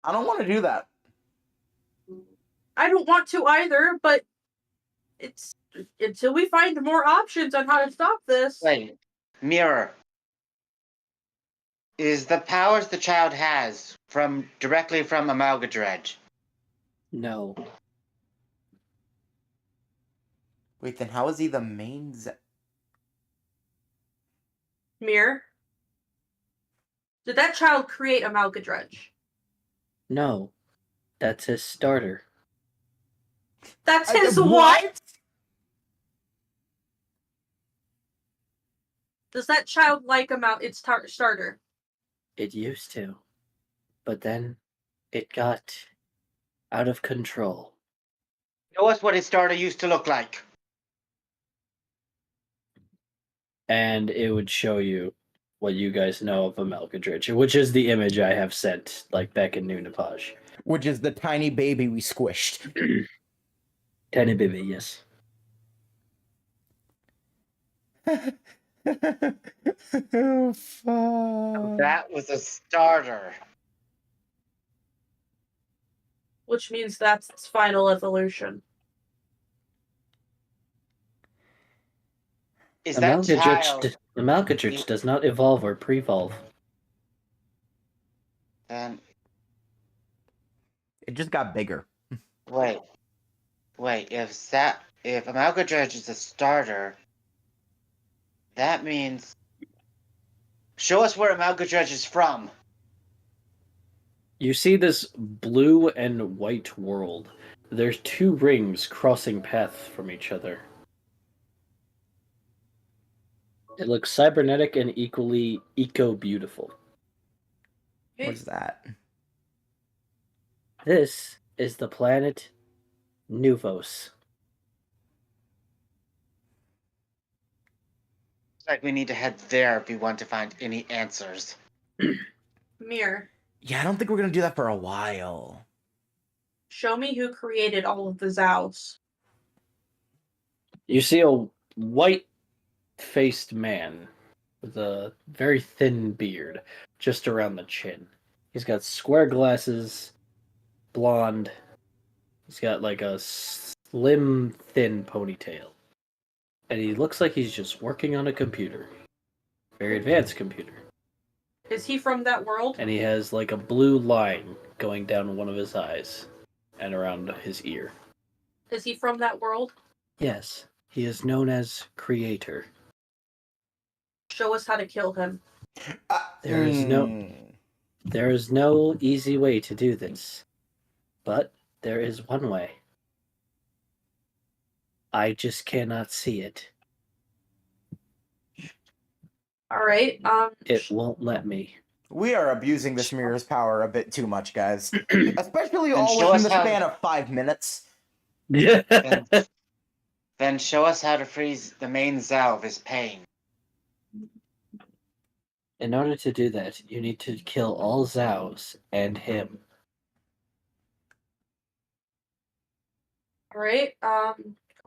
I don't want to do that. I don't want to either, but it's until we find more options on how to stop this. Wait, Mirror. Is the powers the child has directly from Amalgadredge? No. Wait, then how is he the main Mir, did that child create Amalgadredge? No. That's his starter. That's his what? Does that child like its starter? It used to, but then it got out of control. Show us what his starter used to look like. And it would show you what you guys know of a Malkadrich, which is the image I have sent, like, back in Nunapaj. Which is the tiny baby we squished. Tiny baby, yes. Oh, fuck. That was a starter. Which means that's its final evolution. Is The that child? Malkadrich does not evolve or pre-volve. Then It just got bigger. wait. If a Malkadrich is a starter, that means show us where a Malkadrich is from. You see this blue and white world. There's two rings crossing paths from each other. It looks cybernetic and equally eco-beautiful. What's that? This is the planet Nuvos. It's like we need to head there if we want to find any answers. Mirror, Yeah, I don't think we're gonna do that for a while. show me who created all of the Zows. You see a white-faced man with a very thin beard just around the chin. He's got square glasses, blonde. He's got like a slim, thin ponytail. And he looks like he's just working on a computer. Very advanced computer. Is he from that world? And he has like a blue line going down one of his eyes and around his ear. Is he from that world? Yes, he is known as Creator. Show us how to kill him. There is no easy way to do this. But there is one way. I just cannot see it. Alright, It won't let me. We are abusing this mirror's power a bit too much, guys. Especially And all show within us the how- span of 5 minutes. Yeah. Then show us how to freeze the main Zao of his pain. In order to do that, you need to kill all Zows and him. alright,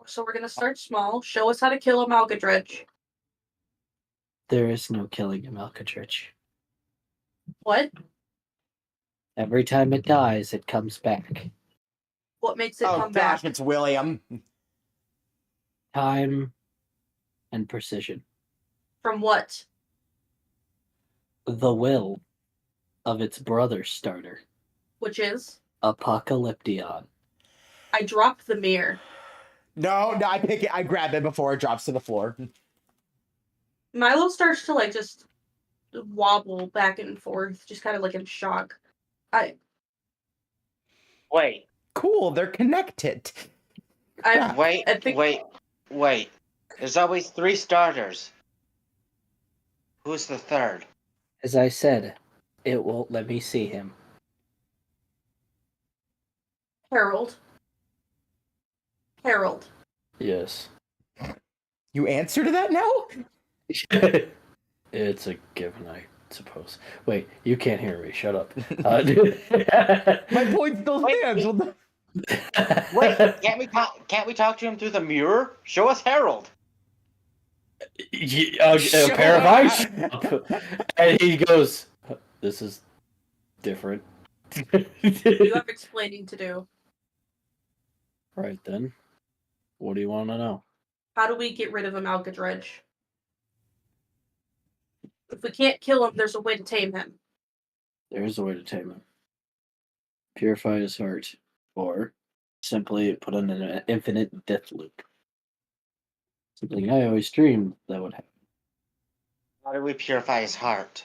so we're gonna start small. Show us how to kill a Malkadrich. There is no killing a Malkadrich. What? Every time it dies, it comes back. What makes it Oh come gosh, back? it's William. Time and precision. From what? The will of its brother starter, Which is? Apocalyption. I dropped the mirror. No, I pick it. I grab it before it drops to the floor. Milo starts to like just wobble back and forth, just kind of like in shock. Wait, Cool, they're connected. I'm wait, I think- wait. There's always 3 starters. Who's the third? As I said, it won't let me see him. Harold. Yes. You answer to that now? It's a given, I suppose. Wait, you can't hear me. Shut up. My point still Wait, stands. What the- Wait, can't we talk to him through the mirror? Show us Harold. A pair of eyes. And he goes, "This is different." You have explaining to do. Right then. What do you want to know? How do we get rid of a Malkadrich? If we can't kill him, there's a way to tame him. There is a way to tame him. Purify his heart, or simply put in an infinite death loop. Something I always dreamed that would happen. How do we purify his heart?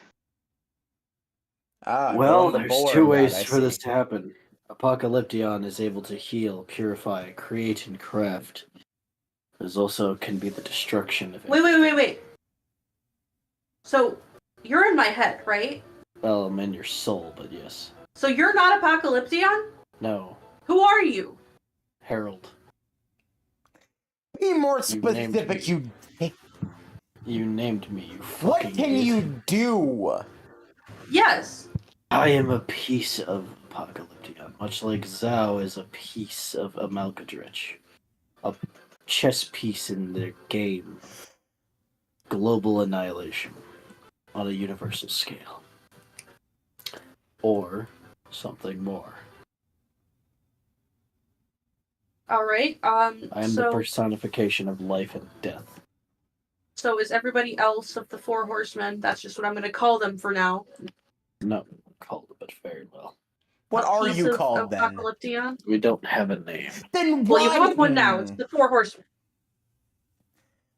Ah, Well, going the there's boring two route, ways I for this see. to happen. Apocalyption is able to heal, purify, create, and craft. There's also can be the destruction of it. Wait. So, you're in my head, right? Well, I'm in your soul, but yes. So you're not Apocalyption? No. Who are you? Harold. Be more You named specific, me. you. You named me, you What fucking can idiot. you do? Yes. I am a piece of Apocalyption, much like Zhao is a piece of Amalgadrich. A chess piece in the game. Global annihilation on a universal scale. Or something more. All right. I am the So personification of life and death. so is everybody else of the four horsemen? That's just what I'm going to call them for now. No, called it, but very well. What A are piece you of called then? Apocalyption? We don't have a name. Then Well, why? you have one now. It's the four horsemen.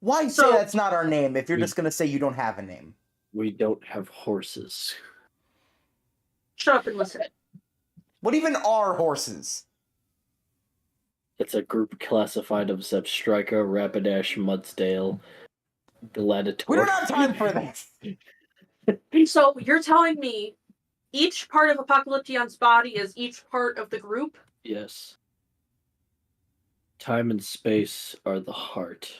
Why say So- that's not our name if you're We- just gonna say you don't have a name? We don't have horses. Shut up and listen. What even are horses? It's a group classified of Zepstrika, Rapidash, Mudsdale, Gladiator. We don't have time for this. So you're telling me each part of Apocalyption's body is each part of the group? Yes. Time and space are the heart.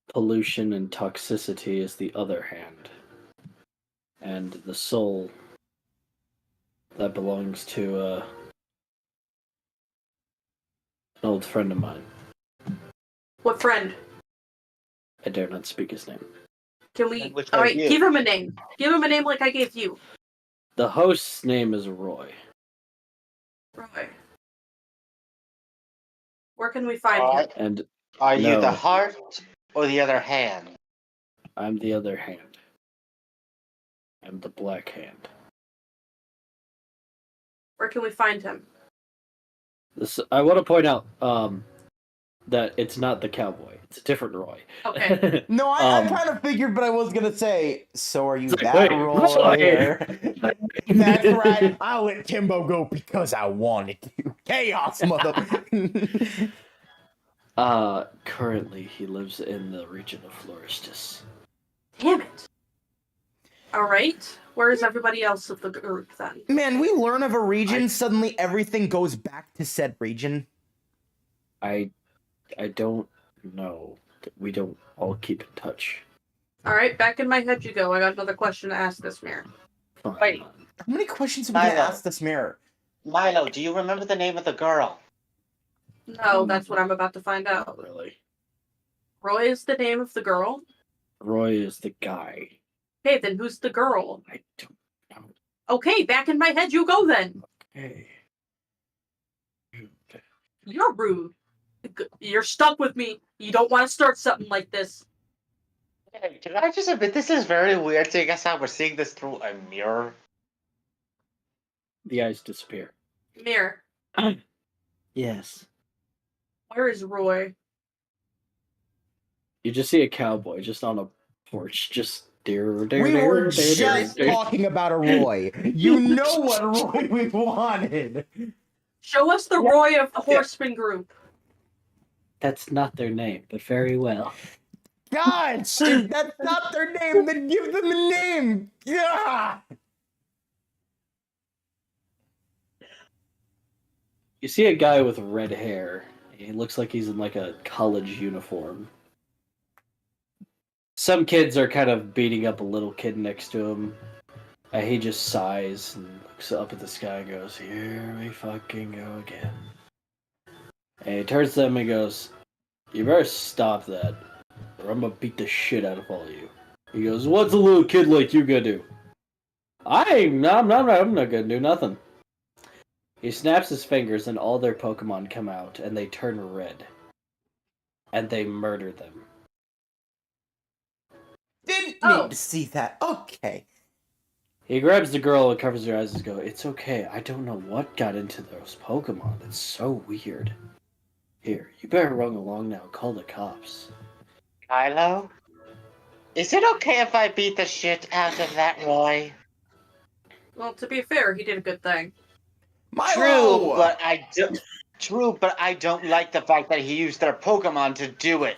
Pollution and toxicity is the other hand. And the soul that belongs to an old friend of mine. What friend? I dare not speak his name. Can we? Which All one right, you? give him a name. Give him a name like I gave you. The host's name is Roy. Roy. Where can we find him? Alright. And Are you No. the heart or the other hand? I'm the other hand. I'm the black hand. Where can we find him? This I want to point out that it's not the cowboy. It's a different Roy. Okay. No, I Um, kind of figured, but I was gonna say. So are you It's like, that wait, Roy? Roy. or- That's right. I let Timbo go because I wanted to. Chaos, mother. Currently he lives in the region of Floristis. Damn it. All right. Where is everybody else of the group then? Man, we learn of a region, suddenly everything goes back to said region. I don't know. We don't all keep in touch. All right, back in my head you go. I got another question to ask this mirror. Fine. Wait. How many questions are we gonna Milo. ask this mirror? Milo, do you remember the name of the girl? No, that's what I'm about to find Not out. really. Roy is the name of the girl. Roy is the guy. Okay, then who's the girl? I don't know. Okay, back in my head you go then. Hey. You're rude. You're stuck with me. You don't want to start something like this. Hey, can I just admit this is very weird seeing us how we're seeing this through a mirror? The eyes disappear. Mirror, Yes. where is Roy? You just see a cowboy just on a porch, just We were just talking about a Roy. You know what Roy we wanted. Show us the Roy of the Horseman group. That's not their name, but very well. Gosh, if that's not their name, then give them a name. Yeah. You see a guy with red hair. He looks like he's in like a college uniform. Some kids are kind of beating up a little kid next to him. He just sighs and looks up at the sky and goes, "Here we fucking go again." And he turns to them and goes, "You better stop that, or I'm gonna beat the shit out of all of you." He goes, "What's a little kid like you gonna do?" I'm not gonna do nothing. He snaps his fingers and all their Pokemon come out and they turn red. And they murder them. Didn't Oh. need to see that. Okay. He grabs the girl and covers her eyes and goes, "It's okay, I don't know what got into those Pokemon. It's so weird. Here, you better run along now, call the cops." Milo? Is it okay if I beat the shit out of that Roy? Well, to be fair, he did a good thing. Milo! True, but I don't like the fact that he used their Pokemon to do it.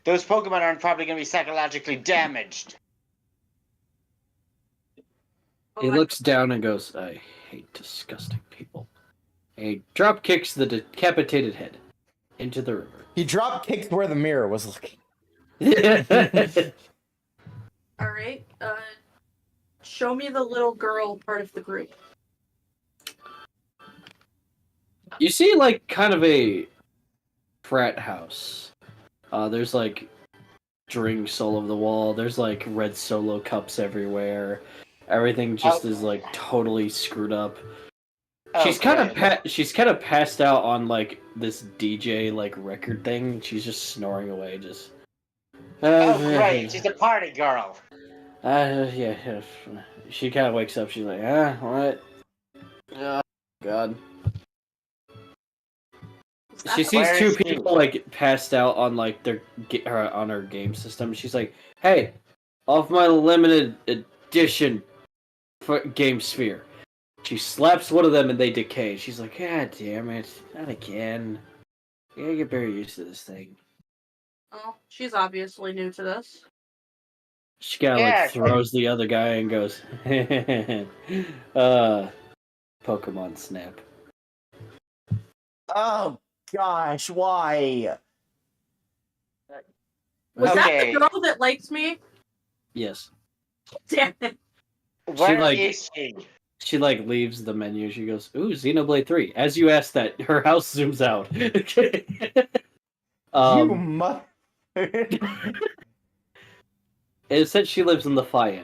Those Pokemon are probably going to be psychologically damaged. He looks down and goes, I hate disgusting people. He drop kicks the decapitated head into the river. He drop kicked where the mirror was looking. All right. Show me the little girl part of the group. You see, like, kind of a frat house. There's, like, drinks all over the wall. There's, like, red Solo cups everywhere. Everything just is, like, totally screwed up. She's kind of passed out on, like, this DJ, like, record thing. She's just snoring away, just... Oh, great. She's a party girl. Yeah. She kind of wakes up. She's like, what? Oh, God. She sees two people like passed out on like on her game system. She's like, "Hey, off my limited edition game sphere." She slaps one of them and they decay. She's like, "God damn it, not again! You gotta get very used to this thing." Oh, she's obviously new to this. She kind of like throws the other guy and goes, Pokemon Snap." Oh gosh, why? Was that the girl that liked me? Yes. Damn it. Where is she? She like leaves the menu. She goes, "Ooh, Xenoblade 3." As you ask that, her house zooms out. You mother. It said she lives in the Fire.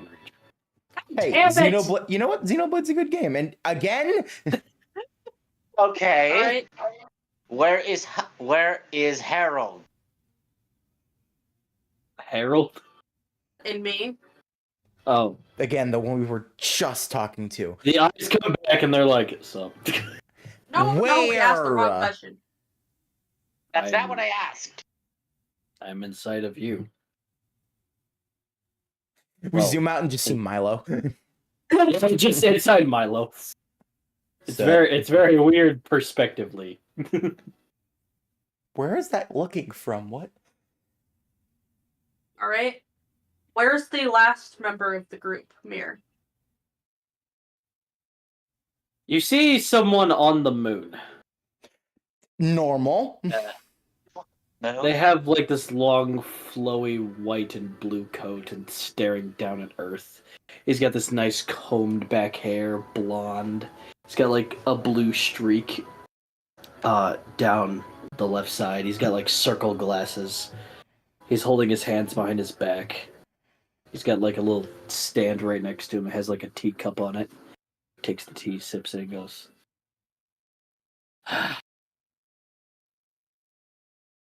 Hey, Xenoblade. You know what? Xenoblade's a good game, and again. Okay. Right. Where is Harold? Harold? And me. Oh. Again, the one we were just talking to. The eyes come back and they're like, "So." No, we asked the wrong question. That's not what I asked. I'm inside of you. We zoom out and just see Milo. Just inside Milo. It's very weird perspectively. Where is that looking from? What? All right. Where's the last member of the group, Mir? You see someone on the moon. Normal. No. They have like this long, flowy white and blue coat and staring down at Earth. He's got this nice combed back hair, blonde. He's got like a blue streak down the left side. He's got like circle glasses. He's holding his hands behind his back. He's got like a little stand right next to him. It has like a teacup on it. Takes the tea, sips it, and goes,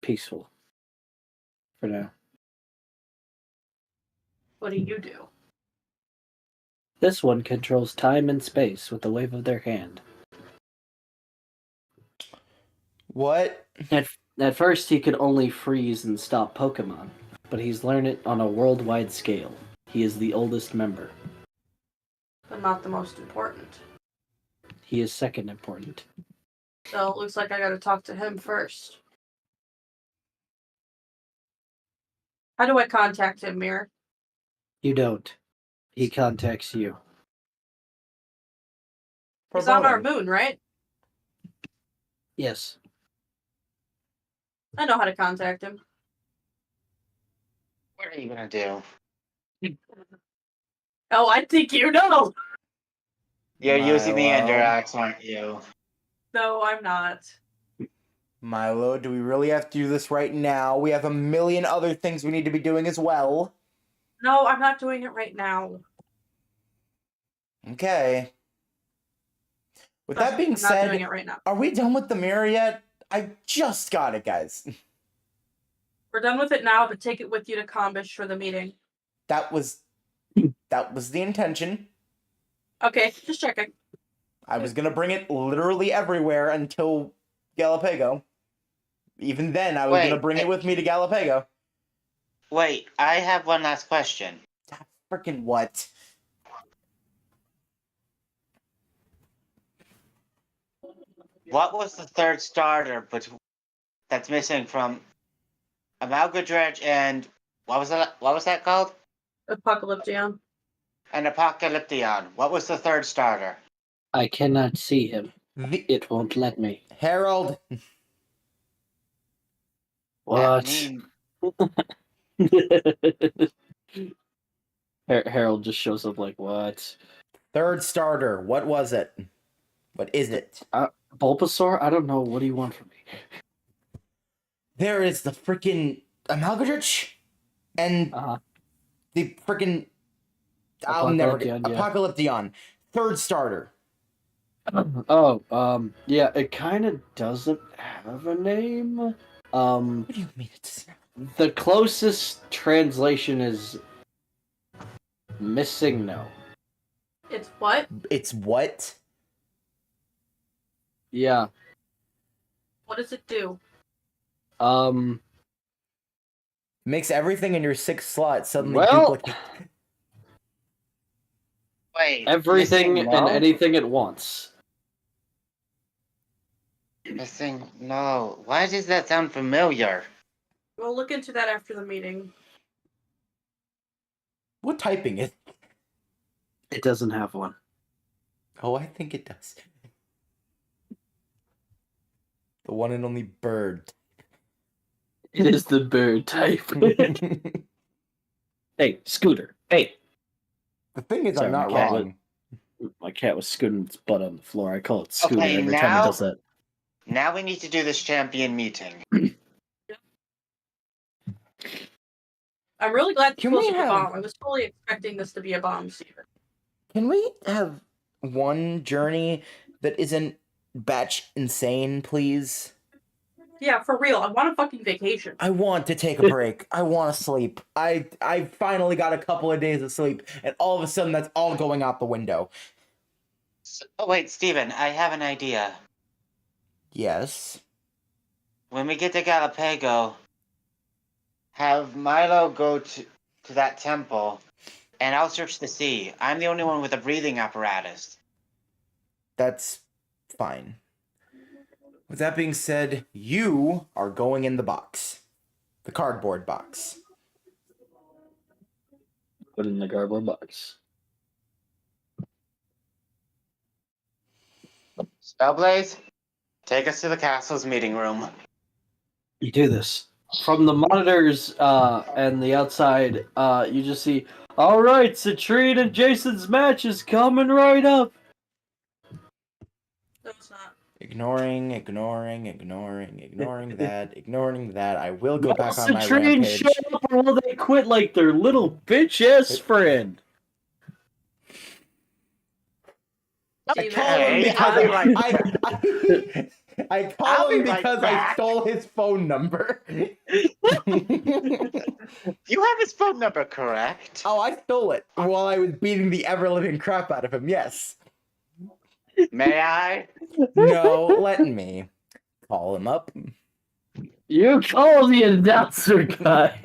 "Peaceful. For now." What do you do? This one controls time and space with the wave of their hand. What? At first, he could only freeze and stop Pokemon, but he's learned it on a worldwide scale. He is the oldest member. But not the most important. He is second important. So it looks like I gotta talk to him first. How do I contact him, Mir? You don't. He contacts you. He's on our moon, right? Yes. I know how to contact him. What are you gonna do? Oh, I think you know! You're using the Milo. Enderax, aren't you? No, I'm not. Milo, do we really have to do this right now? We have a million other things we need to be doing as well. No, I'm not doing it right now. Okay. With that being I'm not said, doing it right now. are we done with the mirror yet? I just got it, guys. We're done with it now, but take it with you to Kombish for the meeting. That was the intention. Okay, just checking. I was gonna bring it literally everywhere until Galapago. Even then, I was gonna bring it with me to Galapago. Wait, I have one last question. Freaking what? What was the third starter that's missing from Amalgadredge and what was that called? Apocalyptian. An Apocalyptian. What was the third starter? I cannot see him. The It won't let me. Harold. What? That mean- Harold just shows up like, what? Third starter. What was it? What is it? Bulbasaur? I don't know. What do you want from me? There is the freaking Amalgadredge and the freaking I'll never get Apocalyptian, yeah. Apocalyptian. Third starter. Oh, yeah, it kind of doesn't have a name. What do you mean it's The closest translation is missing no. It's what? It's what? Yeah. What does it do? Makes everything in your 6th slot suddenly Well, duplicate. Wait. everything missing and no? anything at once. Missing no. Why does that sound familiar? We'll look into that after the meeting. What typing is? It doesn't have one. Oh, I think it does. The one and only bird. It is the bird type. Hey, Scooter. Hey. The thing is, Sorry, I'm not my cat wrong. My cat was scooting its butt on the floor. I call it Scooter Okay, every time now- it does that. Now we need to do this champion meeting. I'm really glad this Can we wasn't a have- bomb. I was fully expecting this to be a bomb, Steven. Can we have one journey that isn't batch insane, please? Yeah, for real. I want a fucking vacation. I want to take a break. I want to sleep. I finally got a couple of days of sleep, and all of a sudden that's all going out the window. Oh, wait, Steven, I have an idea. Yes. When we get to Galapago, have Milo go to that temple, and I'll search the sea. I'm the only one with a breathing apparatus. That's fine. With that being said, you are going in the box. The cardboard box. Put it in the cardboard box. Spellblaze, take us to the castle's meeting room. You do this. From the monitors and the outside, you just see, all right, Citrine and Jason's match is coming right up. No, it's not. Ignoring that. I will go back on my Citrine rampage. show up or will they quit like their little bitch-ass friend? I Steven, call him Hey, because I'll be right I call I'll him be right because I back. stole his phone number. You have his phone number, correct? Oh, I stole it while I was beating the ever-living crap out of him. Yes. May I? No, let me call him up. You call the announcer guy.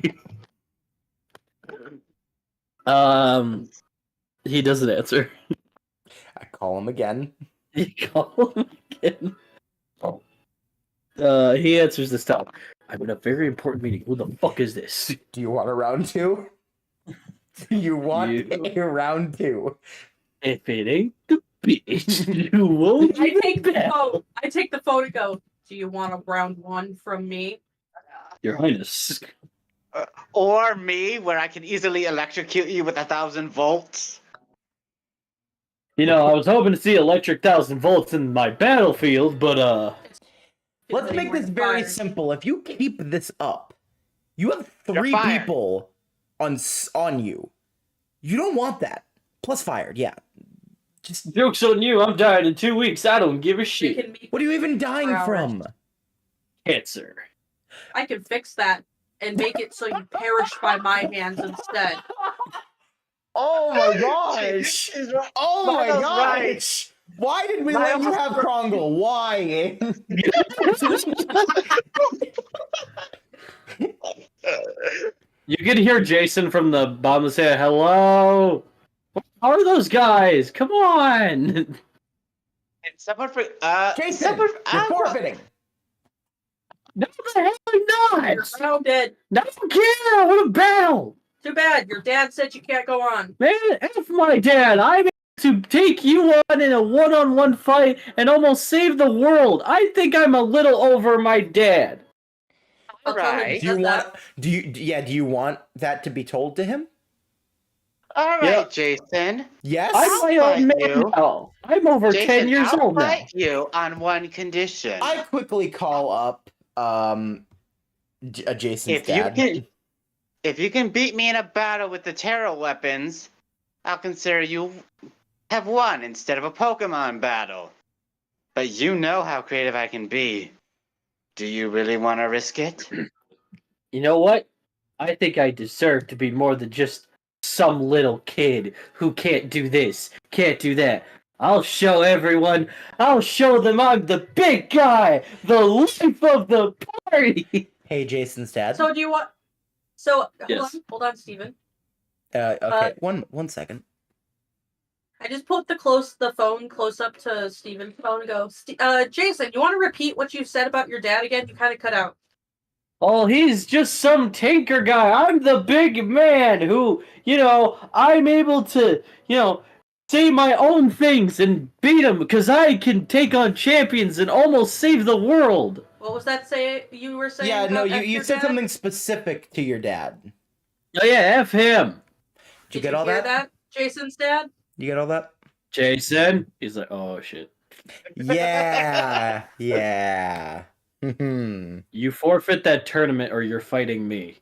He doesn't answer. I call him again. You call him again. He answers this time. I'm in a very important meeting. Who the fuck is this? Do you want a round 2? Do you want You- a round 2? If it ain't the bitch, you won't I even take the bet. phone. I take the phone and go, do you want a round 1 from me? Your Highness. Or me, where I can easily electrocute you with 1,000 volts? You know, I was hoping to see electric 1,000 volts in my battlefield, but Let's make this very Fired. simple. If you keep this up, you have You're 3 fired. people on you. You don't want that. Plus fired, yeah. Just joke's on you. I'm dying in 2 weeks. I don't give a We shit. can meet what are you even dying hours. from? Cancer. I can fix that and make it so you perish by my hands instead. Oh my gosh! She's right. Oh my Milo's gosh! Why did we let you Milo's have right. Krongle? Why? You can hear Jason from the bottom say, hello? How are those guys? Come on! Someone for Jason, someone you're forfeiting. No, the hell I'm You're not! so dead. I don't care! I want to battle! Too bad. Your dad said you can't go on. Man, F my dad! I'm able to take you on in a one-on-one fight and almost save the world! I think I'm a little over my dad! I'll tell him Alright. Do you said want? that. Do you want that to be told to him? All Yeah. right, Jason. Yes. I'm my I'll own fight man you. now! I'm over 10 Jason, years I'll old now! fight you on one condition. I quickly call up Jason's dad. If you can beat me in a battle with the terror weapons, I'll consider you have won instead of a Pokemon battle. But you know how creative I can be. Do you really want to risk it? You know what? I think I deserve to be more than just some little kid who can't do this, can't do that. I'll show everyone. I'll show them I'm the big guy, the life of the party. Hey, Jason's dad. So do you want? So Yes. hold on, Steven. Okay, one second. I just put the phone close up to Steven's phone and go, Jason, you want to repeat what you said about your dad again? You kind of cut out. Oh, he's just some tinker guy. I'm the big man who, I'm able to, say my own things and beat him because I can take on champions and almost save the world. What was that you were saying? Yeah, no, about you your said dad? something specific to your dad. Oh yeah, F him. Did you get all hear that? Jason's dad? You get all that? Jason? He's like, oh shit. Yeah, yeah. You forfeit that tournament or you're fighting me.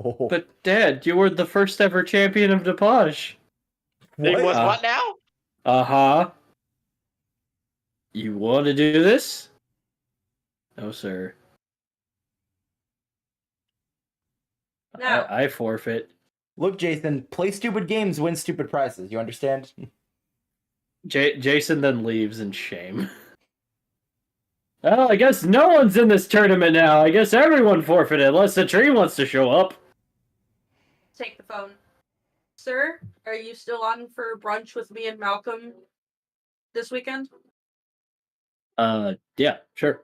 Oh. But Dad, you were the first ever champion of Depage. It was Uh, what now? Uh-huh. You want to do this? No, sir. No. I forfeit. Look, Jason, play stupid games, win stupid prizes. You understand? Jason then leaves in shame. Well, I guess no one's in this tournament now. I guess everyone forfeited, unless Citrine wants to show up. Take the phone. Sir, are you still on for brunch with me and Malcolm this weekend? Yeah, sure.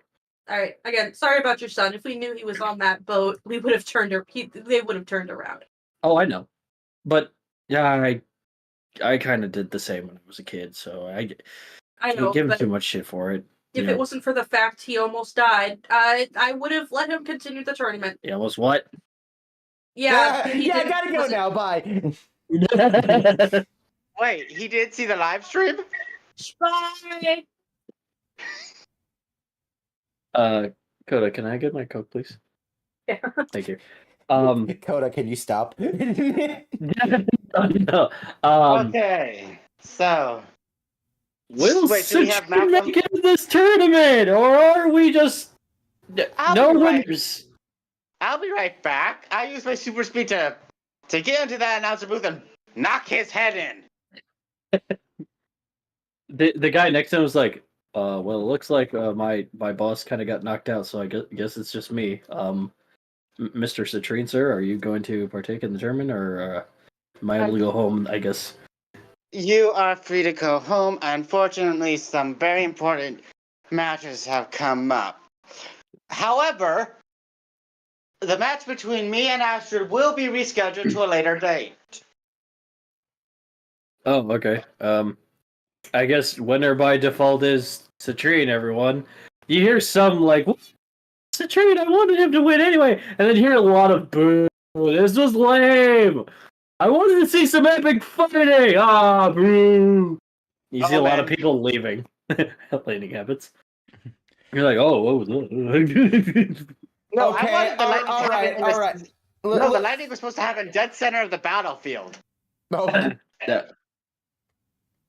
All right. Again, sorry about your son. If we knew he was on that boat, we would have they would have turned around. Oh, I know. But, yeah, I kind of did the same when I was a kid, so I know, give him but too much shit for it. if it wasn't for the fact he almost died, I would have let him continue the tournament. Yeah, was what? Yeah, I gotta go now. Bye. Wait, he did see the live stream? Bye. Coda, can I get my Coke, please? Yeah. Thank you. Coda, can you stop? No. Okay, so Will wait, do we have Citrine Malcolm? make it in this tournament, or are we just I'll no be right- winners? I'll be right back. I use my super speed to get into that announcer booth and knock his head in. The guy next to him was like, well, it looks like my boss kind of got knocked out, so I guess it's just me. Mr. Citrine, sir, are you going to partake in the tournament, or am I able to go home? I guess. You are free to go home. Unfortunately, some very important matters have come up. However, the match between me and Astrid will be rescheduled to a later date. Oh, okay. I guess winner by default is Citrine, everyone. You hear some like, Citrine, I wanted him to win anyway, and then hear a lot of boo. This was lame. I wanted to see some epic fighting. Ah, boo. You see a lot of man. people leaving. Laning habits. You're like, oh. No, Okay, I wanted the lightning to all right, happen in the- all right. No, the lightning was supposed to happen dead center of the battlefield. Oh,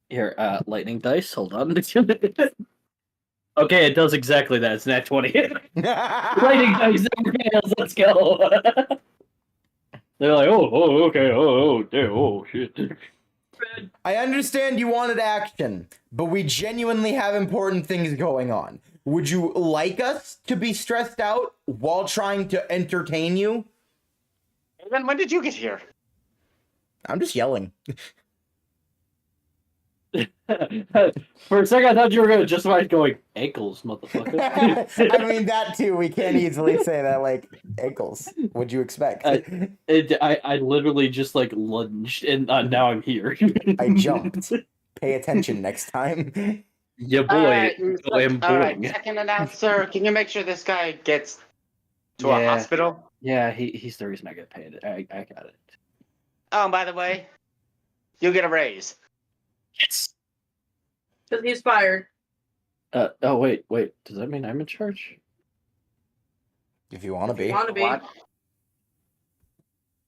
Here, lightning dice. Hold on. Okay, it does exactly that. It's nat 20. Lightning dice never fails. Let's go. They're like, oh, okay, oh, shit. I understand you wanted action, but we genuinely have important things going on. Would you like us to be stressed out while trying to entertain you? Then when did you get here? I'm just yelling. For a second, I thought you were gonna justify going ankles, motherfucker. I mean that too. We can't easily say that like ankles. What'd you expect? I literally just like lunged, and now I'm here. I jumped. Pay attention next time. Yeah, All boy. right, I am all right. boing. Second announcer, can you make sure this guy gets to a Yeah. hospital? Yeah, he's the reason I get paid. I got it. Oh, and by the way, you'll get a raise. Yes. Because he's fired. Oh wait. Does that mean I'm in charge? If you want to If you be. want to be. What?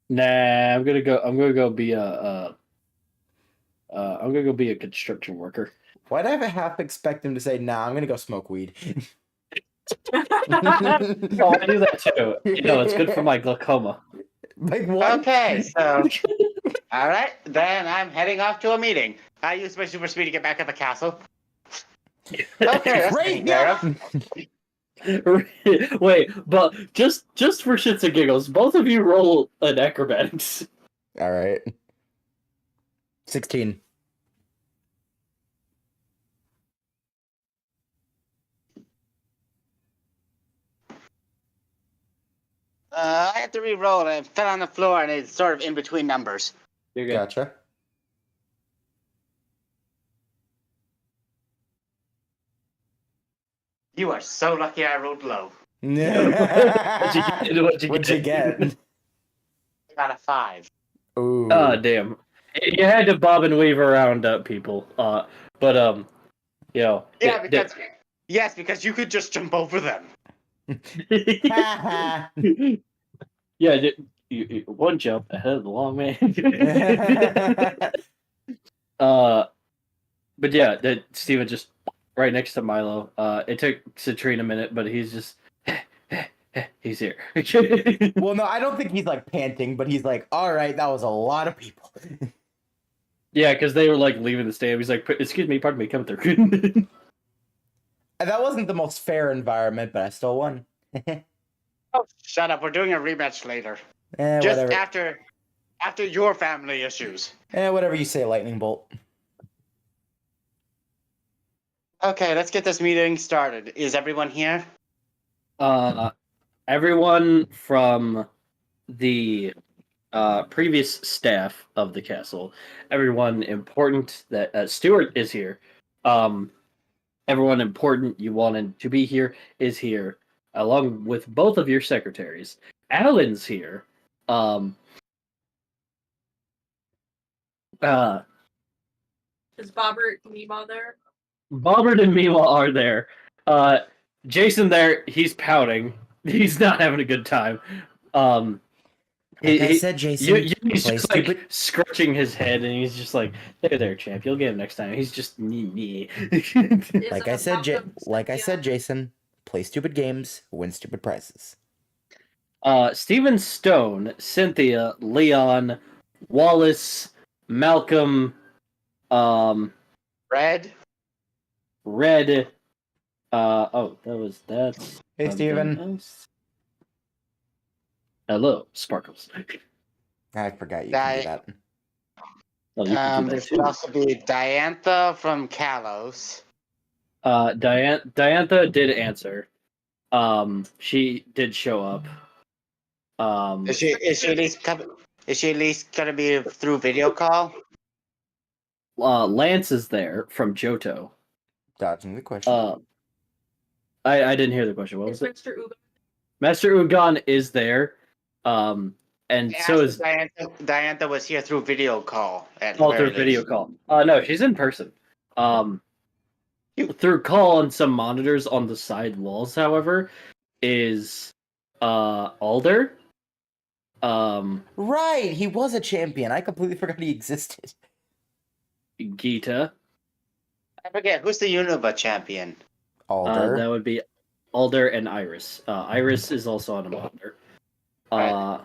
Nah, I'm gonna go be I'm gonna go be a construction worker. Why'd I half expect him to say, "Nah, I'm gonna go smoke weed"? Oh, I do that too. It's good for my glaucoma. Like what? Okay, so all right, then I'm heading off to a meeting. I used my super speed to get back at the castle. Okay, that's taken care of. Wait, but just for shits and giggles, both of you roll an acrobatics. All right. 16. I have to re-roll and I fell on the floor and it's sort of in between numbers. You're good. Gotcha. You are so lucky I rolled low. What'd you get? I got a 5. Ooh. Oh, damn. You had to bob and weave around people. But Yeah, because you could just jump over them. yeah, one jump ahead of the long man. But yeah, that Steven just right next to Milo. It took Citrine a minute, but he's just he's here. Well, no, I don't think he's like panting, but he's like, all right, that was a lot of people. Yeah, because they were like leaving the stadium. He's like, excuse me, pardon me, come through. That wasn't the most fair environment, but I still won. Oh, shut up. We're doing a rematch later. Just Whatever. after your family issues. Whatever you say, Lightning Bolt. Okay, let's get this meeting started. Is everyone here? Everyone from the previous staff of the castle, everyone important that Stuart is here. Everyone important you wanted to be here is here, along with both of your secretaries. Alan's here. Is Bobbert Mima there? Bobbert and Mima are there. Jason there, he's pouting. He's not having a good time. Like I said, Jason, he's play just stupid. like scratching his head, and he's just like, there, champ, you'll get him next time. He's just nee. Like I said, Jason, play stupid games, win stupid prizes. Steven Stone, Cynthia, Leon, Wallace, Malcolm, Red? that's Hey, Steven. nice. Hello, Sparkles. I forgot you can do that. Oh, you can do There that should too. also be Diantha from Kalos. Diantha did answer. She did show up. Is she at least gonna be through video call? Lance is there from Johto. Dodging the question. I didn't hear the question. What Is was it? Mr. Uga? Master Ugon is there. And so is Diantha was here through video call. through video call. No, she's in person. Through call on some monitors on the side walls, however, is Alder. Right, he was a champion. I completely forgot he existed. Gita. I forget who's the Unova champion. Alder. That would be Alder and Iris. Iris is also on a monitor. And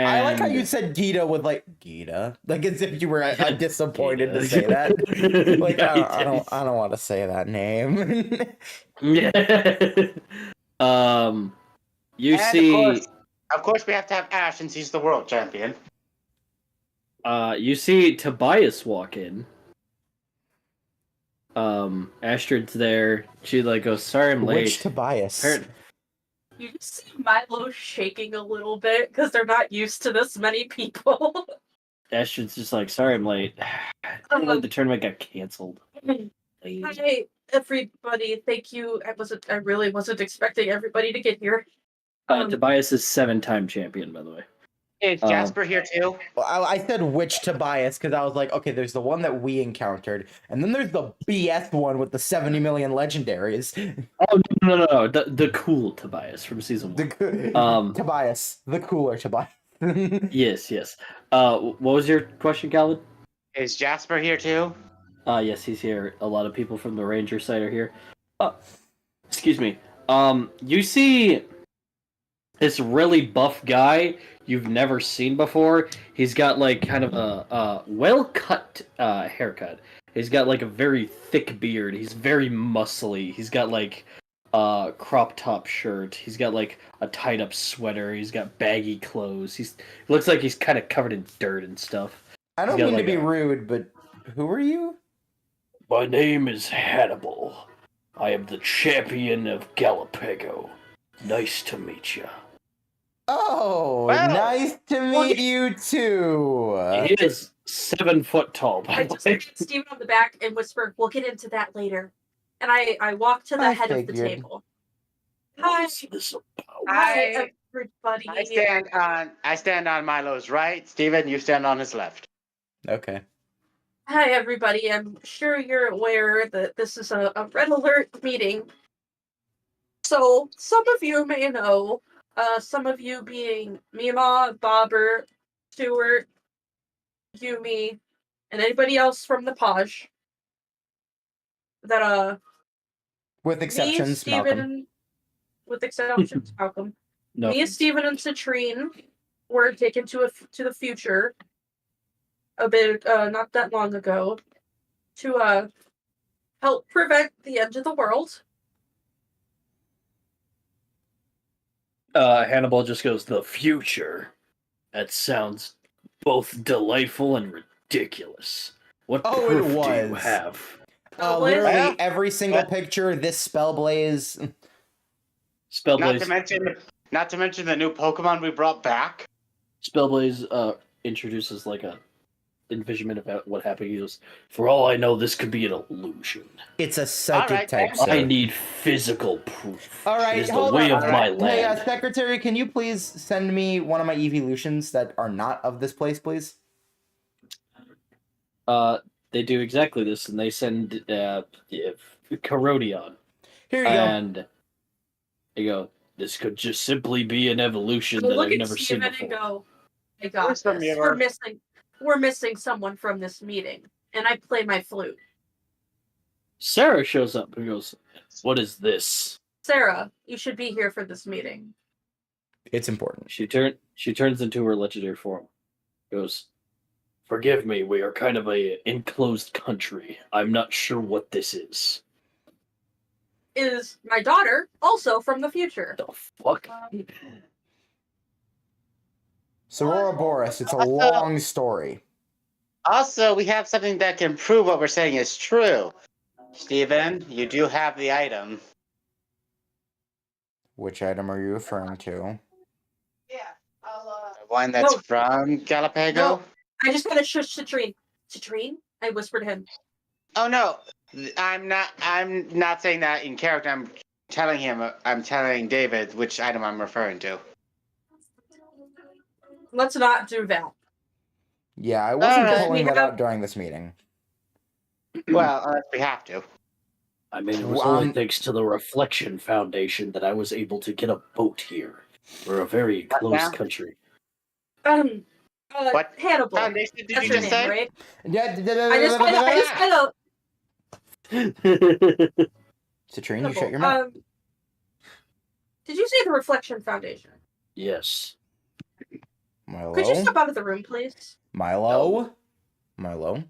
I like how you said Gita with like Gita, like as if you were disappointed to say that. Like Yeah, I don't want to say that name. Yeah. You And see, of course, we have to have Ash since he's the world champion. you see Tobias walk in. Astrid's there. She like goes, "Sorry, I'm late." Which Tobias? You just see Milo shaking a little bit because they're not used to this many people. Astrid's just like, "Sorry, I'm late." The tournament got canceled. Hi, everybody. Thank you. I really wasn't expecting everybody to get here. Tobias is 7-time champion, by the way. Is Jasper here too? Well, I said which Tobias because I was like, okay, there's the one that we encountered, and then there's the BS one with the 70 million legendaries. Oh no! The cool Tobias from season 1. Tobias, the cooler Tobias. Yes. What was your question, Calvin? Is Jasper here too? Yes, he's here. A lot of people from the Ranger side are here. Excuse me. You see this really buff guy you've never seen before. He's got like kind of a well-cut haircut. He's got like a very thick beard. He's very muscly. He's got like crop top shirt. He's got like a tied up sweater. He's got baggy clothes. He looks like he's kind of covered in dirt and stuff. I don't mean to be rude, but who are you? My name is Hannibal. I am the champion of Galapago. Nice to meet you. Oh, Wow. nice to meet you too. He is 7 foot tall, by I the just way. look at Steven on the back and whisper, "We'll get into that later." And I walk to the I head of the figured. table. What is this about? Hi, everybody. I stand on Milo's right. Steven, you stand on his left. Okay. Hi, everybody. I'm sure you're aware that this is a red alert meeting. So, some of you may know, some of you being Mima, Bobber, Stuart, Yumi, and anybody else from the Podge, that, With me, exceptions, Steven, Malcolm. with exceptions, Malcolm. No. Me, Steven, and Citrine were taken to the future a bit, not that long ago, to help prevent the end of the world. Hannibal just goes, the future? That sounds both delightful and ridiculous. What Oh, proof it do you was. have? Literally Well, every single but- picture, this Spellblaze. Not Spellblaze, to mention the new Pokemon we brought back. Spellblaze introduces like a envisionment about what happened. He goes, for all I know, this could be an illusion. It's a psychic Alright, type. thanks. Sir. I need physical proof. All right, It is the hold way on. of my Hey, land. Secretary, can you please send me one of my evolutions that are not of this place, please? They do exactly this, and they send Corodion. Here you go. And they go, this could just simply be an evolution that Look I've at never seen Steven before. and go, I got Where's the this. mirror? We're missing someone from this meeting. And I play my flute. Sarah shows up and goes, what is this? Sarah, you should be here for this meeting. It's important. She turns into her legendary form. Goes, forgive me, we are kind of a enclosed country. I'm not sure what this is. Is my daughter, also from the future. The fuck? Sorora Boris, it's a Also- long story. Also, we have something that can prove what we're saying is true. Steven, you do have the item. Which item are you referring to? The one that's No. from Galapago? No. I just gotta shush Citrine. Citrine? I whispered him. Oh no. I'm not saying that in character. I'm telling David which item I'm referring to. Let's not do that. Yeah, I wasn't Alright. pulling that Yeah. out during this meeting. Well, unless we have to. I mean, it was Well, only thanks to the Reflection Foundation that I was able to get a boat here. We're a very What close now? country. What Hannibal. foundation did That's you your just name, say? right? Yeah, I just kind of. Citrine, you shut your mouth. Did you say the Reflection Foundation? Yes. Milo? Could you step out of the room, please? Milo? No,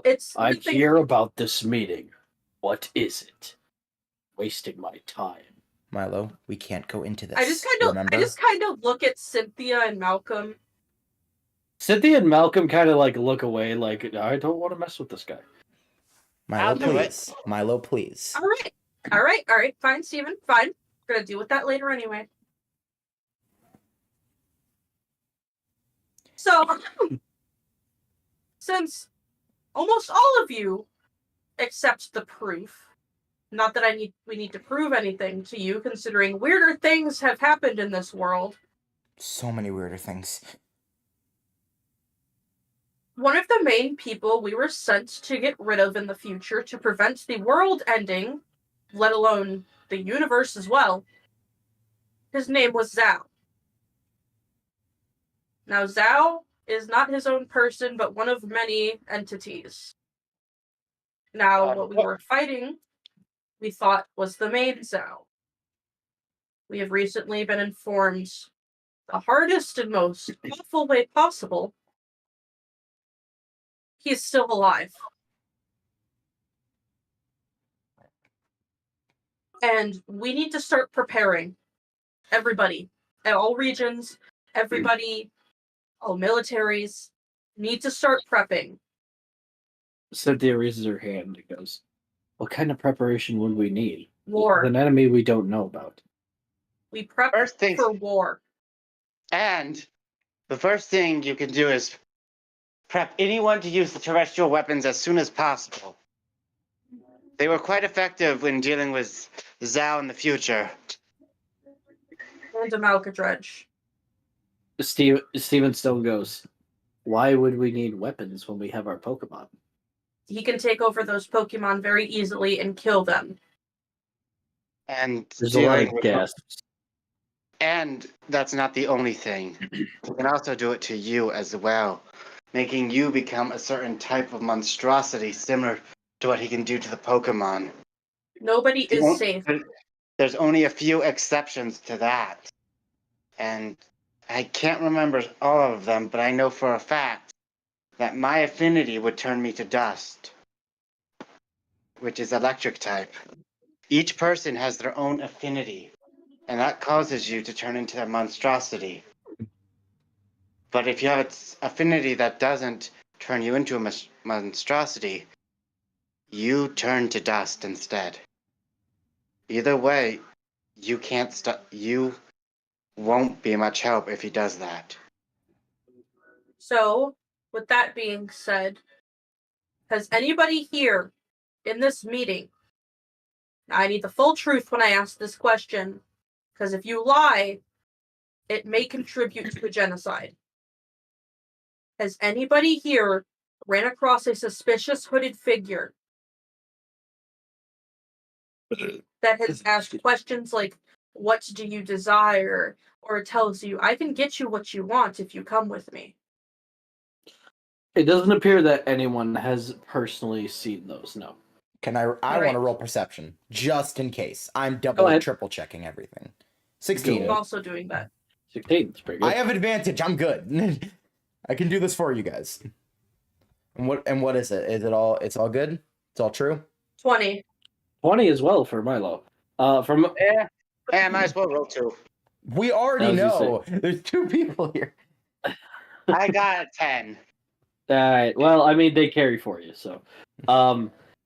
it's. I'm nothing- here about this meeting. What is it? Wasting my time. Milo, we can't go into this. I just remember? kind of look at Cynthia and Malcolm. Cynthia and Malcolm kind of like look away, like I don't want to mess with this guy. Milo, do it. please. Milo, please. All right. Fine, Steven. Fine. We're gonna deal with that later anyway. So, since almost all of you accept the proof, not that we need to prove anything to you, considering weirder things have happened in this world. So many weirder things. One of the main people we were sent to get rid of in the future to prevent the world ending, let alone the universe as well, his name was Zhao. Now, Zhao is not his own person, but one of many entities. Now, what we were fighting, we thought was the main Zhao. We have recently been informed the hardest and most awful way possible. He's still alive. And we need to start preparing. Everybody, at all regions, everybody, all militaries, need to start prepping. Cynthia raises her hand and goes, "What kind of preparation would we need? War. With an enemy we don't know about." We prep First things, for war. and the first thing you can do is prep anyone to use the terrestrial weapons as soon as possible. They were quite effective when dealing with Zhao in the future. And a Malkadredge. Steven Stone goes, "Why would we need weapons when we have our Pokemon?" He can take over those Pokemon very easily and kill them. And There's a lot dealing of with gasps. And that's not the only thing. He can also do it to you as well, making you become a certain type of monstrosity similar to what he can do to the Pokemon. Nobody is safe. There's only a few exceptions to that. And I can't remember all of them, but I know for a fact that my affinity would turn me to dust, which is electric type. Each person has their own affinity, and that causes you to turn into a monstrosity. But if you have an affinity that doesn't turn you into a monstrosity, you turn to dust instead. Either way, you can't stop. You won't be much help if he does that. So, with that being said, has anybody here in this meeting, now I need the full truth when I ask this question, because if you lie, it may contribute to a genocide. Has anybody here ran across a suspicious hooded figure that has asked questions like, "What do you desire?" or tells you, "I can get you what you want if you come with me"? It doesn't appear that anyone has personally seen those, no. Can I want Alright. to roll perception, just in case. I'm Go double ahead. triple checking everything. Go 16. I'm also doing that. 16, it's pretty good. I have advantage. I'm good. I can do this for you guys. And what is it? Is it all? It's all good. It's all true. 20. 20 as well for Milo. From Yeah, I might as well roll 2. We already I was gonna know. There's 2 people here. I got a 10. Alright, well, I mean, they carry for you, so.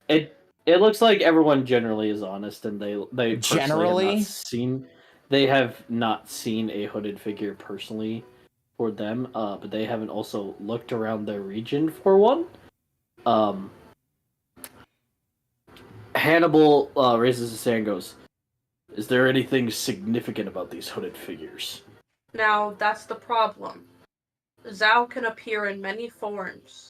It looks like everyone generally is honest, and they Generally? they have not seen a hooded figure personally for them, but they haven't also looked around their region for one. Hannibal raises his hand and goes, "Is there anything significant about these hooded figures?" Now, that's the problem. Zhao can appear in many forms.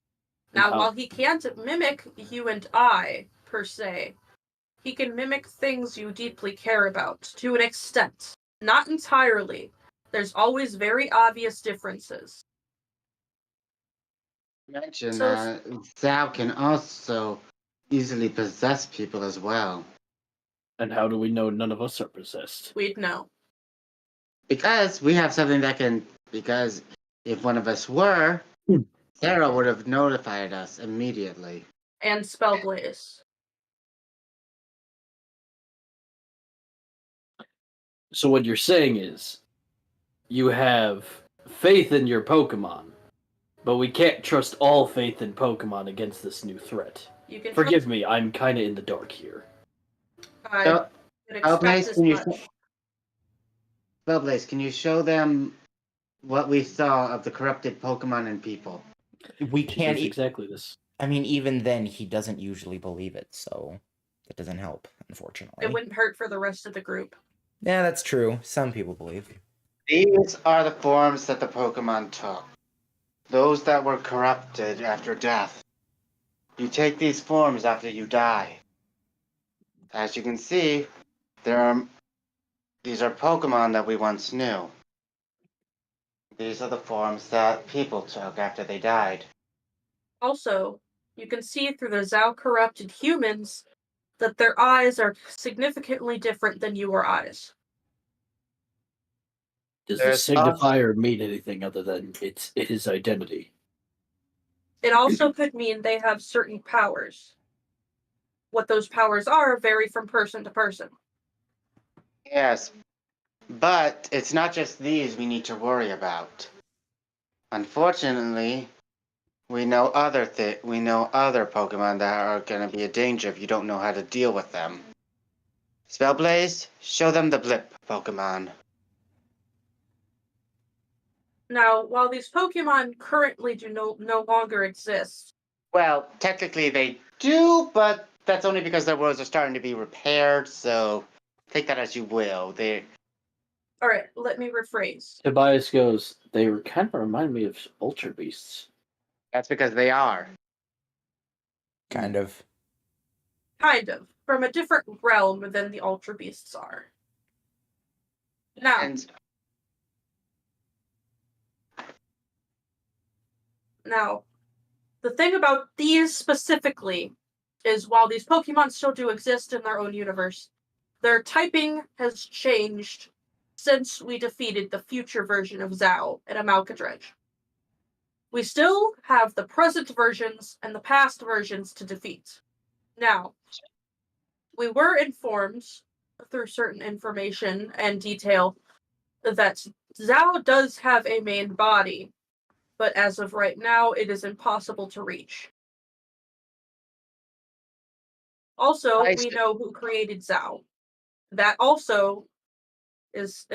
Now, Wow. while he can't mimic you and I, per se, he can mimic things you deeply care about, to an extent. Not entirely. There's always very obvious differences. Mention So- that Zhao can also easily possess people as well. And how do we know none of us are possessed? We'd know. Because we have something that can. Because if one of us were, Sarah would have notified us immediately. And Spellblaze. So what you're saying is, you have faith in your Pokemon, but we can't trust all faith in Pokemon against this new threat. You can Forgive me, I'm kind of in the dark here. I So, would expect Blaze, as can you much. Blaze, can you show them what we saw of the corrupted Pokemon and people? We She can't. does exactly this. I mean, even then, he doesn't usually believe it, so that doesn't help, unfortunately. It wouldn't hurt for the rest of the group. Yeah, that's true. Some people believe. These are the forms that the Pokemon took. Those that were corrupted after death. You take these forms after you die. As you can see, these are Pokemon that we once knew. These are the forms that people took after they died. Also, you can see through the Zao corrupted humans that their eyes are significantly different than your eyes. Does There's this signify or mean anything other than it's his identity? It also could mean they have certain powers. What those powers are vary from person to person. Yes, but it's not just these we need to worry about. Unfortunately, we know other Pokemon that are going to be a danger if you don't know how to deal with them. Spellblaze, show them the Blip Pokemon. Now, while these Pokemon currently do no longer exist, Well, technically they do, but that's only because their worlds are starting to be repaired, so take that as you will. alright, let me rephrase. Tobias goes, they were kind of remind me of Ultra Beasts. That's because they are. Kind of. Kind of. From a different realm than the Ultra Beasts are. Now, And the thing about these specifically is while these Pokemon still do exist in their own universe, their typing has changed since we defeated the future version of Zao and Amalcadredge. We still have the present versions and the past versions to defeat. Now, we were informed through certain information and detail that Zao does have a main body, but as of right now, it is impossible to reach. Also, we know who created Zao. That also is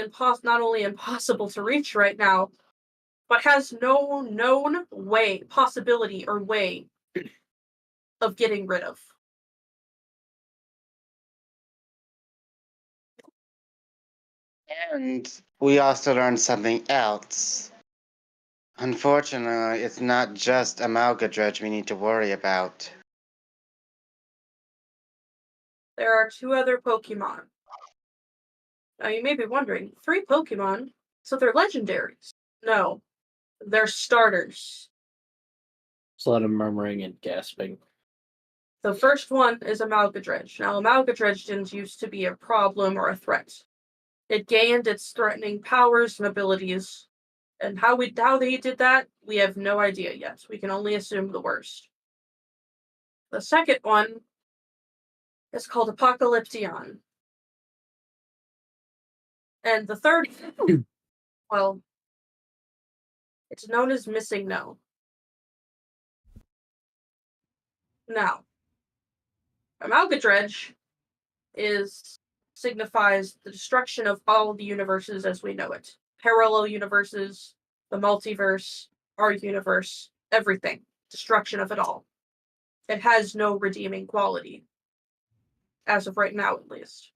not only impossible to reach right now, but has no known possibility or way of getting rid of. And we also learned something else. Unfortunately, it's not just Amalgadredge we need to worry about. There are 2 other Pokemon. Now you may be wondering, 3 Pokemon? So they're legendaries? No, they're starters. There's a lot of murmuring and gasping. The first one is Amalgadredge. Now, Amalgadredge didn't used to be a problem or a threat. It gained its threatening powers and abilities, and how they did that, we have no idea yet. We can only assume the worst. The second one is called Apocalyption. And the third, well, it's known as Missing No. Now, Amalgadredge signifies the destruction of all the universes as we know it. Parallel universes, the multiverse, our universe, everything. Destruction of it all. It has no redeeming quality. As of right now, at least.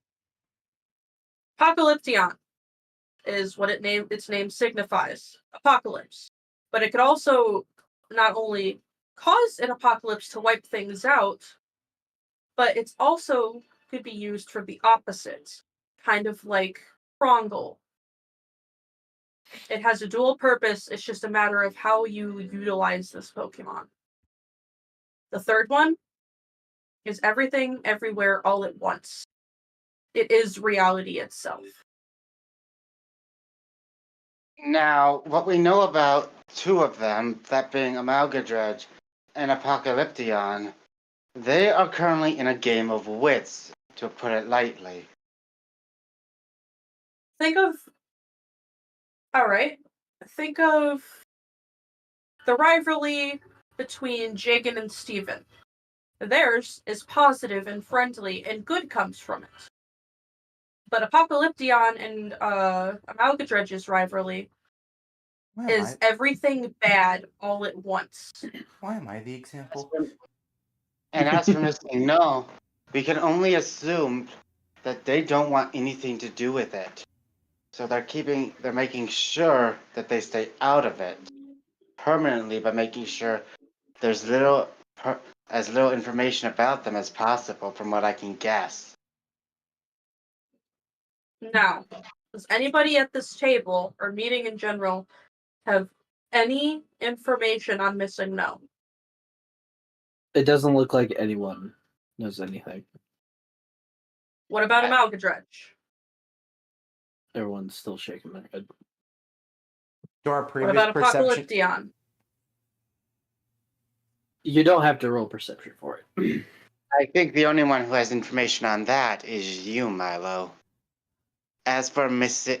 Apocalyption is what its name signifies. Apocalypse. But it could also not only cause an apocalypse to wipe things out, but it's also could be used for the opposite, kind of like Prongle. It has a dual purpose, it's just a matter of how you utilize this Pokemon. The third one is everything, everywhere, all at once. It is reality itself. Now, what we know about 2 of them, that being Amalgadredge and Apocalyption, they are currently in a game of wits, to put it lightly. Think of the rivalry between Jagan and Steven. Theirs is positive and friendly, and good comes from it. But Apocalyption and Amalgadredge's rivalry is everything bad all at once. Why am I the example? And as for Missing No, we can only assume that they don't want anything to do with it. So they're making sure that they stay out of it permanently by making sure there's as little information about them as possible, from what I can guess. Now, does anybody at this table or meeting in general have any information on Missing No? It doesn't look like anyone knows anything. What about Amalgadredge? Everyone's still shaking their head. To our What previous about perception. Apocalyption? You don't have to roll perception for it. I think the only one who has information on that is you, Milo. As for the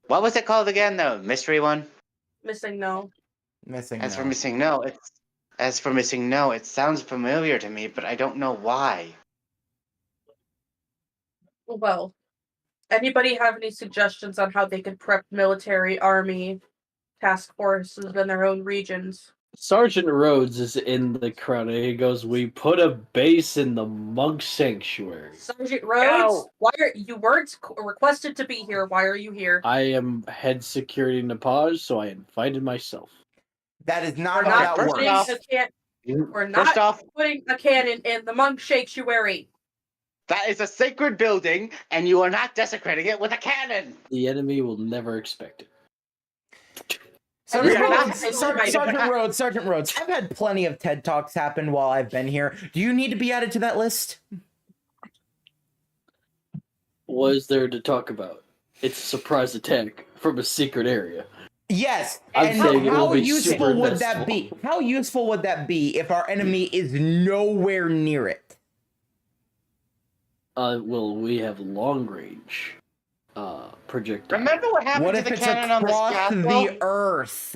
what was it called again? The mystery one. Missing No. As for Missing No, it sounds familiar to me, but I don't know why. Well, anybody have any suggestions on how they could prep military, army, task forces in their own regions? Sergeant Rhodes is in the crowd and he goes, "We put a base in the monk sanctuary." Sergeant Rhodes, why are you weren't requested to be here? Why are you here? I am head security Nepage, so I invited myself. That is not We're how not that putting works. we're not putting a cannon in the monk sanctuary. That is a sacred building, and you are not desecrating it with a cannon. The enemy will never expect it. Sergeant Rhodes, I've had plenty of TED Talks happen while I've been here. Do you need to be added to that list? What is there to talk about? It's a surprise attack from a secret area. Yes, I'm saying it will be useful super would that be? How useful would that be if our enemy is nowhere near it? Well, we have long range projectile. Remember what happened What to if the it's cannon on across this castle? the Earth?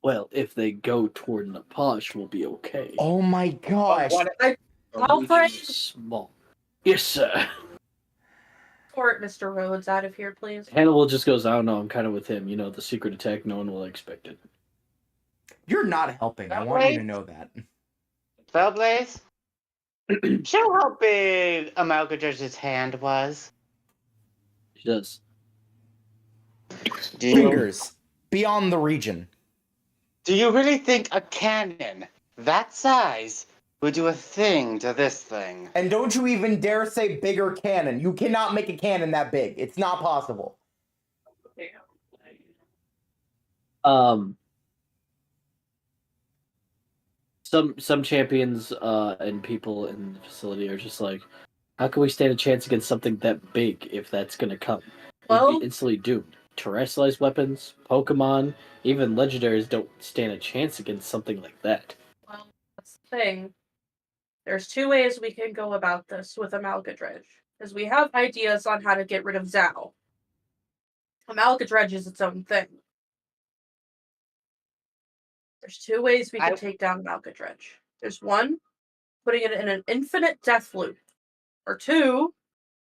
Well, if they go toward Napash, we'll be okay. Oh my gosh! Alfred, Small. Yes, sir. Escort Mr. Rhodes out of here, please. Hannibal just goes, "I don't know, I'm kind of with him. You know, the secret attack, no one will expect it." You're not helping. I want you to know that. Spellblaze? Show how big Amalgadredge's hand was. She does. Fingers beyond the region. Do you really think a cannon that size would do a thing to this thing? And don't you even dare say bigger cannon. You cannot make a cannon that big. It's not possible. Some champions and people in the facility are just like, how can we stand a chance against something that big if that's gonna come? We'd be instantly doomed. Terrestrialized weapons, Pokemon, even legendaries don't stand a chance against something like that. Well, that's the thing. There's two ways we can go about this with Amalgadredge, because we have ideas on how to get rid of Zao. Amalgadredge is its own thing. There's two ways we can take down Amalgadredge. There's one, putting it in an infinite death loop. Or two,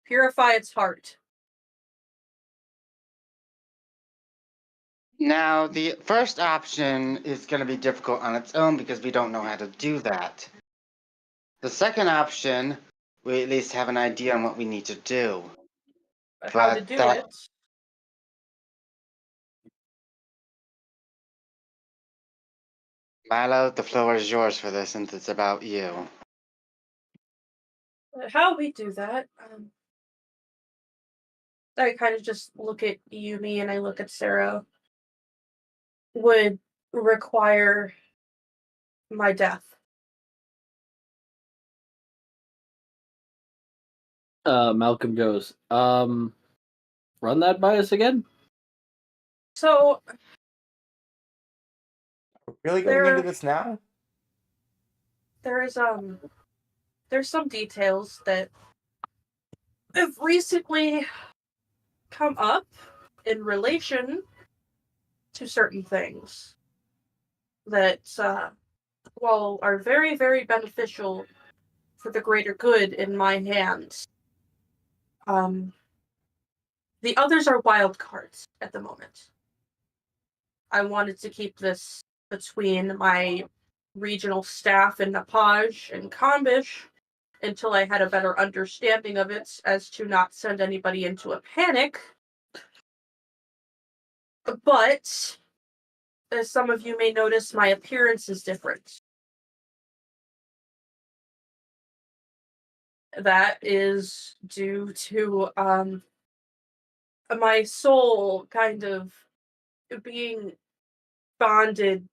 purify its heart. Now, the first option is going to be difficult on its own because we don't know how to do that. The second option, we at least have an idea on what we need to do. But how to do it? Milo, the floor is yours for this since it's about you. How we do that? I kind of just look at Yumi and I look at Sarah. Would require my death. Malcolm goes, run that by us again? So, really going into this now? There's some details that have recently come up in relation to certain things that, while are very, very beneficial for the greater good in my hands, the others are wild cards at the moment. I wanted to keep this between my regional staff in Napaj and Kombish until I had a better understanding of it as to not send anybody into a panic. But, as some of you may notice, my appearance is different. That is due to my soul kind of being bonded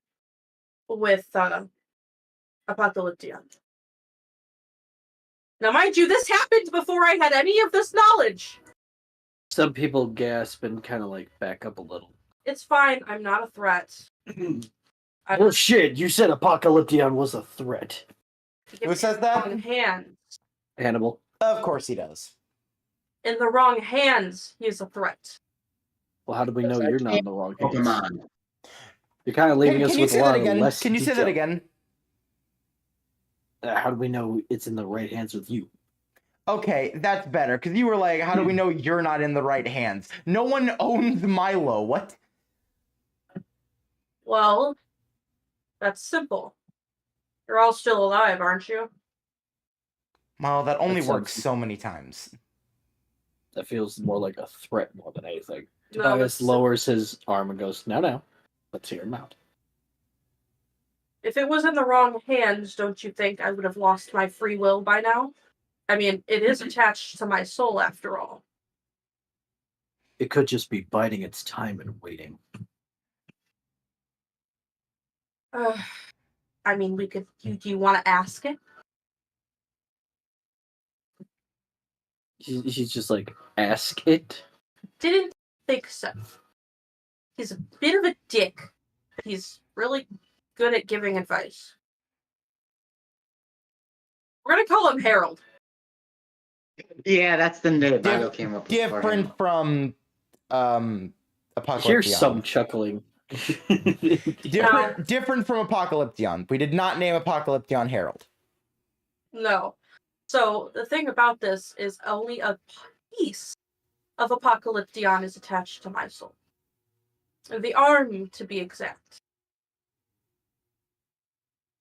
with Apocalyptia. Now, mind you, this happened before I had any of this knowledge. Some people gasp and kind of like back up a little. It's fine. I'm not a threat. Well, shit, you said Apocalyption was a threat. Who says that? Wrong hands. Hannibal. Of course he does. In the wrong hands, he's a threat. Well, how do we know you're not in the wrong hands? Pokemon. You're kind of leaving us Can you with a say lot that of again? less Can you say that detail. again? How do we know it's in the right hands with you? Okay, that's better, because you were like, how do we know you're not in the right hands? No one owns Milo, what? Well, that's simple. You're all still alive, aren't you? Well, that only That works sounds- so many times. That feels more like a threat more than anything. No, Tobias that's- lowers his arm and goes, now. Let's hear him out. If it was in the wrong hands, don't you think I would have lost my free will by now? I mean, it is attached to my soul after all. It could just be biding its time and waiting. I mean, we could. Do you want to ask it? She's just like, ask it? Didn't think so. He's a bit of a dick, but he's really good at giving advice. We're gonna call him Harold. Yeah, that's the name Milo came up with. for him. Different from Apocalyption. Here's some chuckling. Different from Apocalyption. We did not name Apocalyption Harold. No. So the thing about this is only a piece of Apocalyption is attached to my soul. The arm, to be exact.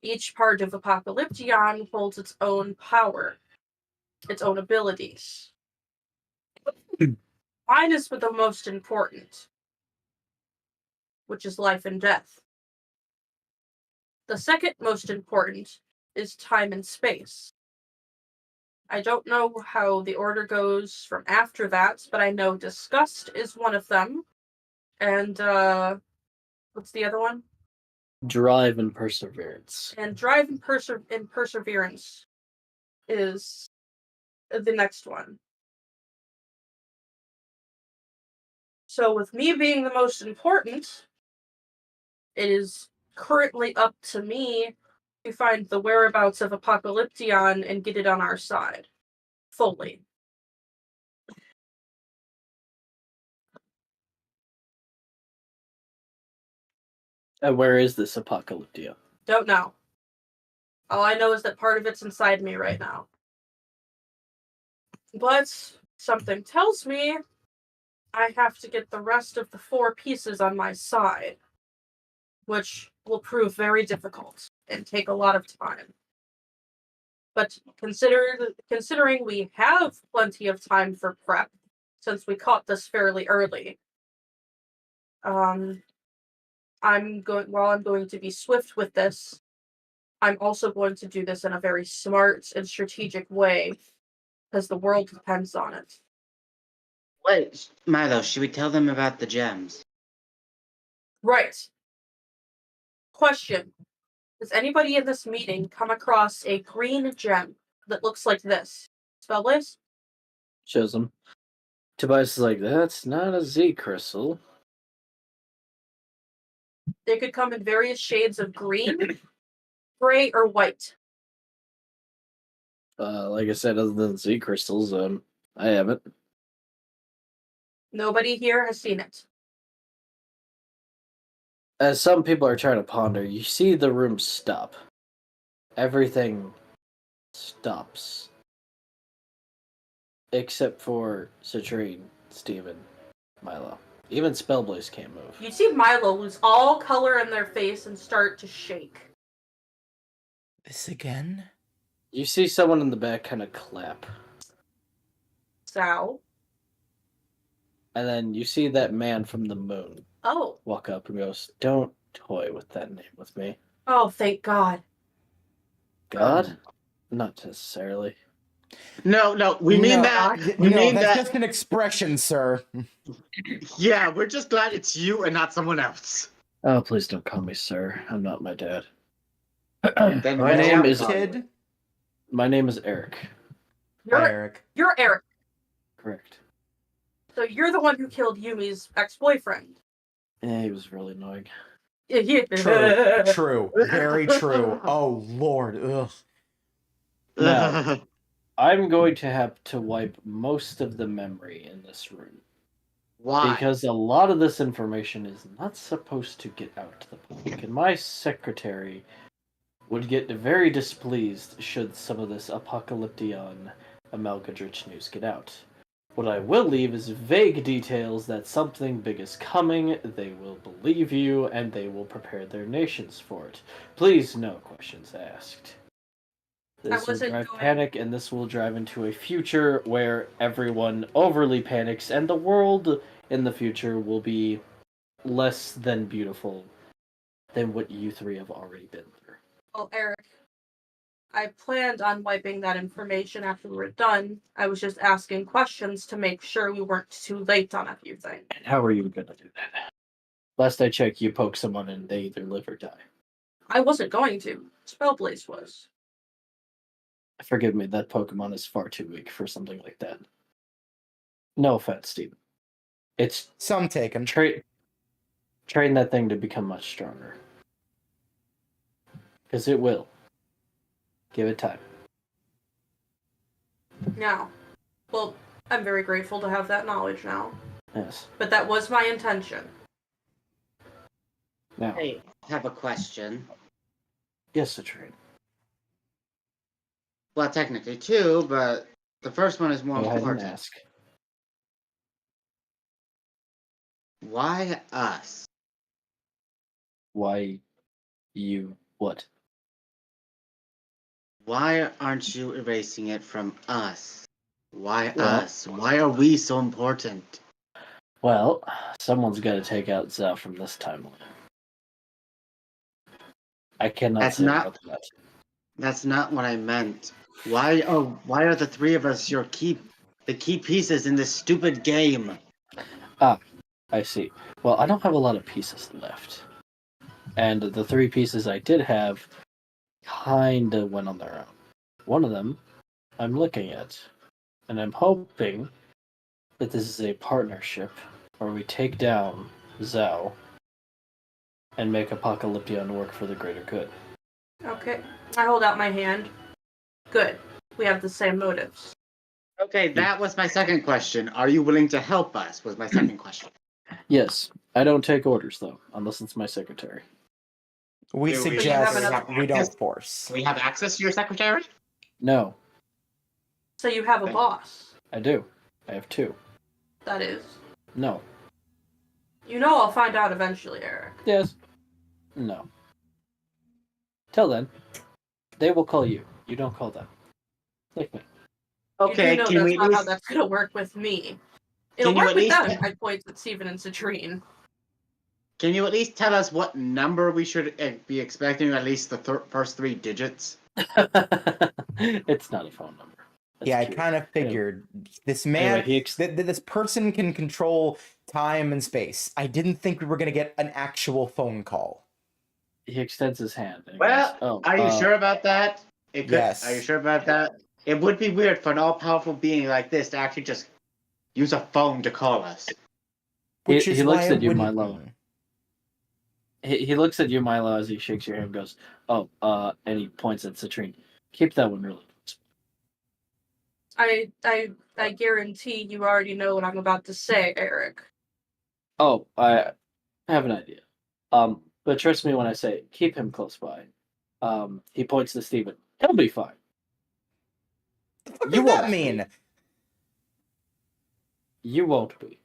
Each part of Apocalyption holds its own power, its own abilities. Mine is the most important, which is life and death. The second most important is time and space. I don't know how the order goes from after that, but I know disgust is one of them. And, what's the other one? Drive and perseverance. And drive and perseverance is the next one. So with me being the most important, it is currently up to me to find the whereabouts of Apocalyption and get it on our side. Fully. And where is this Apocalyptia? Don't know. All I know is that part of it's inside me right now. But something tells me I have to get the rest of the 4 pieces on my side, which will prove very difficult and take a lot of time. But considering we have plenty of time for prep, since we caught this fairly early, I'm going to be swift with this, I'm also going to do this in a very smart and strategic way, because the world depends on it. Wait, Milo, should we tell them about the gems? Right. Question. Does anybody in this meeting come across a green gem that looks like this? Spellblaze? Shows him. Tobias is like, that's not a Z crystal. They could come in various shades of green, gray, or white. Like I said, other than Z crystals, I haven't. Nobody here has seen it. As some people are trying to ponder, you see the room stop. Everything stops. Except for Citrine, Steven, Milo. Even Spellblaze can't move. You see Milo lose all color in their face and start to shake. This again? You see someone in the back kind of clap. Sal. And then you see that man from the moon Oh. walk up and goes, "Don't toy with that name with me." Oh, thank God. God? Not necessarily. No, we mean No, that. We no, mean that's that. just an expression, sir. Yeah, we're just glad it's you and not someone else. Oh, please don't call me sir. I'm not my dad. Then My what's name up, is kid? My name is Eric. Hi, You're Eric. you're Eric. Correct. So you're the one who killed Yumi's ex-boyfriend. Yeah, he was really annoying. True, true, very true. Oh Lord, ugh. Now, I'm going to have to wipe most of the memory in this room. Why? Because a lot of this information is not supposed to get out to the public. And my secretary would get very displeased should some of this apocalyptic Amalgadrich news get out. What I will leave is vague details that something big is coming, they will believe you, and they will prepare their nations for it. Please, no questions asked. This will drive panic, and this will drive into a future where everyone overly panics, and the world in the future will be less than beautiful than what you three have already been through. Well, Eric, I planned on wiping that information after we were done. I was just asking questions to make sure we weren't too late on everything. And how are you going to do that? Last I checked, you poke someone and they either live or die. I wasn't going to. Spellblaze was. Forgive me, that Pokemon is far too weak for something like that. No offense, Steven. It's Some taken. train that thing to become much stronger. Because it will. Give it time. Now, well, I'm very grateful to have that knowledge now. Yes. But that was my intention. Now. Hey, I have a question. Yes, Citrine. Well, technically two, but the first one is more Go ahead and important. ask. Why us? Why you what? Why aren't you erasing it from us? Why Well- us? Why are we so important? Well, someone's got to take out Zao from this timeline. I cannot That's say not- about that. That's not what I meant. Why are the three of us the key pieces in this stupid game? I see. Well, I don't have a lot of pieces left. And the 3 pieces I did have kinda went on their own. One of them I'm looking at. And I'm hoping that this is a partnership where we take down Zao and make Apocalyption work for the greater good. Okay. I hold out my hand. Good. We have the same motives. Okay, that was my second question. Are you willing to help us? Was my second question. Yes, I don't take orders though, unless it's my secretary. We Do we suggest have we don't access? force. Do we have access to your secretary? No, So you have a Okay. boss. I do. I have 2. That is. No. You know I'll find out eventually, Eric. Yes. No. Till then, they will call you. You don't call them. Like me. Okay, You do know can that's we not at how least, that's gonna work with me. It'll Can you work at with least- them. I point at Steven and Citrine. can you at least tell us what number we should be expecting, at least the first 3 digits? It's not a phone number. That's Yeah, I cute. kind of figured this man, Anyway, he ex- this person can control time and space. I didn't think we were gonna get an actual phone call. He extends his hand. And he Well, goes, "Oh, are you sure about that? Yes. Are you sure about that? It would be weird for an all-powerful being like this to actually just use a phone to call us. Which He is looks why I at you, wouldn't- Milo. He looks at you, Milo, as he shakes your hand and goes, "Oh, and he points at Citrine. Keep that one really close." I guarantee you already know what I'm about to say, Eric. Oh, I have an idea. But trust me when I say keep him close by. He points to Steven. He'll be fine. What You does that won't mean? be. You won't be.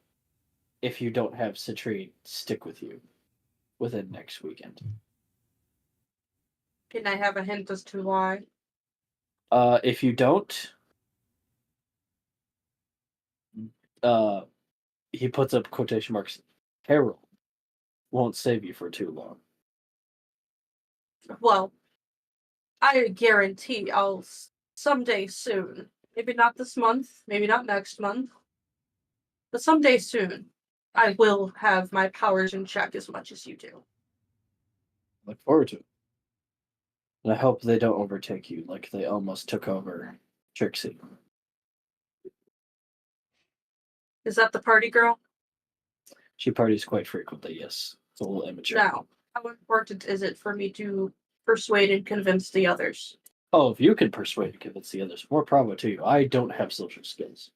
If you don't have Citrine stick with you within next weekend. Can I have a hint as to why? If you don't, he puts up quotation marks. Harold won't save you for too long. Well, I guarantee I'll someday soon. Maybe not this month, maybe not next month, but someday soon, I will have my powers in check as much as you do. Look forward to it. And I hope they don't overtake you like they almost took over Trixie. Is that the party girl? She parties quite frequently, yes. It's a little immature. Now, how important is it for me to persuade and convince the others? Oh, if you can persuade and convince the others, more bravo to you. I don't have social skills.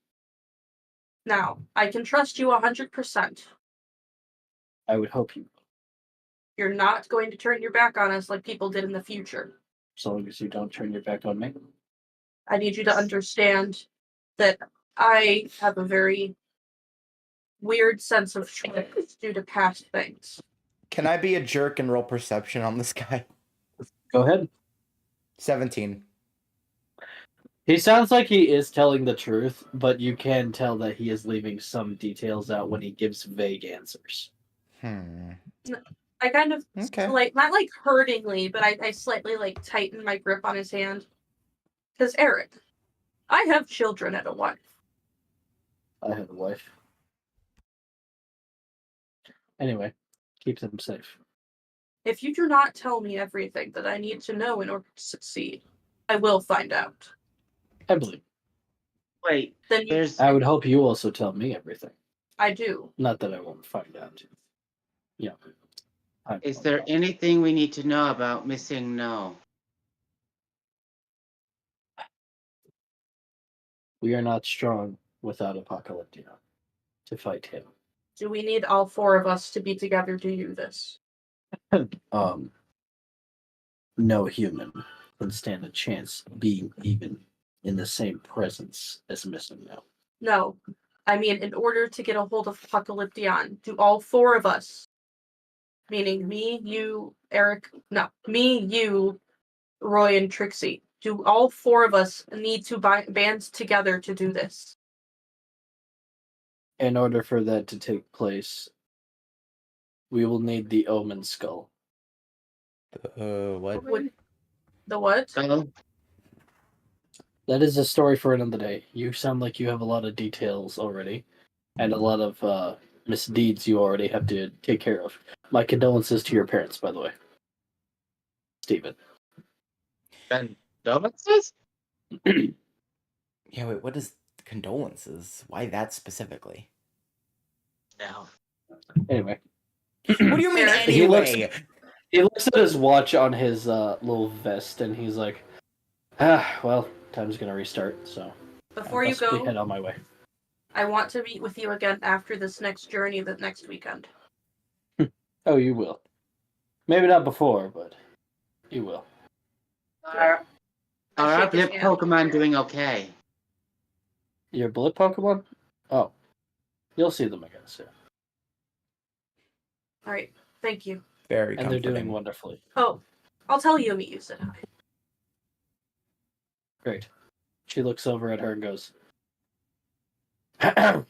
Now, I can trust you 100%. I would hope you will, You're not going to turn your back on us like people did in the future. as long as you don't turn your back on me. I need you to understand that I have a very weird sense of choice due to past things. Can I be a jerk and roll perception on this guy? Go ahead. 17. He sounds like he is telling the truth, but you can tell that he is leaving some details out when he gives vague answers. I kind of Okay. not like hurtingly, but I slightly like tighten my grip on his hand. Because Eric, I have children and a wife. I have a wife. Anyway, keep them safe. If you do not tell me everything that I need to know in order to succeed, I will find out. I believe. Wait, Then there's I would hope you also tell me everything. I do. Not that I won't find out. Yeah. is there anything we need to know about missing No? We are not strong without Apocalyptia to fight him. Do we need all four of us to be together to do this? No human can stand a chance being even in the same presence as Missing No. No. I mean, in order to get a hold of Apocalyption, do all four of us, meaning me, you, Eric, no, me, you, Roy, and Trixie, do all four of us need to band together to do this? In order for that to take place, we will need the Omen Skull. What? The what? Skull? That is a story for another day. You sound like you have a lot of details already, and a lot of misdeeds you already have to take care of. My condolences to your parents, by the way. Steven. Condolences? Yeah, wait, what is condolences? Why that specifically? No. Anyway. What do you mean Eric? anyway? He looks at his watch on his little vest, and he's like, well, time's gonna restart, so Before I you must be head go, on my way. I want to meet with you again after this next journey, the next weekend. Oh, you will. Maybe not before, but you will. Are I our shake his blip hand. Pokemon doing okay? Your blip Pokemon? Oh. You'll see them again soon. All right, thank you. Very And comforting. they're doing wonderfully. Oh, I'll tell Yumi you said hi. Great. She looks over at her and goes, Can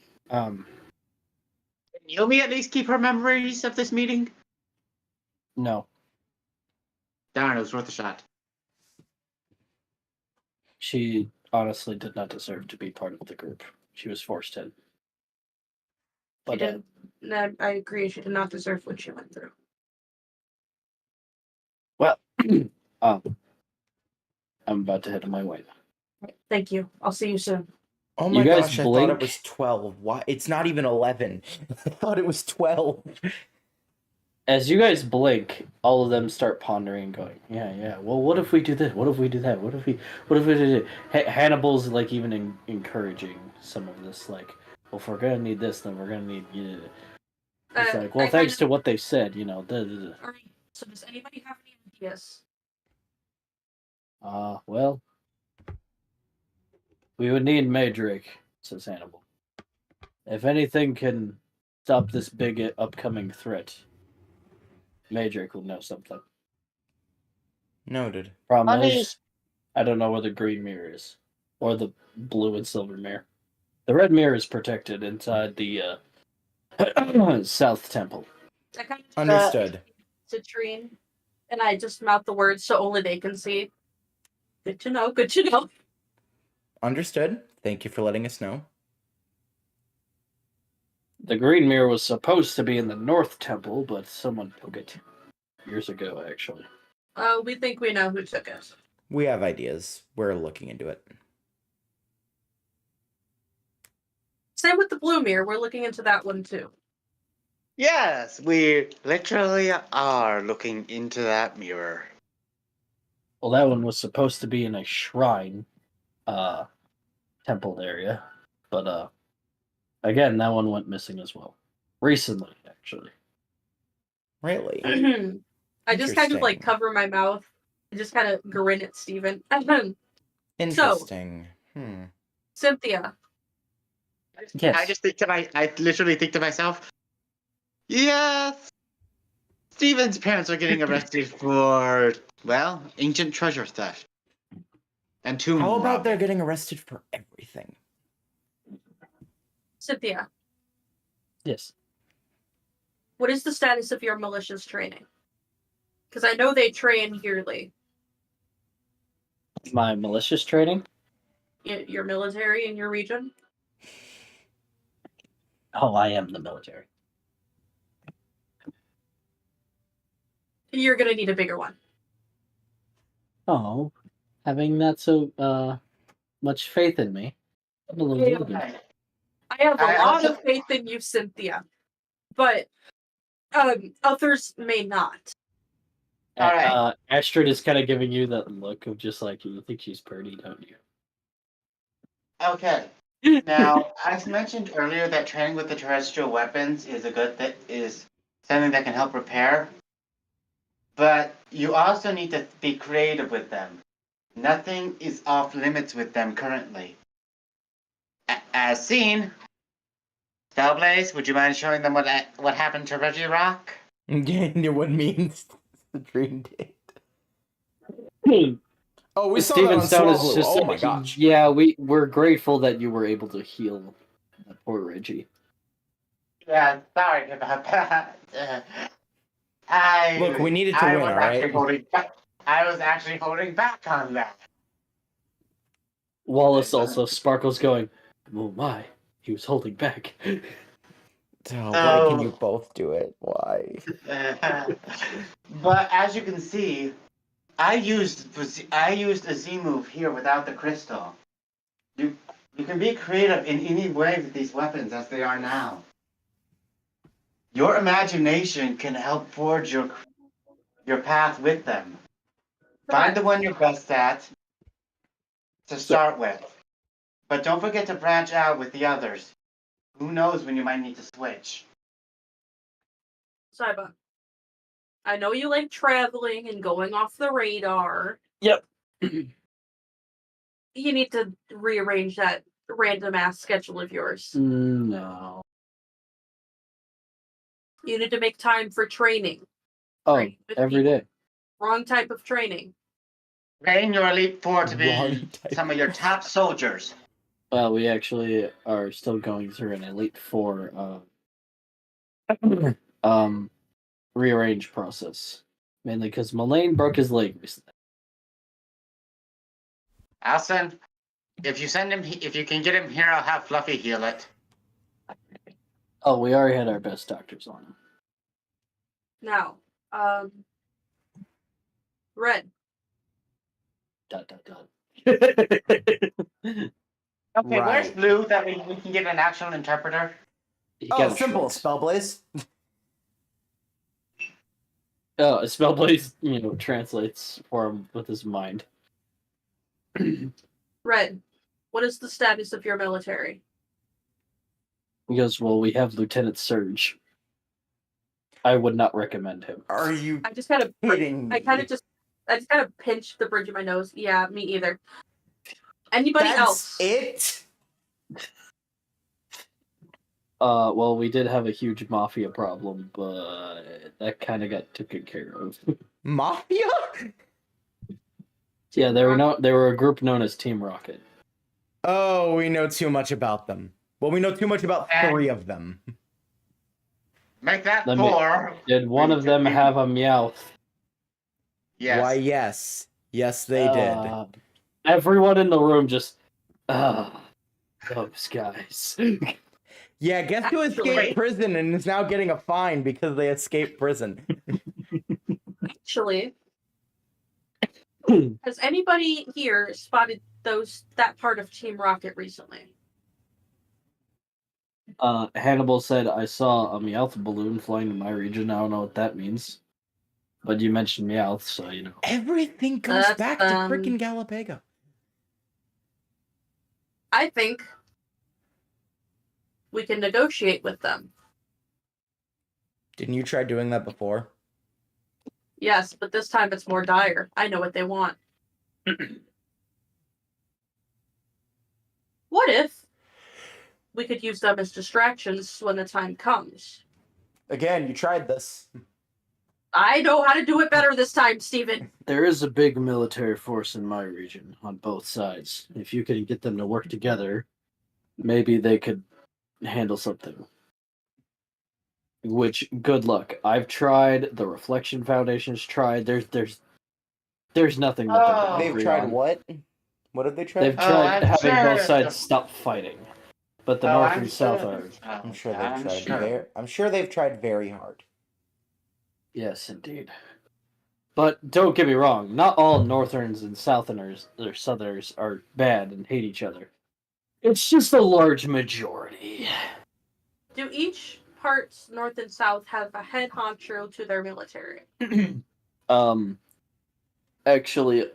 Yumi at least keep her memories of this meeting? no. Darn, it was worth a shot. She honestly did not deserve to be part of the group. She was forced in. She But didn't. No, I agree. She did not deserve what she went through. well, I'm about to head on my way. Thank you. I'll see you soon. Oh You my guys gosh, I thought blink. it was 12. Why? It's not even 11. I thought it was 12. As you guys blink, all of them start pondering and going, yeah. Well, what if we do this? What if we do that? What if we do that? Hannibal's like even encouraging some of this, like, well, if we're gonna need this, then we're gonna need. It's like, well, I thanks kind to what they said, you know. of- So does anybody have any ideas? Well, we would need Madrick, says Hannibal. If anything can stop this big upcoming threat, Madrick will know something. Noted. Problem Honey. is, I don't know where the green mirror is, or the blue and silver mirror. The red mirror is protected inside the South Temple. I kind of Understood. Citrine, and I just mouth the words so only they can see. Good to know. Good to know. Understood. Thank you for letting us know. The green mirror was supposed to be in the North Temple, but someone took it years ago, actually. We think we know who took it. We have ideas. We're looking into it. Same with the blue mirror. We're looking into that one too. Yes, we literally are looking into that mirror. Well, that one was supposed to be in a shrine, temple area, but again, that one went missing as well. Recently, actually. Really? I just kind of like Interesting. cover my mouth and just kind of grin at Steven. Interesting. Cynthia. Yes. I literally think to myself, yes, Steven's parents are getting arrested for, well, ancient treasure theft. And tomb How about robbing. they're getting arrested for everything? Cynthia, Yes. what is the status of your militia's training? Because I know they train yearly. My malicious training? Your military in your region? Oh, I am the military. You're gonna need a bigger one. Oh, having not so much faith in me. I'm a little worried. I have a I lot also- of faith in you, Cynthia. But others may not. All right. Astrid is kind of giving you that look of just like, you think she's pretty, don't you? Okay. Now, as mentioned earlier, that training with the terrestrial weapons is is something that can help repair. But you also need to be creative with them. Nothing is off limits with them currently. As seen, Spellblaze, would you mind showing them what happened to Reggie Rock? What means the dream date? Oh, we saw that Steven on Stone is Swallow. just Oh like, my gosh. Yeah, we're grateful that you were able to heal that poor Reggie. Yeah, sorry about that. Look, we needed to I win, was all right? actually holding back. I was actually holding back on that. Wallace also sparkles going, oh my, he was holding back. Oh, why can you both do it? Why? But as you can see, I used a Z move here without the crystal. You can be creative in any way with these weapons as they are now. Your imagination can help forge your path with them. Find the one you're best at to start with. But don't forget to branch out with the others. Who knows when you might need to switch. Saiba, I know you like traveling and going off the radar. Yep. You need to rearrange that random ass schedule of yours. No. You need to make time for training. Oh, Training with every people. day. Wrong type of training. Train your Elite Four to Wrong be type. some of your top soldiers. Well, we actually are still going through an Elite Four rearrange process. Mainly because Mullane broke his leg recently. Alson, if you can get him here, I'll have Fluffy heal it. Oh, we already had our best doctors on him. Now, Red, Dot, dot, dot. Okay, where's Right. Blue that we can get an actual interpreter? He Oh, got a simple. short. Spellblaze. Oh, Spellblaze, translates for him with his mind. Red, what is the status of your military? He goes, well, we have Lieutenant Surge. I would not recommend him. Are you I just kind of kidding me? I just kind of pinched the bridge of my nose. Yeah, me either. Anybody That's else? it? Well, we did have a huge mafia problem, but that kind of got taken care of. Mafia? Yeah, they were a group known as Team Rocket. Oh, we know too much about them. Well, we know too much about 3 of them. Make that Let me- 4. Did one of them have a Meowth? Yes. Why, yes. Yes, they did. Everyone in the room just, those guys. Yeah, guess who Actually- escaped prison and is now getting a fine because they escaped prison? Actually, has anybody here spotted that part of Team Rocket recently? Hannibal said, I saw a Meowth balloon flying in my region. I don't know what that means. But you mentioned Meowth, so you know. Everything goes That's, back to freaking Galapago. I think we can negotiate with them. Didn't you try doing that before? Yes, but this time it's more dire. I know what they want. What if we could use them as distractions when the time comes? Again, you tried this. I know how to do it better this time, Steven. There is a big military force in my region on both sides. If you could get them to work together, maybe they could handle something. Which, good luck. I've tried. The Reflection Foundation's tried. There's nothing that they can They've agree tried on. what? What have they tried? They've tried I'm having sure both sides stop fighting, but the North and South are. I'm sure they've tried. I'm sure they've tried very hard. Yes, indeed. But don't get me wrong. Not all Northerners and Southerners or Southerners are bad and hate each other. It's just a large majority. Do each parts, North and South, have a head honcho to their military? Actually,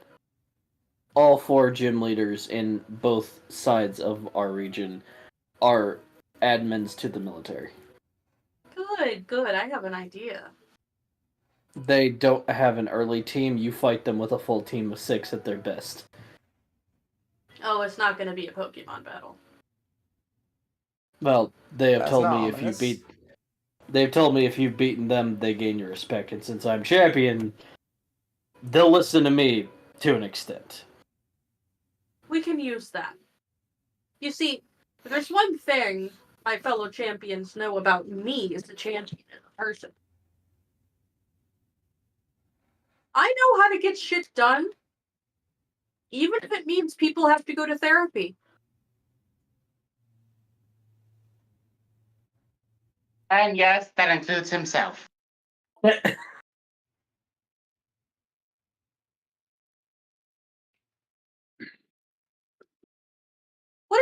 all 4 gym leaders in both sides of our region are admins to the military. Good. I have an idea. They don't have an early team. You fight them with a full team of 6 at their best. Oh, it's not going to be a Pokemon battle. Well, they have That's told not me if you ominous. beat. They've told me if you've beaten them, they gain your respect, and since I'm champion, they'll listen to me to an extent. We can use that. You see, there's one thing my fellow champions know about me as a champion as a person. I know how to get shit done, even if it means people have to go to therapy. And yes, that includes himself. What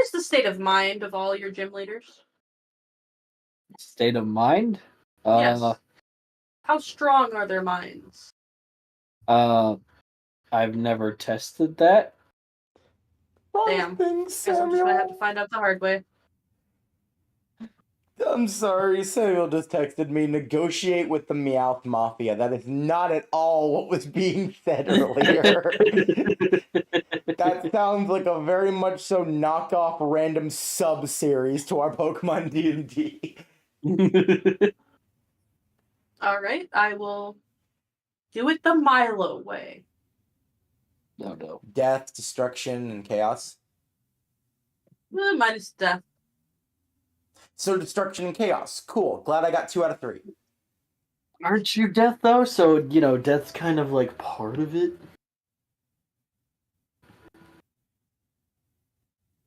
is the state of mind of all your gym leaders? State of mind? Yes. How strong are their minds? I've never tested that. Damn. Guess I'm just gonna have to find out the hard way. I'm sorry, Samuel just texted me, negotiate with the Meowth Mafia. That is not at all what was being said earlier. That sounds like a very much so knockoff random sub-series to our Pokemon D&D. Alright, I will do it the Milo way. No. Death, destruction, and chaos. Minus death. So destruction and chaos. Cool. Glad I got 2 out of 3. Aren't you Death, though? So, you know, Death's kind of like part of it.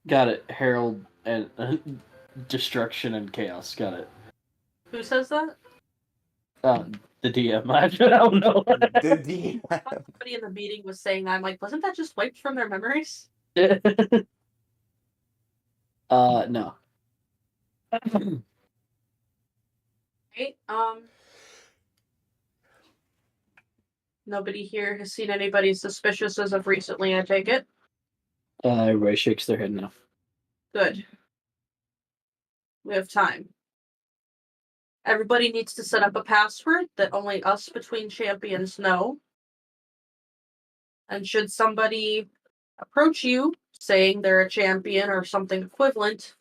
Got it. Herald and destruction and chaos. Got it. Who says that? The DM. I don't know. The D. I thought somebody in the meeting was saying that. I'm like, wasn't that just wiped from their memories? No. Right? Nobody here has seen anybody suspicious as of recently, I take it. Everybody shakes their head no. Good. We have time. Everybody needs to set up a password that only us between champions know. And should somebody approach you saying they're a champion or something equivalent,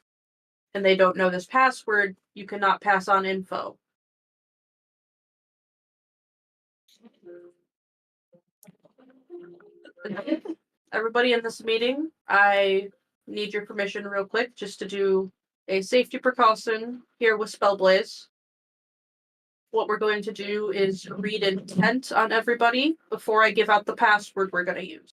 and they don't know this password, you cannot pass on info. Everybody in this meeting, I need your permission real quick just to do a safety precaution here with Spellblaze. What we're going to do is read intent on everybody before I give out the password we're going to use.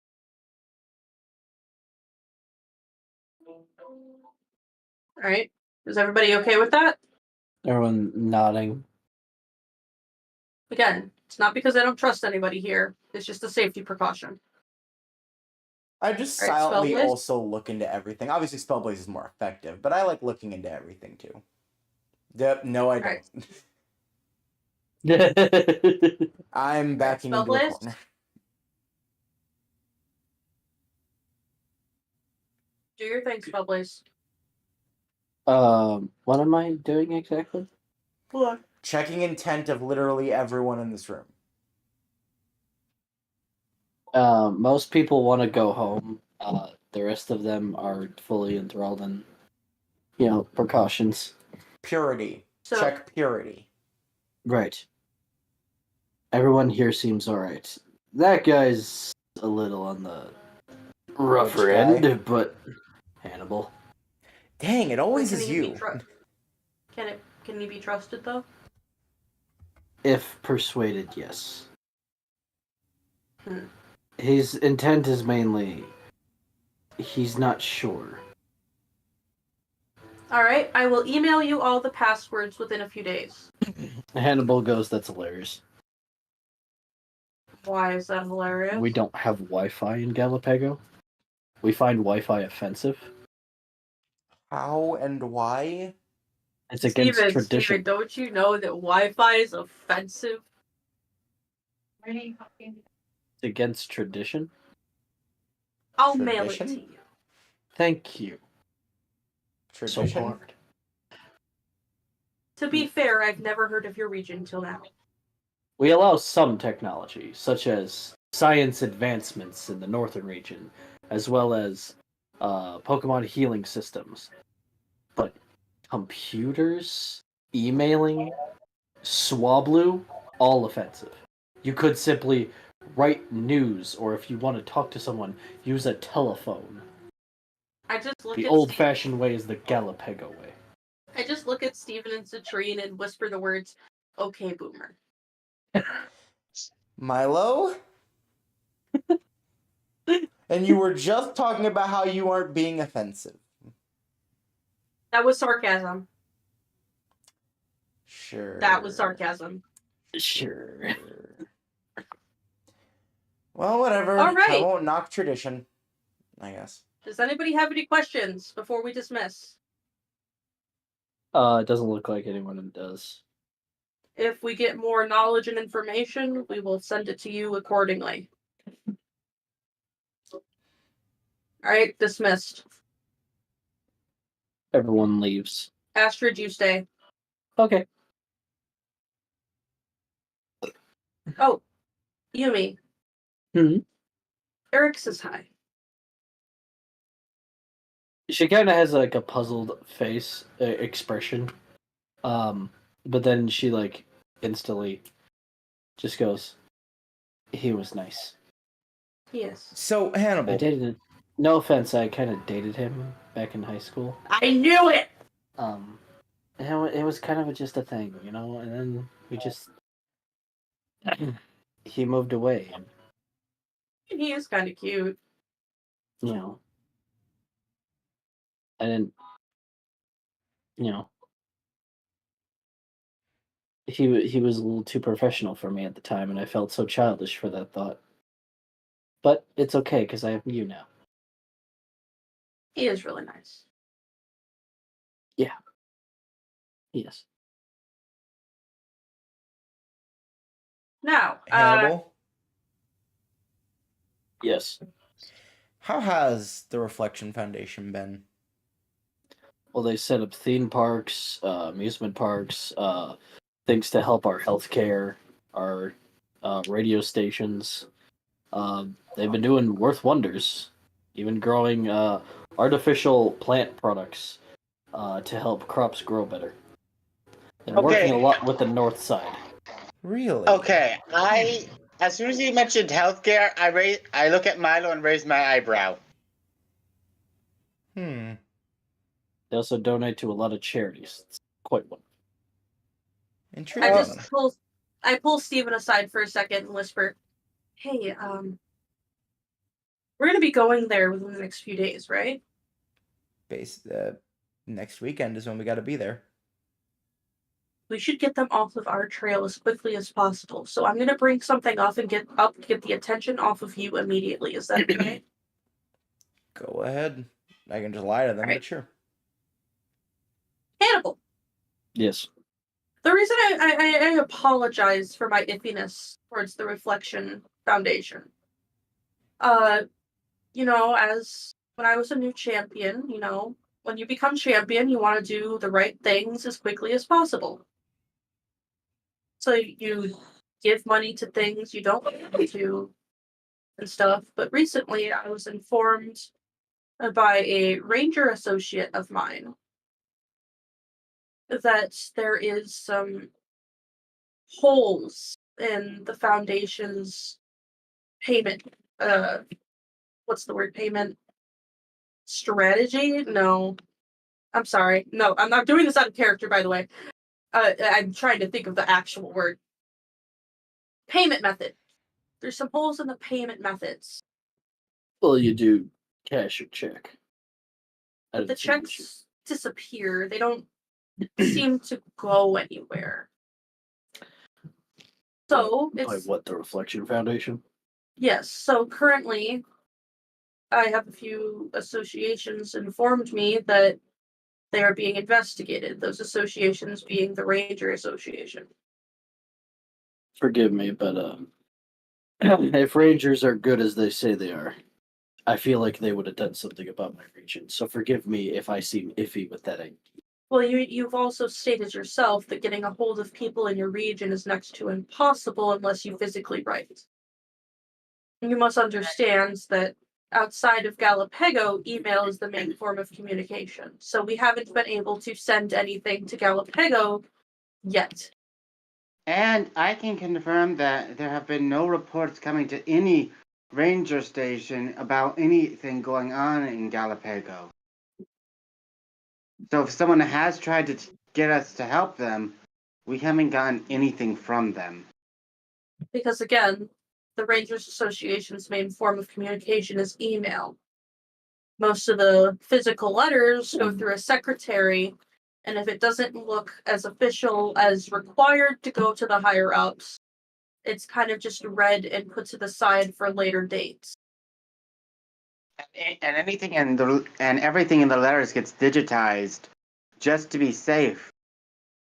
Alright, is everybody okay with that? Everyone nodding. Again, it's not because I don't trust anybody here, it's just a safety precaution. I just Alright, silently Spellblaze? also look into everything. Obviously, Spellblaze is more effective, but I like looking into everything too. Yep, no, I don't. Alright. I'm backing into a Spellblaze? corner. Do your thing, Spellblaze. What am I doing exactly? What? Checking intent of literally everyone in this room. Most people want to go home. The rest of them are fully enthralled in, precautions. Purity. So, Check purity. Right. Everyone here seems alright. That guy's a little on the rougher Which guy? end, but Hannibal. Dang, it always can is he be you. Can he be trusted though? If persuaded, yes. Hmm. His intent is mainly he's not sure. Alright, I will email you all the passwords within a few days. Hannibal goes, that's hilarious. Why is that hilarious? We don't have Wi-Fi in Galapago. We find Wi-Fi offensive. How and why? It's against tradition. Steven, don't you know that Wi-Fi is offensive? It's against tradition. I'll mail it to Tradition? you. Thank you. So Tradition? hard. To be fair, I've never heard of your region till now. We allow some technology, such as science advancements in the northern region, as well as Pokemon healing systems. But computers, emailing, Swablu, all offensive. You could simply write news, or if you want to talk to someone, use a telephone. I just look The at old-fashioned way is the Galapago way. I just look at Steven and Citrine and whisper the words, "Okay, boomer." Milo? And you were just talking about how you aren't being offensive. That was sarcasm. Sure. That was sarcasm. Sure. Well, whatever. All right. I won't knock tradition, I guess. Does anybody have any questions before we dismiss? It doesn't look like anyone does. If we get more knowledge and information, we will send it to you accordingly. Alright, dismissed. Everyone leaves. Astrid, you stay. Okay. Oh, Yumi. Eric says hi. She kind of has like a puzzled face expression, but then she like instantly just goes, "He was nice." Yes. So, I Hannibal. dated. No offense, I kind of dated him back in high school. I knew it! And it was kind of just a thing, and then we just he moved away, and He is kind of cute. I didn't, he was a little too professional for me at the time, and I felt so childish for that thought. But it's okay because I have you now. He is really nice. Yeah. Yes. Now, Hannibal, Yes. how has the Reflection Foundation been? Well, they set up theme parks, amusement parks, things to help our healthcare, our radio stations. They've been doing worth wonders, even growing artificial plant products to help crops grow better. And working a Okay. lot with the north side. Really? Okay. As soon as you mentioned healthcare, I look at Milo and raise my eyebrow. Hmm. They also donate to a lot of charities. It's quite one. Intriguing. I pull Steven aside for a second and whisper, "Hey, we're gonna be going there within the next few days, right? Next weekend is when we got to be there. We should get them off of our trail as quickly as possible. So I'm gonna bring something off and get the attention off of you immediately. Is that okay?" Go ahead. I can just lie to them, Right. but sure. Hannibal. Yes. The reason I apologize for my iffiness towards the Reflection Foundation. As when I was a new champion, when you become champion, you want to do the right things as quickly as possible. So you give money to things you don't want to and stuff. But recently I was informed by a ranger associate of mine that there is some holes in the foundation's payment. What's the word? Payment strategy? No, I'm sorry. No, I'm not doing this out of character, by the way. I'm trying to think of the actual word. Payment method. There's some holes in the payment methods. Well, you do cash or check. But the checks disappear. They don't seem to go anywhere. So By it's what, the Reflection Foundation? yes. So currently, I have a few associations informed me that they are being investigated. Those associations being the Ranger Association. Forgive me, but if Rangers are good as they say they are, I feel like they would have done something about my region. So forgive me if I seem iffy with that. Well, you've also stated yourself that getting a hold of people in your region is next to impossible unless you physically write. You must understand that outside of Galapego, email is the main form of communication. So we haven't been able to send anything to Galapego yet. And I can confirm that there have been no reports coming to any ranger station about anything going on in Galapego. So if someone has tried to get us to help them, we haven't gotten anything from them. Because again, the Rangers Association's main form of communication is email. Most of the physical letters go through a secretary, and if it doesn't look as official as required to go to the higher ups, it's kind of just read and put to the side for later dates. And everything in the letters gets digitized just to be safe.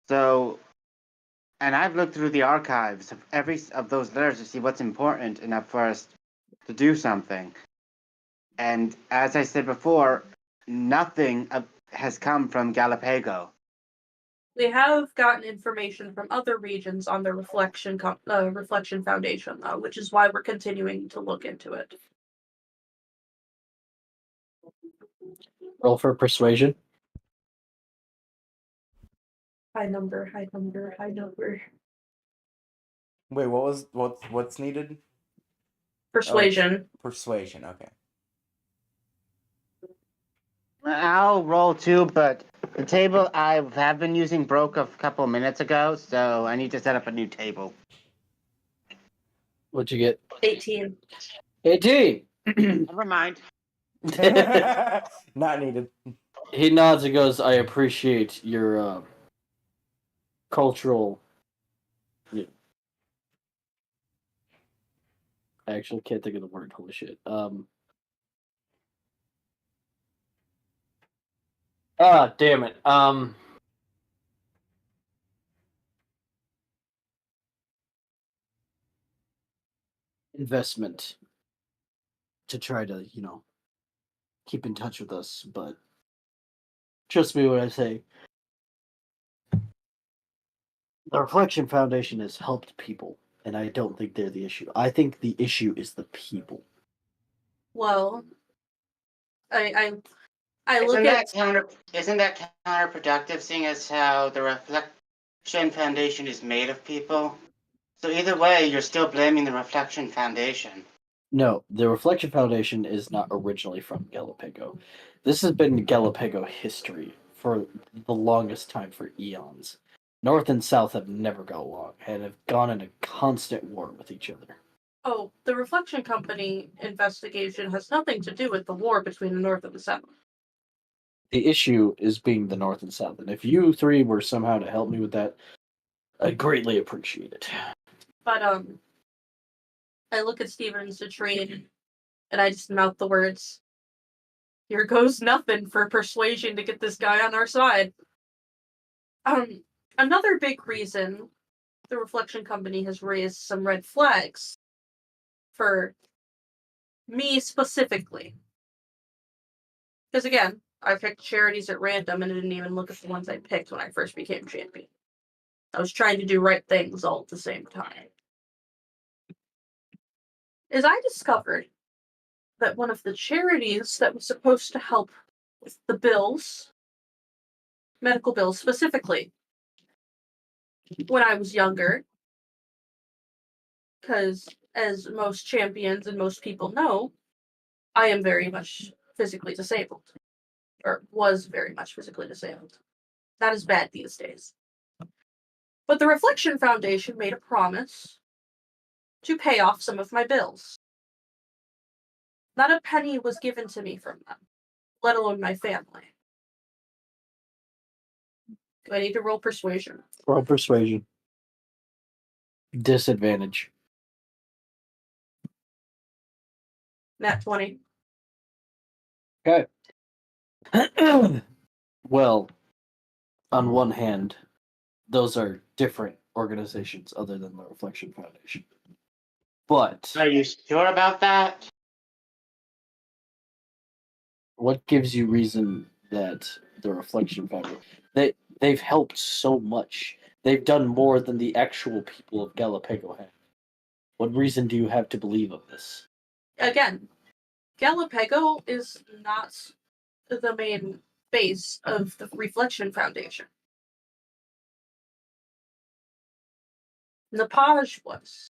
So, and I've looked through the archives of every of those letters to see what's important enough for us to do something. And as I said before, nothing has come from Galapego. We have gotten information from other regions on the Reflection Foundation, though, which is why we're continuing to look into it. Roll for persuasion. High number, high number, high number. Wait, what's needed? Persuasion. Oh, persuasion. Okay. I'll roll too, but the table I have been using broke a couple minutes ago, so I need to set up a new table. What'd you get? 18. 18! Never mind. Not needed. He nods and goes, I appreciate your cultural... I actually can't think of the word. Holy shit. Damn it. Investment to try to, keep in touch with us, but Trust me when I say the Reflection Foundation has helped people, and I don't think they're the issue. I think the issue is the people. Well, I look Isn't at that counterproductive, seeing as how the Reflection Foundation is made of people? So either way, you're still blaming the Reflection Foundation. No, the Reflection Foundation is not originally from Galapego. This has been Galapego history for the longest time, for eons. North and South have never got along and have gone in a constant war with each other. the Reflection Company investigation has nothing to do with the war between the North and the South. The issue is being the North and South, and if you three were somehow to help me with that, I'd greatly appreciate it. But I look at Steven and Citrine, and I just mouth the words, "Here goes nothing for persuasion to get this guy on our side." Another big reason the Reflection Company has raised some red flags for me specifically. Because again, I picked charities at random and I didn't even look at the ones I picked when I first became champion. I was trying to do right things all at the same time. As I discovered that one of the charities that was supposed to help with the bills, medical bills specifically, when I was younger, because as most champions and most people know, I am very much physically disabled, or was very much physically disabled. That is bad these days. But the Reflection Foundation made a promise to pay off some of my bills. Not a penny was given to me from them, let alone my family. Do I need to roll persuasion? Roll persuasion. Disadvantage. Nat 20. Okay. Well, on one hand, those are different organizations other than the Reflection Foundation. But Are you sure about that? what gives you reason that the Reflection Foundation they've helped so much? They've done more than the actual people of Galapego have. What reason do you have to believe of this? Again, Galapego is not the main base of the Reflection Foundation. Nepage was.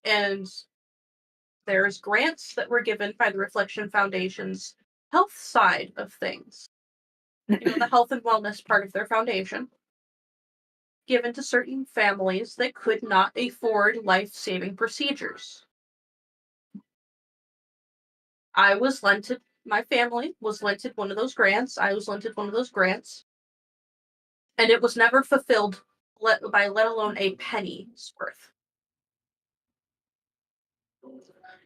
And there's grants that were given by the Reflection Foundation's health side of things. The health and wellness part of their foundation, given to certain families that could not afford life-saving procedures. My family was lented one of those grants. I was lented one of those grants. And it was never fulfilled by let alone a penny's worth.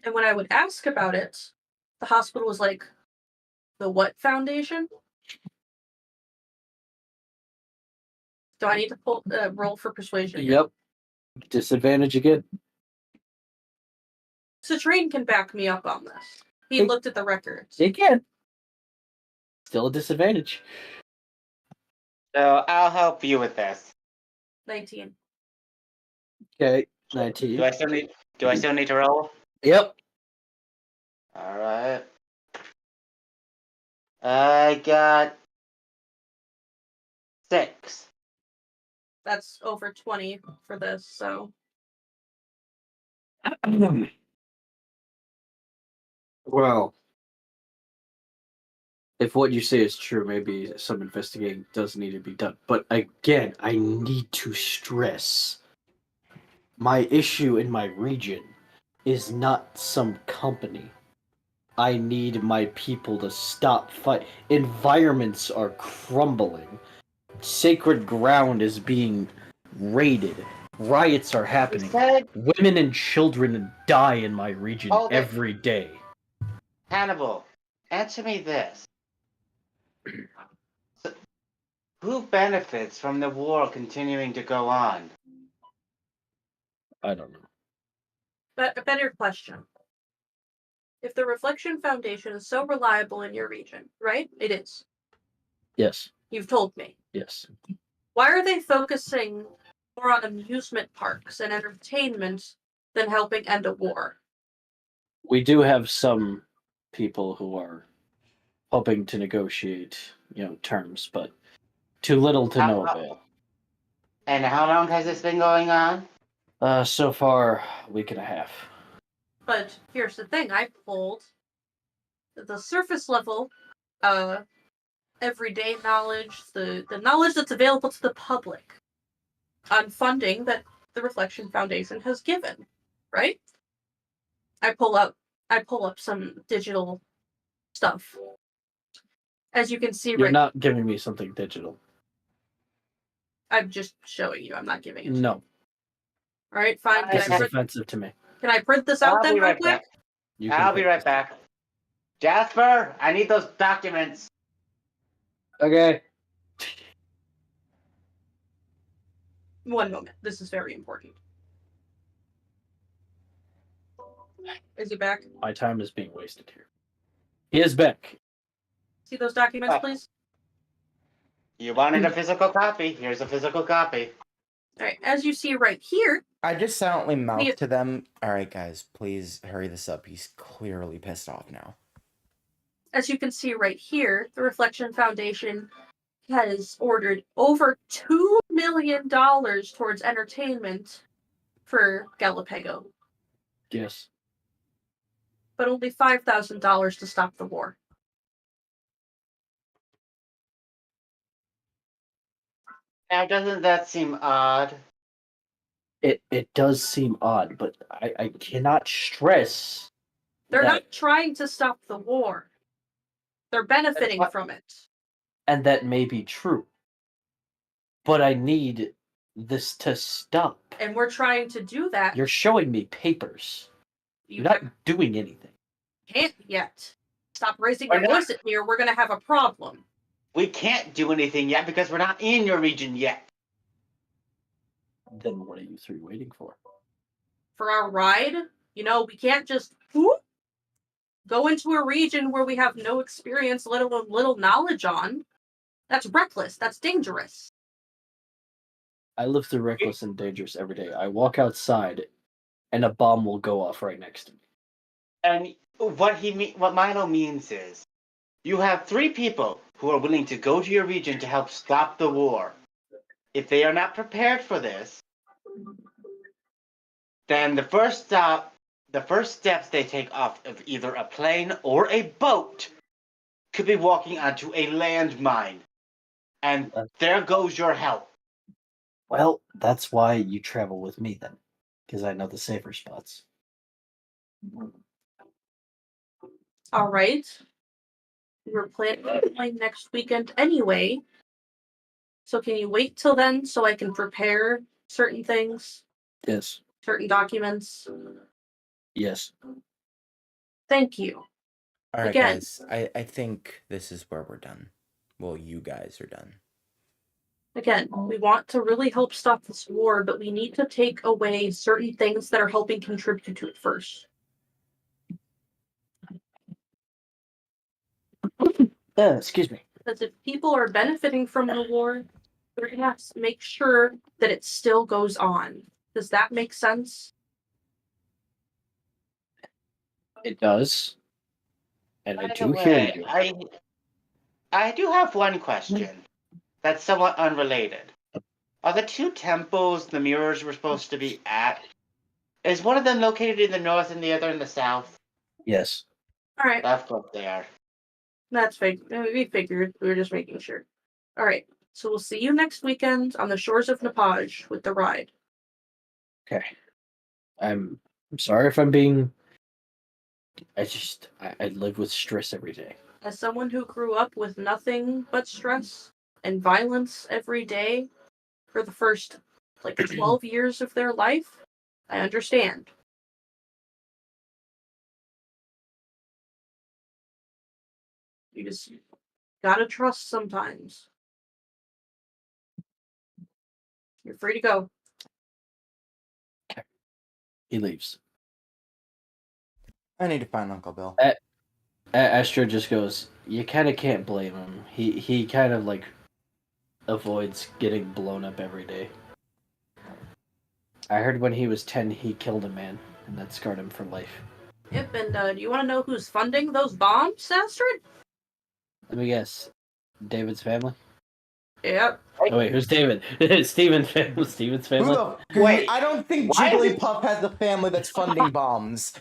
And when I would ask about it, the hospital was like, "The what foundation?" Do I need to roll for persuasion again? Yep. Disadvantage again. Citrine can back me up on this. He Hey. looked at the records. Again. Still a disadvantage. So I'll help you with this. 19. Okay. 19. Do I still need to roll? Yep. All right. I got 6. That's over 20 for this, so. Well, if what you say is true, maybe some investigating does need to be done. But again, I need to stress my issue in my region is not some company. I need my people to stop fight. Environments are crumbling. Sacred ground is being raided. Riots are happening. Women and children die in my region every day. Hannibal, answer me this. So, who benefits from the war continuing to go on? I don't know. But a better question. If the Reflection Foundation is so reliable in your region, right? It is. Yes. You've told me. Yes. Why are they focusing more on amusement parks and entertainment than helping end a war? We do have some people who are hoping to negotiate, terms, but too little to no avail. And how long has this been going on? So far, a week and a half. But here's the thing, I pulled the surface level, everyday knowledge, the knowledge that's available to the public on funding that the Reflection Foundation has given, right? I pull up some digital stuff. As you can see, You're not giving me something digital. I'm just showing you. I'm not giving it to you. No. All right, fine. This is offensive to me. Can I print this out then real quick? I'll be right back. Jasper, I need those documents. Okay. One moment. This is very important. Is he back? My time is being wasted here. He is back. See those documents, please? You wanted a physical copy. Here's a physical copy. All right. As you see right here. I just silently mouthed to them, all right, guys, please hurry this up. He's clearly pissed off now. As you can see right here, the Reflection Foundation has ordered over $2 million towards entertainment for Galapagos. Yes. But only $5,000 to stop the war. Now, doesn't that seem odd? It does seem odd, but I cannot stress. They're not trying to stop the war. They're benefiting from it. And that may be true. But I need this to stop. And we're trying to do that. You're showing me papers. You're not doing anything. Can't yet. Stop raising your voice at me or we're going to have a problem. We can't do anything yet because we're not in your region yet. Then what are you three waiting for? For our ride? We can't just go into a region where we have no experience, let alone little knowledge on. That's reckless. That's dangerous. I live through reckless and dangerous every day. I walk outside, and a bomb will go off right next to me. And what Milo means is, you have 3 people who are willing to go to your region to help stop the war. If they are not prepared for this, then the first steps they take off of either a plane or a boat could be walking onto a landmine. And there goes your help. Well, that's why you travel with me then, because I know the safer spots. All right. We're planning on going next weekend anyway. So can you wait till then so I can prepare certain things? Yes. Certain documents? Yes. Thank you. All right, guys. I think this is where we're done. Well, you guys are done. Again, we want to really help stop this war, but we need to take away certain things that are helping contribute to it first. Excuse me. Because if people are benefiting from the war, we're going to have to make sure that it still goes on. Does that make sense? It does. And I do hear you. I do have one question that's somewhat unrelated. Are the 2 temples the mirrors were supposed to be at? Is one of them located in the north and the other in the south? Yes. All right. That's what they are. That's fake. We figured. We were just making sure. All right. So we'll see you next weekend on the shores of Nepal with the ride. Okay. I'm sorry if I'm being. I live with stress every day. As someone who grew up with nothing but stress and violence every day for the first 12 years of their life, I understand. You just gotta trust sometimes. You're free to go. Okay. He leaves. I need to find Uncle Bill. Astro just goes, you kind of can't blame him. He kind of like avoids getting blown up every day. I heard when he was 10, he killed a man, and that scarred him for life. Yep, and do you want to know who's funding those bombs, Astrid? Let me guess. David's family? Yep. Oh, wait, who's David? Steven's family. Steven's Who family? Wait, I don't think why is Jigglypuff has a family that's funding bombs.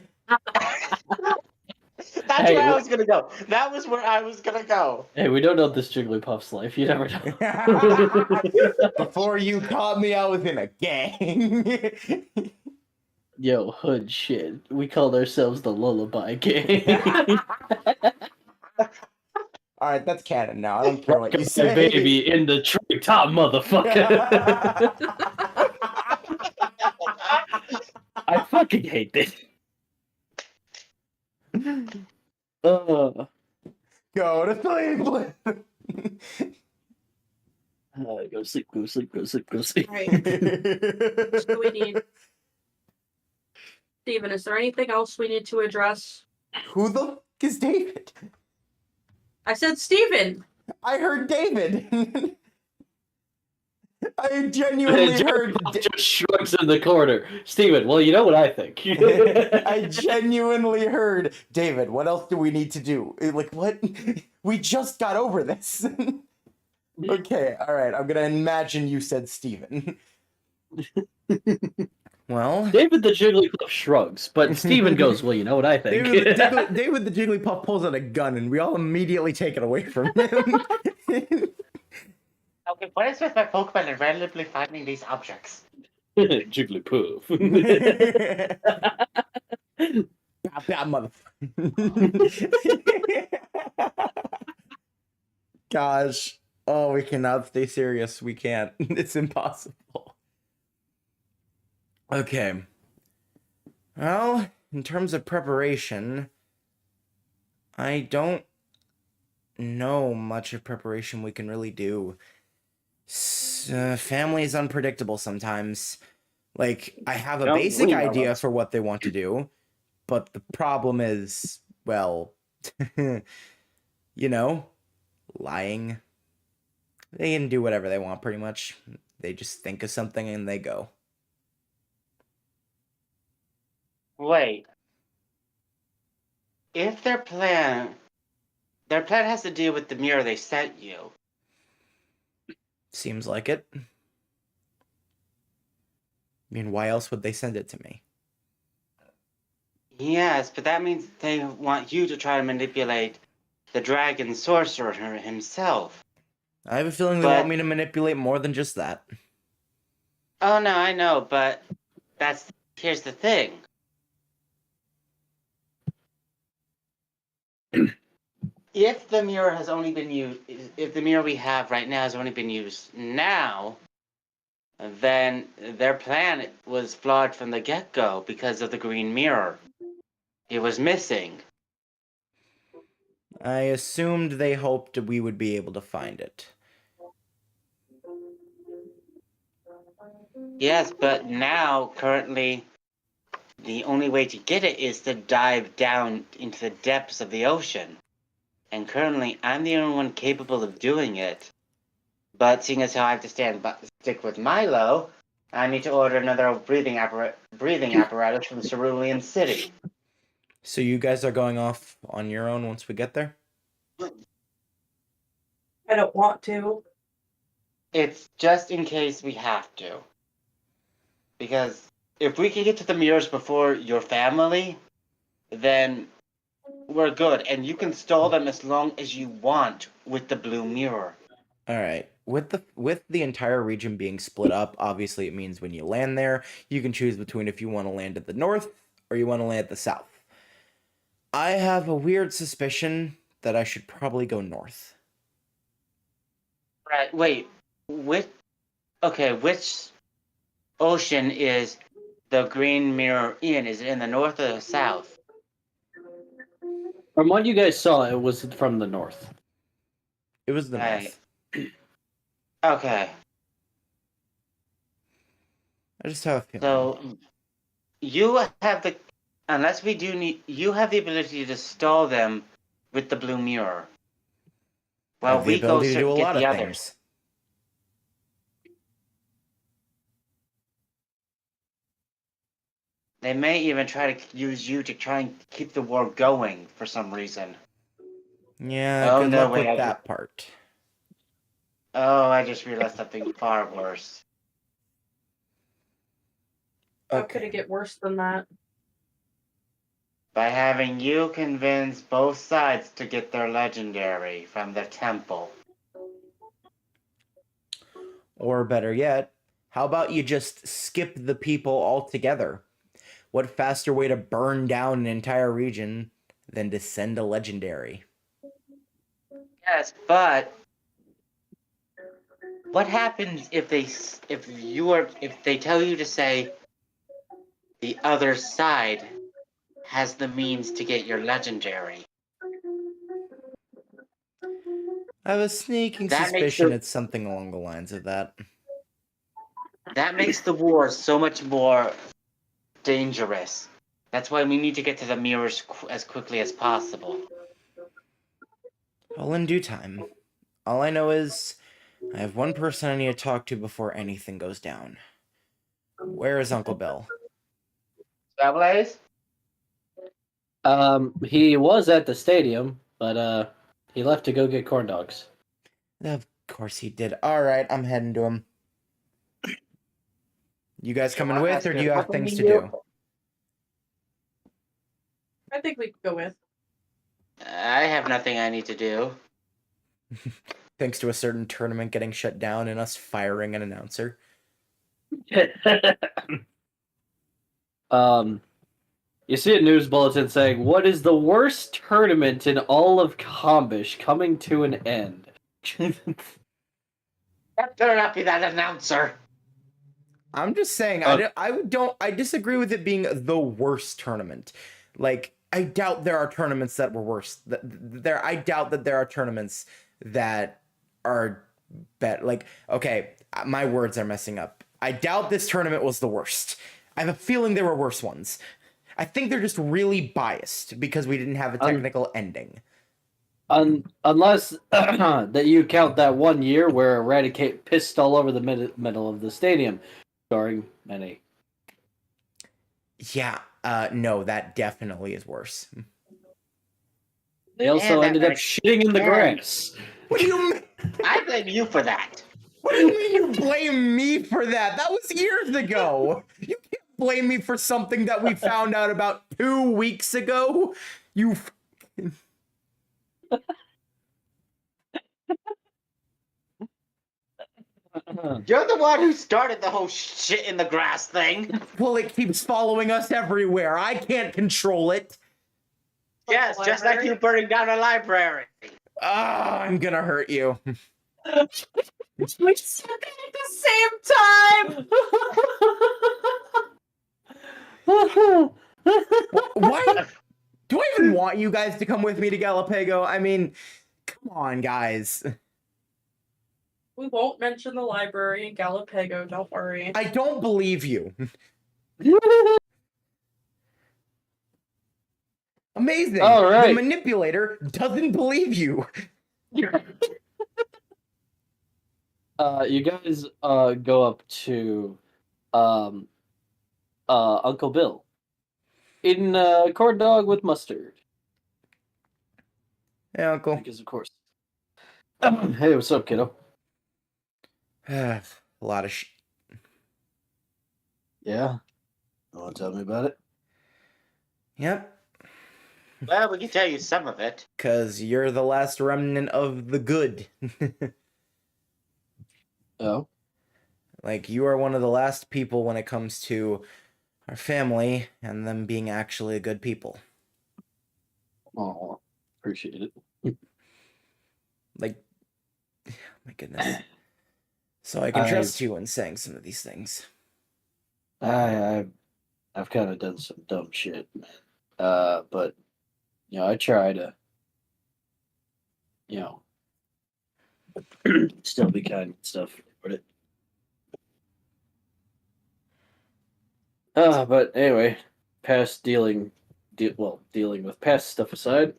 That's Hey, where I was gonna go. That was where I was gonna go. Hey, we don't know this Jigglypuff's life. You never know. Before you caught me, I was in a gang. Yo, hood shit. We called ourselves the Lullaby Gang. Alright, that's canon now. I don't care what you My say. baby in the tree top, motherfucker. I fucking hate this. Go to sleep. Go sleep, go sleep, go sleep, go sleep. Right. So we need. Steven, is there anything else we need to address? Who the fuck is David? I said Steven! I heard David. I genuinely heard. Just shrugs in the corner. Steven, well, you know what I think. I genuinely heard David. What else do we need to do? Like what? We just got over this. Okay, all right. I'm gonna imagine you said Steven. Well, David the Jigglypuff shrugs, but Steven goes, well, you know what I think. David the Jigglypuff pulls out a gun, and we all immediately take it away from him. Okay, what is with my Pokemon and randomly finding these objects? Jigglypuff. Bad Gosh. Oh, we cannot stay serious. We can't. It's impossible. Okay. Well, in terms of preparation, I don't know much of preparation we can really do. Family is unpredictable sometimes. Like, I have a Don't basic we know idea that? for what they want to do, but the problem is, well, you know, lying. They can do whatever they want, pretty much. They just think of something and they go. Wait. If their plan has to do with the mirror they sent you. Seems like it. I mean, why else would they send it to me? Yes, but that means they want you to try to manipulate the dragon sorcerer himself. I have a feeling they want me to manipulate more than just that. Oh no, I know, but here's the thing. If the mirror has only been used, if the mirror we have right now has only been used now, then their plan was flawed from the get-go because of the green mirror. It was missing. I assumed they hoped we would be able to find it. Yes, but now, currently, the only way to get it is to dive down into the depths of the ocean. And currently, I'm the only one capable of doing it. But seeing as how I have to stick with Milo, I need to order another breathing apparatus from Cerulean City. So you guys are going off on your own once we get there? I don't want to. It's just in case we have to. Because if we can get to the mirrors before your family, then we're good. And you can stall them as long as you want with the blue mirror. Alright. With the entire region being split up, obviously it means when you land there, you can choose between if you want to land at the north or you want to land at the south. I have a weird suspicion that I should probably go north. Right, wait. Which ocean is the green mirror in? Is it in the north or the south? From what you guys saw, it was from the north. It was the Right. north. Okay. I just have a feeling. So you have the unless we do need, you have the ability to stall them with the blue mirror. While Have the we go ability to do a get lot the of others. things. They may even try to use you to try and keep the war going for some reason. Yeah, Oh, good no, luck wait, with that part. Oh, I just realized something far worse. How could it Okay. get worse than that? By having you convince both sides to get their legendary from the temple. Or better yet, how about you just skip the people altogether? What faster way to burn down an entire region than to send a legendary? Yes, but what happens if they tell you to say the other side has the means to get your legendary? I have a sneaking That makes suspicion the it's something along the lines of that. war so much more dangerous. That's why we need to get to the mirrors as quickly as possible. All in due time. All I know is I have one person I need to talk to before anything goes down. Where is Uncle Bill? Travelers? He was at the stadium, but he left to go get corn dogs. Of course he did. All right, I'm heading to him. You guys coming with, or do you have things to do? I think we could go with. I have nothing I need to do. Thanks to a certain tournament getting shut down and us firing an announcer. You see a news bulletin saying, "What is the worst tournament in all of Kombish coming to an end?" That better not be that announcer. I'm just saying, I disagree with it being the worst tournament. Like, I doubt there are tournaments that were worse. I doubt that there are tournaments that are better. Like, okay, my words are messing up. I doubt this tournament was the worst. I have a feeling there were worse ones. I think they're just really biased because we didn't have a technical ending. Unless that you count that one year where Eradicate pissed all over the middle of the stadium, starring many. Yeah, no, that definitely is worse. They also Man, ended up shitting in the grass. What do you mean? I blame you for that. What do you mean you blame me for that? That was years ago. You can't blame me for something that we found out about 2 weeks ago. You. You're the one who started the whole shit in the grass thing. Well, it keeps following us everywhere. I can't control it. Yes, just like you burning down a library. Ah, I'm gonna hurt you. We said that at the same time. Why? Do I even want you guys to come with me to Galapago? I mean, come on, guys. We won't mention the library in Galapago, don't worry. I don't believe you. Amazing. All right. The manipulator doesn't believe you. You guys go up to Uncle Bill in corn dog with mustard. Hey, Uncle. Because of course. Hey, what's up, kiddo? A lot of Yeah. You want to tell me about it? Yep. Well, we can tell you some of it. Because you're the last remnant of the good. Oh. Like, you are one of the last people when it comes to our family and them being actually good people. Oh, appreciate it. Like, my goodness. So I can trust you in saying some of these things. I've kind of done some dumb shit, man. But I try to, still be kind and stuff. But anyway, past dealing dealing with past stuff aside,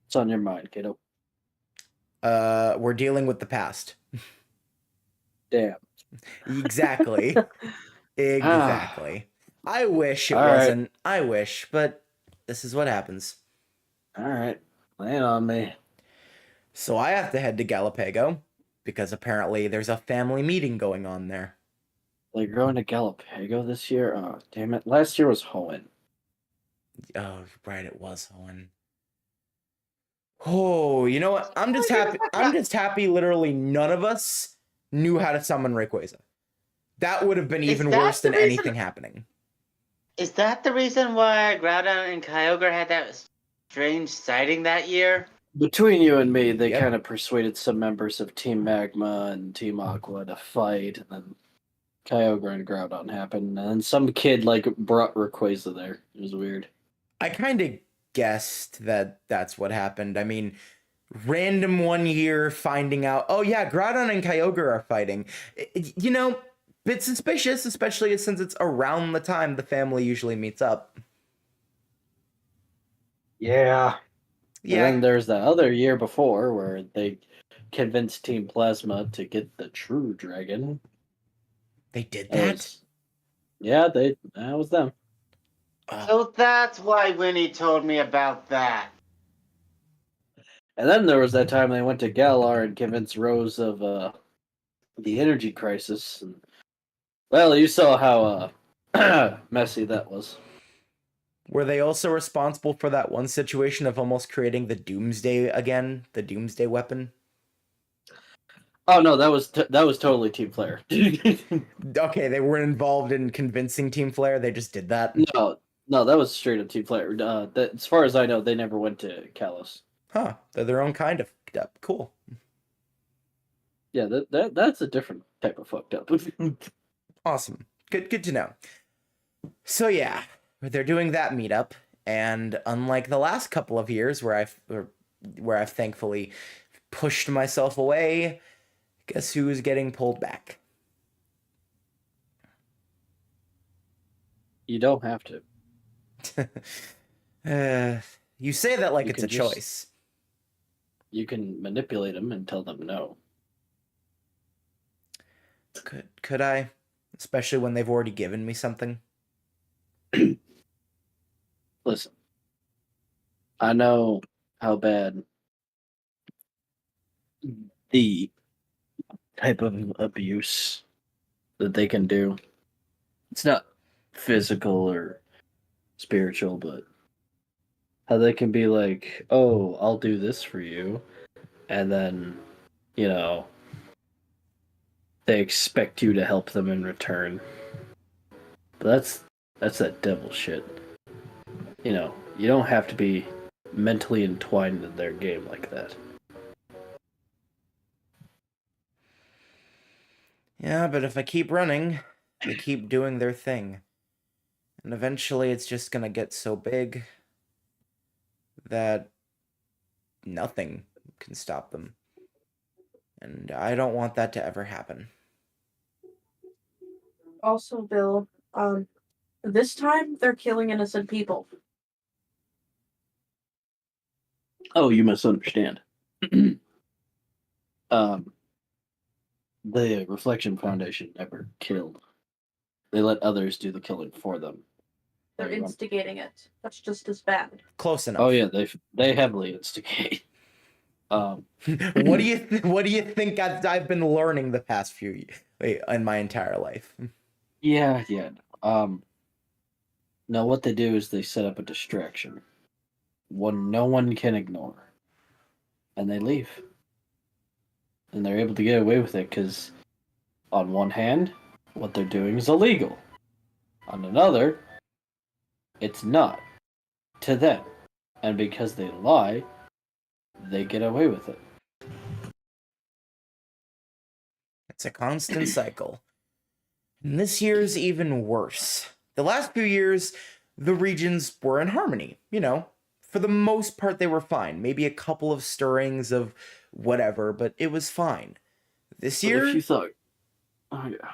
what's on your mind, kiddo? We're dealing with the past. Damn. Exactly. Exactly. I wish it All right. wasn't. I wish, but this is what happens. All right, lay it on me. So I have to head to Galapago because apparently there's a family meeting going on there. Like, you're going to Galapago this year? Oh, damn it. Last year was Hoenn. Oh, right, it was Owen. Oh, you know what? I'm just happy. I'm just happy. Literally, none of us knew how to summon Rayquaza. That would have been even that worse the than reason- anything happening. Is that the reason why Groudon and Kyogre had that strange sighting that year? Between you and me, they Yep. kind of persuaded some members of Team Magma and Team Aqua to fight, and then Kyogre and Groudon happened, and then some kid, like, brought Rayquaza there. It was weird. I kind of guessed that that's what happened. I mean, random one year finding out, oh yeah, Groudon and Kyogre are fighting. You know, bit suspicious, especially since it's around the time the family usually meets up. Yeah. Yeah, And then there's the other year before where they convinced Team Plasma to get the true dragon. they did It that. was- that was them. So that's why Winnie told me about that. And then there was that time they went to Galar and convinced Rose of the energy crisis. And, well, you saw how messy that was. Were they also responsible for that one situation of almost creating the Doomsday again, the Doomsday weapon? Oh no, that was totally Team Flare. Okay, they weren't involved in convincing Team Flare. They just did that. No, that was straight up Team Flare. As far as I know, they never went to Kalos. Huh? They're their own kind of fucked up. Cool. Yeah, that's a different type of fucked up. Awesome. Good to know. So yeah, they're doing that meetup, and unlike the last couple of years where I've thankfully pushed myself away, guess who's getting pulled back? You don't have to. You say that like You it's a can just- choice. You can manipulate them and tell them no. Could I? Especially when they've already given me something. Listen, I know how bad the type of abuse that they can do. It's not physical or spiritual, but how they can be like, "Oh, I'll do this for you," and then, you know, they expect you to help them in return. But that's that devil shit. You know, you don't have to be mentally entwined in their game like that. Yeah, but if I keep running, they keep doing their thing. And eventually it's just gonna get so big that nothing can stop them. And I don't want that to ever happen. Also, Bill, this time they're killing innocent people. Oh, you misunderstand. The Reflection Foundation never killed. They let others do the killing for them. They're There you go. instigating it. That's just as bad. Close enough. Oh yeah, they heavily instigate. What do you think I've been learning the past few in my entire life? Yeah. No, what they do is they set up a distraction, one no one can ignore, and they leave. And they're able to get away with it because, on one hand, what they're doing is illegal. On another, it's not to them, and because they lie, they get away with it. It's a constant cycle. And this year's even worse. The last few years, the regions were in harmony. You know, for the most part, they were fine. Maybe a couple of stirrings of whatever, but it was fine. This But year, if you thought, oh yeah,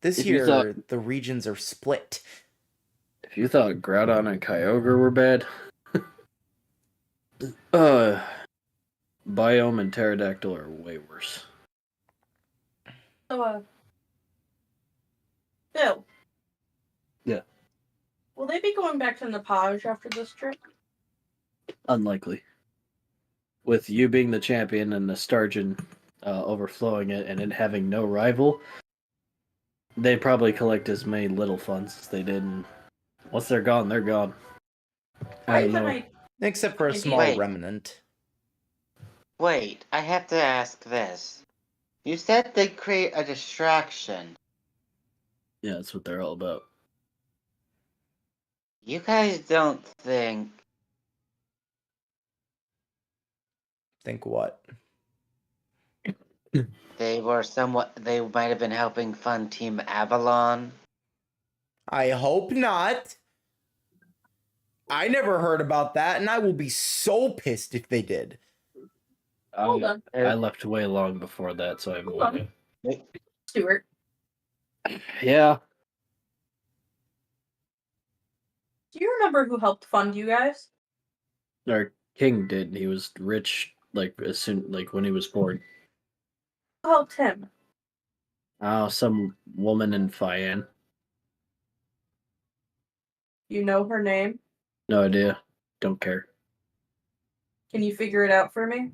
this if you year, thought- the regions are split. If you thought Groudon and Kyogre were bad, Biome and Pterodactyl are way worse. So, Bill. Yeah. Will they be going back to Nepage after this trip? Unlikely. With you being the champion and the Stargin overflowing it and it having no rival, they probably collect as many little funds as they did. And once they're gone, they're gone. I don't know. Except for a small Wait. remnant. Wait, I have to ask this. You said they create a distraction. Yeah, that's what they're all about. You guys don't think Think what? they might have been helping fund Team Avalon? I hope not. I never heard about that, and I will be so pissed if they did. Hold on. I left way long before that, so I have no Hold on. idea. Stuart. Yeah. Do you remember who helped fund you guys? Our king did. He was rich, as soon when he was born. Who helped him? Some woman in Fian. You know her name? No idea. Don't care. Can you figure it out for me?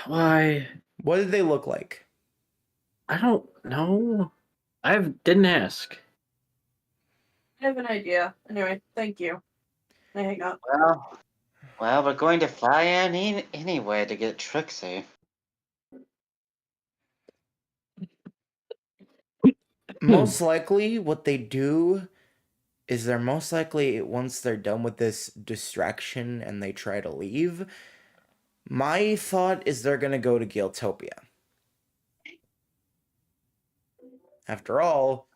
Why? What did they look like? I don't know. Didn't ask. I have an idea. Anyway, thank you. I hang up. Well, we're going to fly in anyway to get Trixie. Most likely, what they do is they're most likely, once they're done with this distraction and they try to leave, my thought is they're going to go to Galtopia. After all,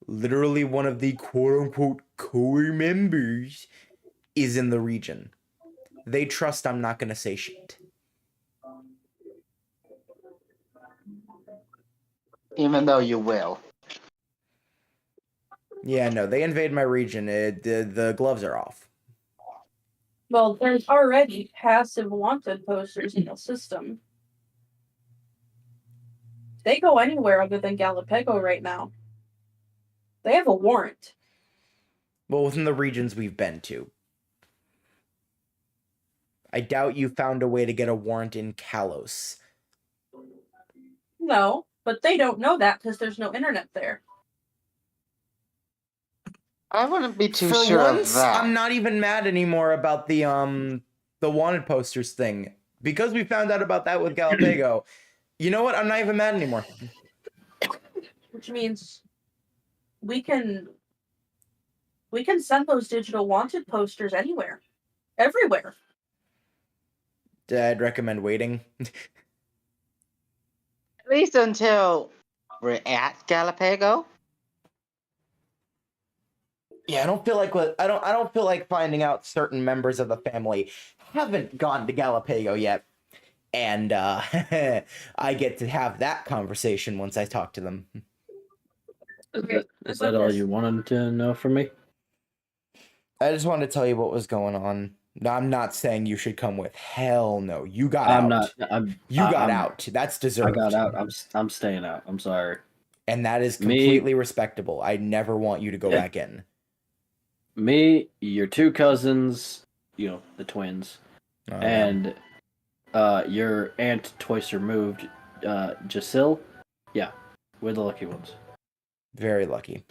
literally one of the quote-unquote core members is in the region. They trust I'm not going to say shit. Even though you will. Yeah, no, they invade my region. The gloves are off. Well, there's already passive wanted posters in the system. They go anywhere other than Galapego right now. They have a warrant. Well, within the regions we've been to. I doubt you found a way to get a warrant in Kalos. No, but they don't know that because there's no internet there. I wouldn't be too For sure once, of that. I'm not even mad anymore about the wanted posters thing. Because we found out about that with Galapego. You know what? I'm not even mad anymore. Which means we can send those digital wanted posters anywhere. Everywhere. I'd recommend waiting. At least until we're at Galapego. Yeah, I don't feel like finding out certain members of the family haven't gone to Galapego yet. And I get to have that conversation once I talk to them. Okay, Is that all you wanted to know from me? I just wanted to tell you what was going on. I'm not saying you should come with. Hell no. You got out. You got out. That's deserved. I got out. I'm staying out. I'm sorry. And that is completely respectable. I never want you to go back in. Me, your two cousins, the twins, and your aunt twice removed, Jacil. Yeah, we're the lucky ones. Very lucky.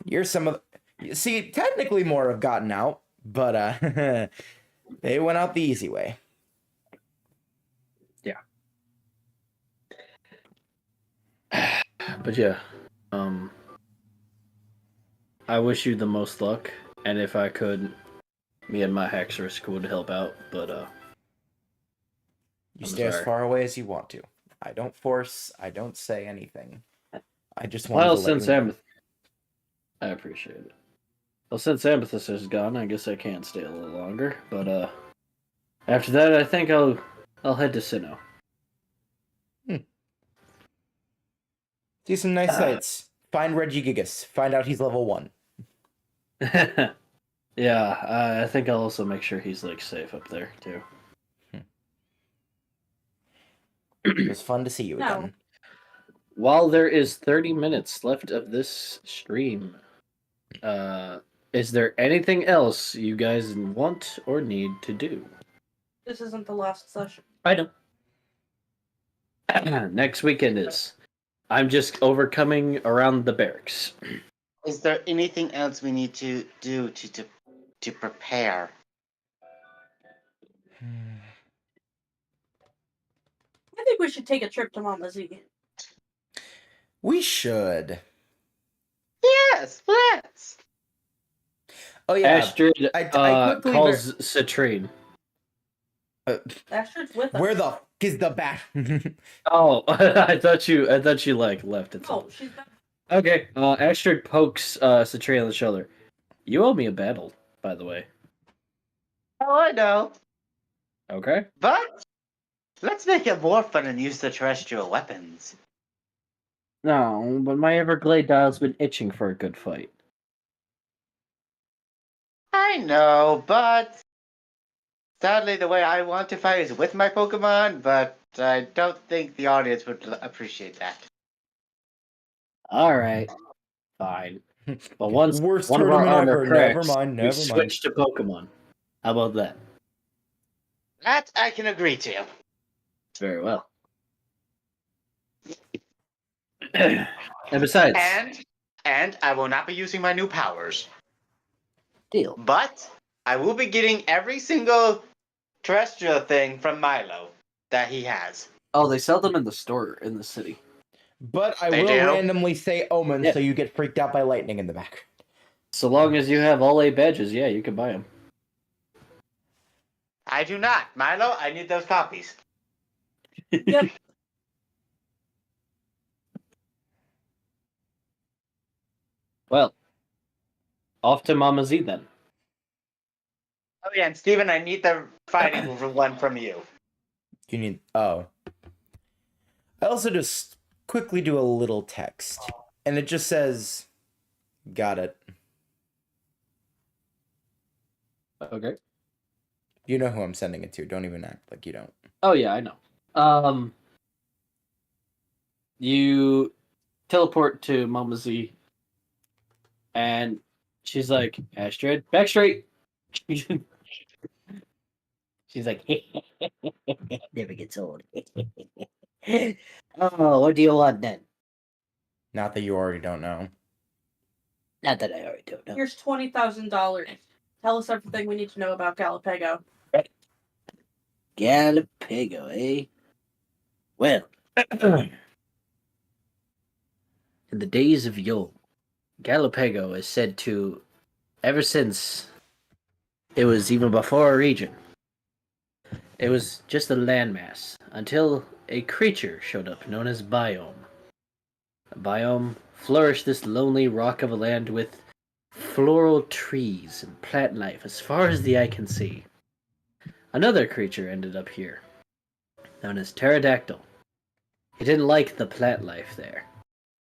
You're some of see, technically more have gotten out, but they went out the easy way. Yeah. But yeah, I wish you the most luck, and if I could, me and my Haxorus would help out, but you stay as far away as you want to. I don't force, I don't say anything. I just want to let you know. I appreciate it. Well, since Amethyst is gone, I guess I can stay a little longer, but after that, I think I'll head to Sinnoh. See some nice sights. Find Regigigas. Find out he's level 1. Yeah, I think I'll also make sure he's like safe up there too. It was fun to see you No. again. While there is 30 minutes left of this stream, is there anything else you guys want or need to do? This isn't the last session. I know. Next weekend is. I'm just overcoming around the barracks. Is there anything else we need to do to prepare? I think we should take a trip to Mama Z. We should. Yes, let's. Oh yeah. Astrid I quickly calls Citrine. Astrid's with us. Where the f is the bat? Oh, I thought you like left it. Oh, she's back. Okay. Astrid pokes Citrine on the shoulder. You owe me a battle, by the way. Oh, I know. Okay. But let's make it more fun and use the terrestrial weapons. No, but my Everglade dial's been itching for a good fight. I know, but sadly the way I want to fight is with my Pokemon, but I don't think the audience would appreciate that. All right, fine. But once Worst one of our tournament armor ever. cracks, Never mind. we Never mind. switch to Pokemon. How about that? That I can agree to. Very well. And besides, And I will not be using my new powers. deal. But I will be getting every single terrestrial thing from Milo that he has. Oh, they sell them in the store in the city. But I They will do? randomly say Omen Yeah. so you get freaked out by lightning in the back. So long as you have all 8 badges, yeah, you can buy them. I do not. Milo, I need those copies. Yep. Well, off to Mama Z then. Oh yeah, and Steven, I need the fighting one from you. You need. Oh. I also just quickly do a little text. And it just says, got it. Okay. You know who I'm sending it to. Don't even act like you don't. Oh yeah, I know. You teleport to Mama Z, and she's like, Astrid, back straight. She's like, never gets old. Oh, what do you want then? Not that you already don't know. Not that I already don't know. Here's $20,000. Tell us everything we need to know about Galapego. Galapego, eh? Well, in the days of yore, Galapego is said to, ever since it was even before a region, it was just a landmass until a creature showed up known as Biome. A biome flourished this lonely rock of a land with floral trees and plant life as far as the eye can see. Another creature ended up here, known as Pterodactyl. He didn't like the plant life there,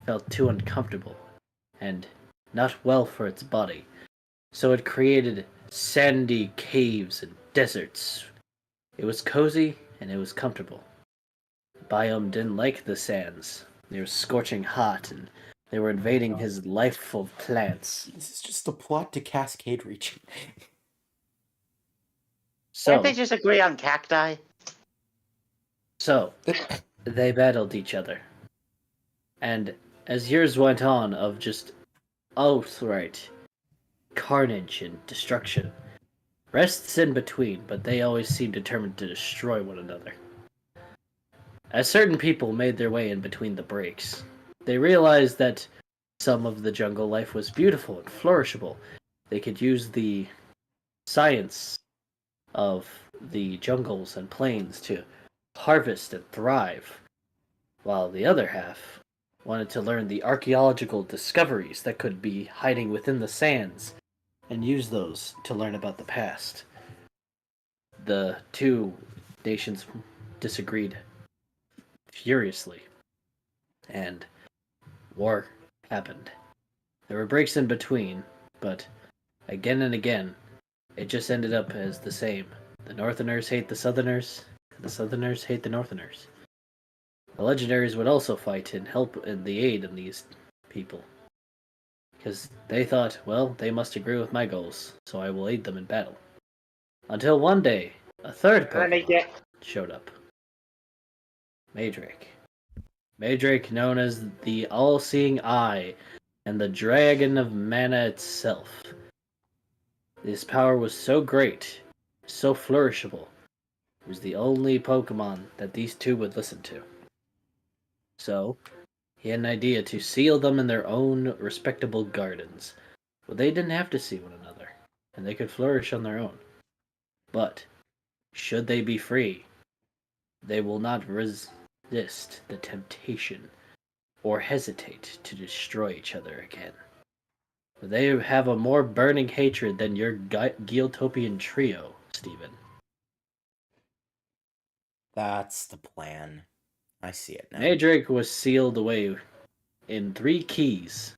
felt too uncomfortable, and not well for its body, so it created sandy caves and deserts. It was cozy and it was comfortable. The biome didn't like the sands. They were scorching hot and they were invading his lifeful plants. This is just a plot to Cascade region. Can't So, they just agree on cacti? so they battled each other. And as years went on of just outright carnage and destruction, rests in between, but they always seemed determined to destroy one another. As certain people made their way in between the breaks, they realized that some of the jungle life was beautiful and flourishable. They could use the science of the jungles and plains to harvest and thrive, while the other half wanted to learn the archaeological discoveries that could be hiding within the sands and use those to learn about the past. The two nations disagreed furiously, and war happened. There were breaks in between, but Again and again, it just ended up as the same. The Northerners hate the Southerners, and the Southerners hate the Northerners. The Legendaries would also fight and help in the aid of these people. Because they thought, well, they must agree with my goals, so I will aid them in battle. Until one day, a third Pokemon showed up. Madrake. Madrake, known as the All-Seeing Eye and the Dragon of Mana itself. His power was so great, so flourishable. It was the only Pokemon that these two would listen to. So, he had an idea to seal them in their own respectable gardens, where they didn't have to see one another, and they could flourish on their own. But, should they be free, they will not resist the temptation or hesitate to destroy each other again. They have a more burning hatred than your Geotopian trio, Stephen. That's the plan. I see it now. Madrake was sealed away in 3 keys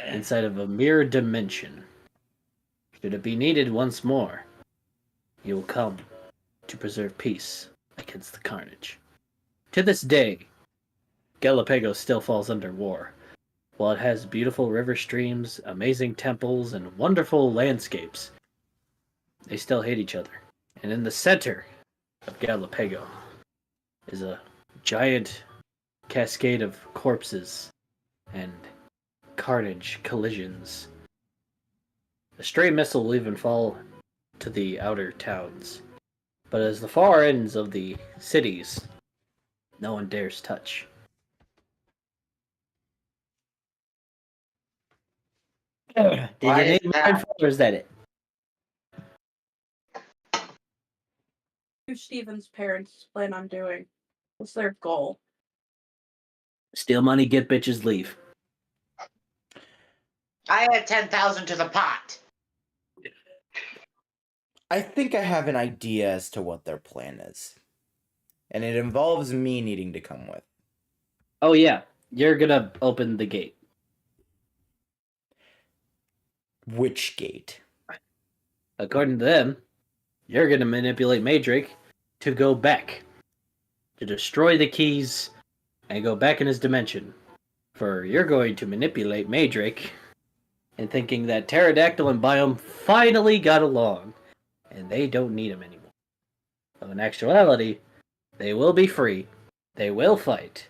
inside of a mirror dimension. Should it be needed once more, he will come to preserve peace against the carnage. To this day, Galapagos still falls under war. While it has beautiful river streams, amazing temples, and wonderful landscapes, they still hate each other. And in the center of Galapagos is a giant cascade of corpses and carnage collisions. A stray missile will even fall to the outer towns. But as the far ends of the cities, no one dares touch. Did Why you is name that? mine, or is that it? Who Steven's parents plan on doing? What's their goal? Steal money, get bitches, leave. I had 10,000 to the pot. I think I have an idea as to what their plan is. And it involves me needing to come with. Oh yeah, you're gonna open the gate. Which gate? According to them, you're gonna manipulate Madrake to go back. To destroy the keys and go back in his dimension. For you're going to manipulate Madrake in thinking that Pterodactyl and Biome finally got along. And they don't need him anymore. So in actuality, they will be free. They will fight.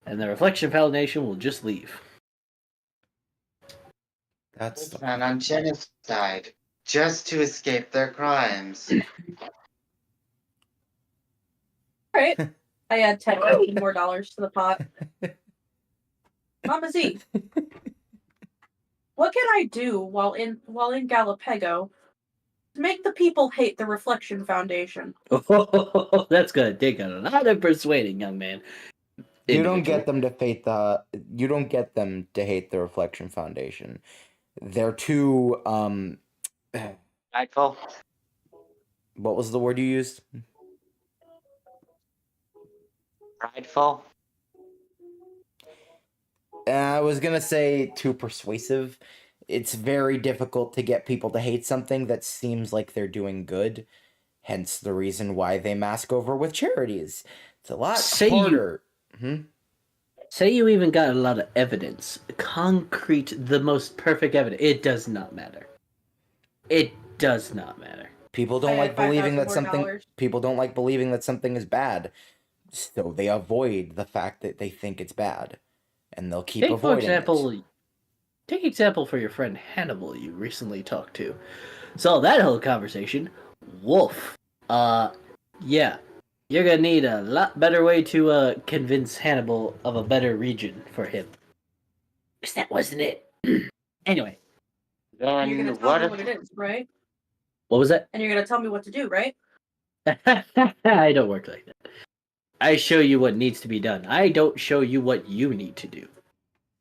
And the Reflection Foundation will just leave. That's the And on genocide, just to escape their crimes. Alright. I add $10 more to the pot. Mama Z. What can I do while in Galapagos to make the people hate the Reflection Foundation? Oh, that's gonna take a lot of persuading, young man. You don't get them to hate the. You don't get them to hate the Reflection Foundation. They're too. Prideful. What was the word you used? Prideful. I was gonna say too persuasive. It's very difficult to get people to hate something that seems like they're doing good. Hence the reason why they mask over with charities. It's a lot harder. Say you even got a lot of evidence. Concrete, the most perfect evidence. It does not matter. It does not matter. People don't I like had believing that $5,000 something. more. People don't like believing that something is bad, so they avoid the fact that they think it's bad, and they'll keep Take for avoiding example, take example for your friend Hannibal you recently talked to. So that whole conversation, Wolf. Yeah, you're gonna need a lot better way to convince Hannibal of a better region for him. Because that wasn't it. Anyway, You're gonna Then tell what me if what it is, right? what was that? And you're gonna tell me what to do, right? I don't work like that. I show you what needs to be done. I don't show you what you need to do.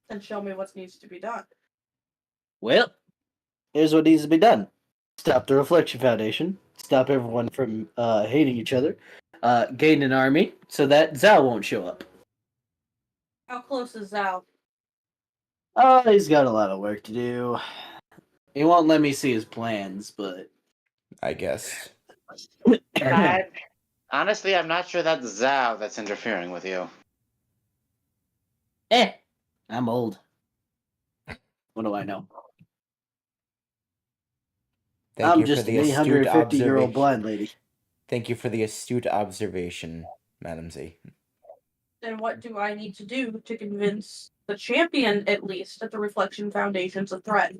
And show me what needs to be done. Well, here's what needs to be done. Stop the Reflection Foundation. Stop everyone from hating each other. Gain an army so that Zhao won't show up. How close is Zal? Oh, he's got a lot of work to do. He won't let me see his plans, but I guess. Honestly, I'm not sure that's Zhao that's interfering with you. I'm old. What do I know? Thank I'm you for just the an astute 850-year-old observation. blind lady. Thank you for the astute observation, Madam Z. Then what do I need to do to convince the champion, at least, that the Reflection Foundation's a threat?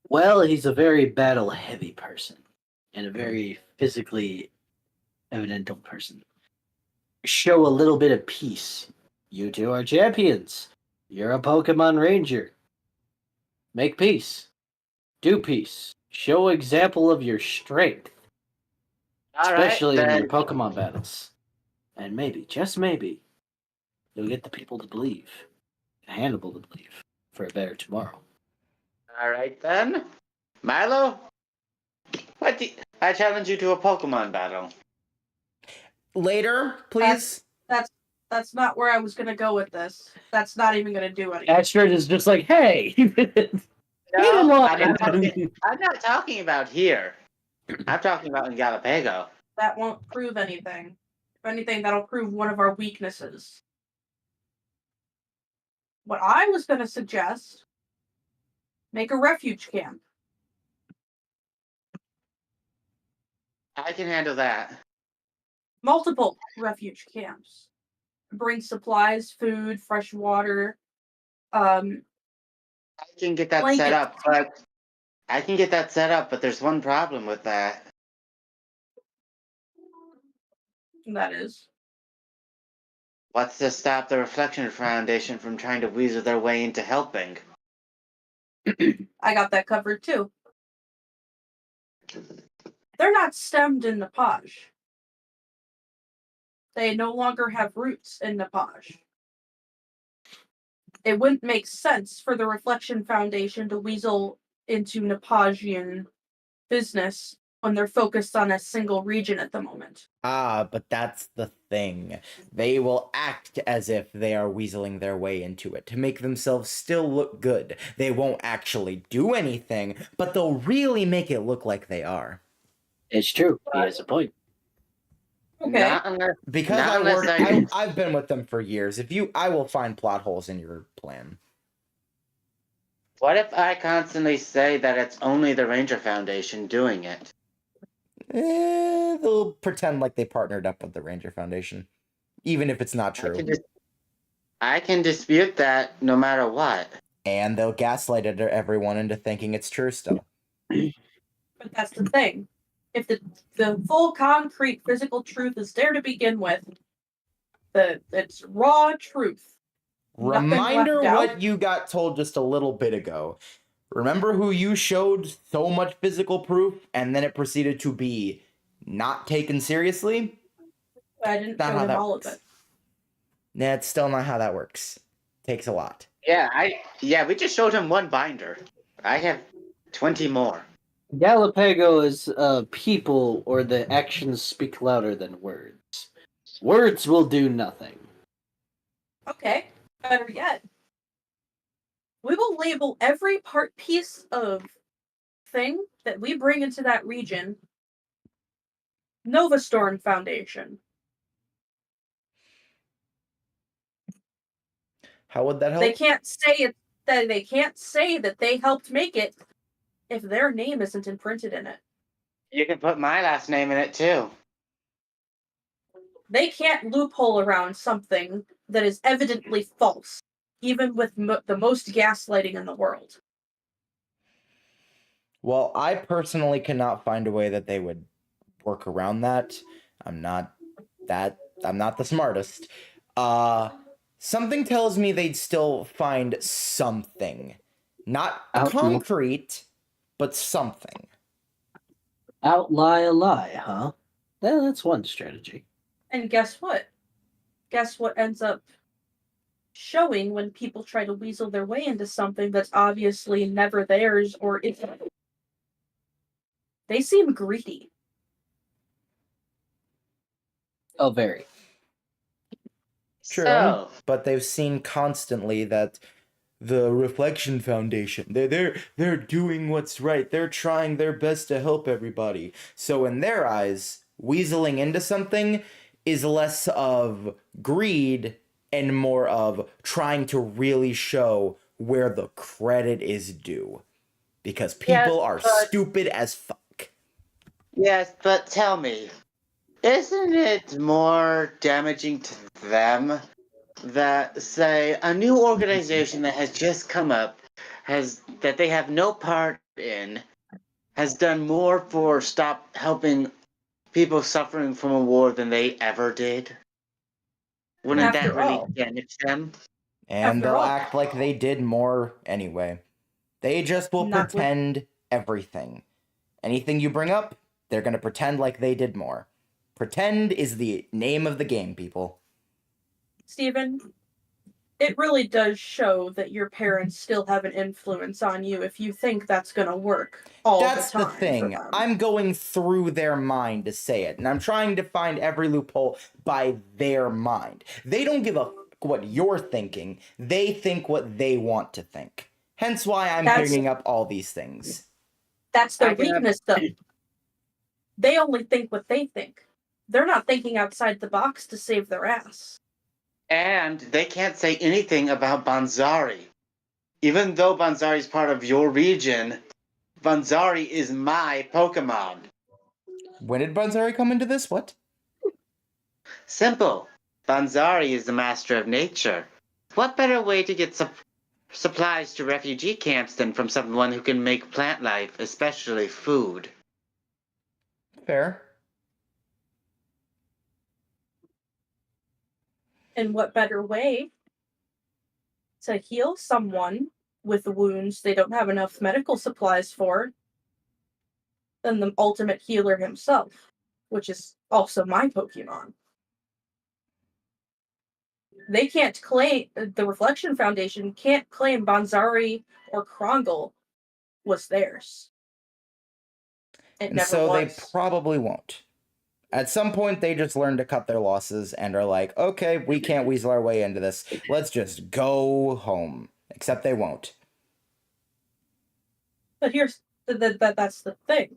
Well, he's a very battle-heavy person and a very physically evidential person. Show a little bit of peace. You two are champions. You're a Pokemon Ranger. Make peace. Do peace. Show example of your strength, All right, especially in your then. Pokemon battles. And maybe, just maybe, you'll get the people to believe, Hannibal to believe, for a better tomorrow. All right then, Milo. I challenge you to a Pokemon battle. Later, please. That's not where I was gonna go with this. That's not even gonna do anything. Astrid is just like, hey! No, I'm not talking about here. I'm talking about in Galapago. That won't prove anything. If anything, that'll prove one of our weaknesses. What I was gonna suggest, make a refuge camp. I can handle that. Multiple refuge camps. Bring supplies, food, fresh water. I can get that set up, but there's one problem with that. That is. What's to stop the Reflection Foundation from trying to weasel their way into helping? I got that covered too. They're not stemmed in Nepage. They no longer have roots in Nepage. It wouldn't make sense for the Reflection Foundation to weasel into Nepagian business when they're focused on a single region at the moment. Ah, but that's the thing. They will act as if they are weaseling their way into it to make themselves still look good. They won't actually do anything, but they'll really make it look like they are. It's true. He has a point. Okay. Because I've been with them for years. I will find plot holes in your plan. What if I constantly say that it's only the Ranger Foundation doing it? They'll pretend like they partnered up with the Ranger Foundation, even if it's not true. I can dispute that no matter what. And they'll gaslight everyone into thinking it's true still. But that's the thing. If the full concrete physical truth is there to begin with, it's raw truth. Reminder what you got told just a little bit ago. Remember who you showed so much physical proof and then it proceeded to be not taken seriously? I didn't show him all of it. That's still not how that works. Takes a lot. Yeah, we just showed him one binder. I have 20 more. Galapago is people, or the actions speak louder than words. Words will do nothing. Okay, better yet. We will label every piece of thing that we bring into that region Novastorm Foundation. How would that help? They can't say that they helped make it if their name isn't imprinted in it. You can put my last name in it too. They can't loophole around something that is evidently false, even with the most gaslighting in the world. Well, I personally cannot find a way that they would work around that. I'm not the smartest. Something tells me they'd still find something. Not concrete, but something. Outlie a lie, huh? Well, that's one strategy. And guess what? Guess what ends up showing when people try to weasel their way into something that's obviously never theirs or isn't. They seem greedy. Oh, very. True, So, but they've seen constantly that the Reflection Foundation. They're doing what's right. They're trying their best to help everybody. So in their eyes, weaseling into something is less of greed and more of trying to really show where the credit is due. Because people are stupid as fuck. Yes, but tell me, isn't it more damaging to them that, say, a new organization that has just come up, that they have no part in, has done more for stop helping people suffering from a war than they ever did? Wouldn't that After really all. damage them? And After they'll all. act like they did more anyway. They just will Not with- pretend everything. Anything you bring up, they're going to pretend like they did more. Pretend is the name of the game, people. Steven, it really does show that your parents still have an influence on you if you think that's going to work all That's the time. the thing. For them. I'm going through their mind to say it, and I'm trying to find every loophole by their mind. They don't give a fuck what you're thinking. They think what they want to think. Hence why I'm bringing up all these things. That's their weakness, though. They only think what they think. They're not thinking outside the box to save their ass. And they can't say anything about Banzari. Even though Banzari is part of your region, Banzari is my Pokemon. When did Banzari come into this? What? Simple. Banzari is the master of nature. What better way to get supplies to refugee camps than from someone who can make plant life, especially food? Fair. And what better way to heal someone with wounds they don't have enough medical supplies for than the ultimate healer himself, which is also my Pokemon. They can't claim, the Reflection Foundation can't claim Banzari or Krongle was theirs. It And never so was. they probably won't. At some point, they just learn to cut their losses and are like, okay, we can't weasel our way into this. Let's just go home. Except they won't. But here's that's the thing.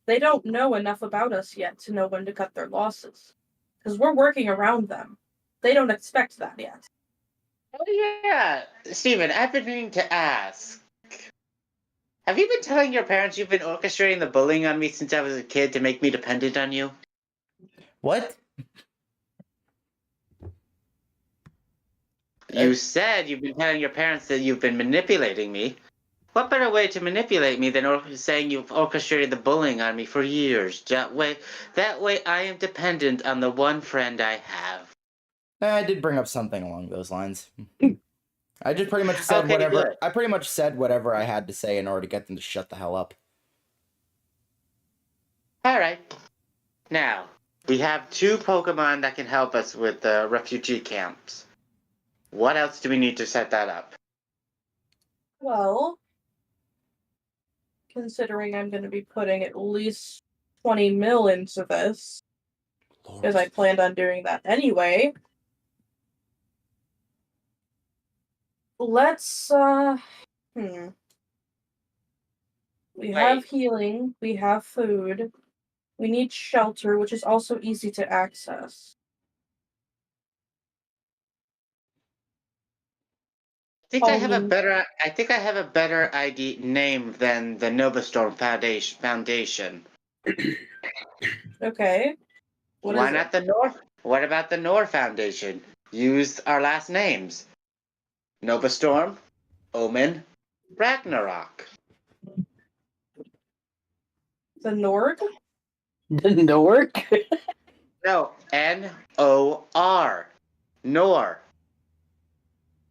They don't know enough about us yet to know when to cut their losses. Because we're working around them. They don't expect that yet. Oh yeah, Steven, I've been meaning to ask. Have you been telling your parents you've been orchestrating the bullying on me since I was a kid to make me dependent on you? What? You said you've been telling your parents that you've been manipulating me. What better way to manipulate me than saying you've orchestrated the bullying on me for years? That way I am dependent on the one friend I have. I did bring up something along those lines. I just pretty much said Okay, whatever. good. I pretty much said whatever I had to say in order to get them to shut the hell up. Alright. Now, we have 2 Pokemon that can help us with the refugee camps. What else do we need to set that up? Well, considering I'm going to be putting at least 20 mil into this, because I planned on doing that anyway. Let's, We have healing, we have food, we need shelter, which is also easy to access. I think I have a better ID name than the Novastorm Foundation. Okay. Why not the North? What about the Nor Foundation? Use our last names. Novastorm, Omen, Ragnarok. The Norg? The Nork? No, N-O-R. Nor.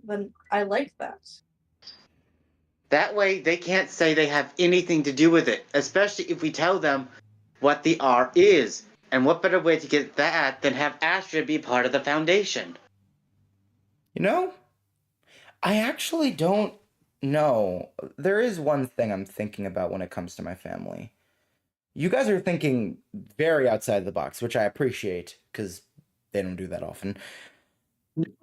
Then I like that. That way they can't say they have anything to do with it, especially if we tell them what the R is. And what better way to get that than have Astra be part of the Foundation? You know, I actually don't know. There is one thing I'm thinking about when it comes to my family. You guys are thinking very outside the box, which I appreciate, because they don't do that often.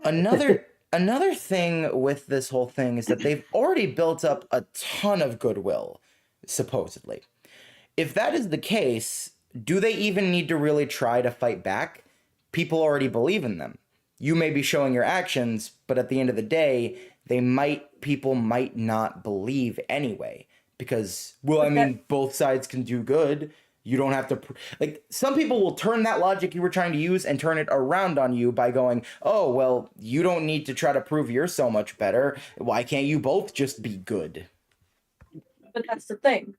Another Another thing with this whole thing is that they've already built up a ton of goodwill, supposedly. If that is the case, do they even need to really try to fight back? People already believe in them. You may be showing your actions, but at the end of the day, people might not believe anyway. Because, well, I mean, both sides can do good. You don't have to, like, some people will turn that logic you were trying to use and turn it around on you by going, oh, well, you don't need to try to prove you're so much better. Why can't you both just be good? But that's the thing.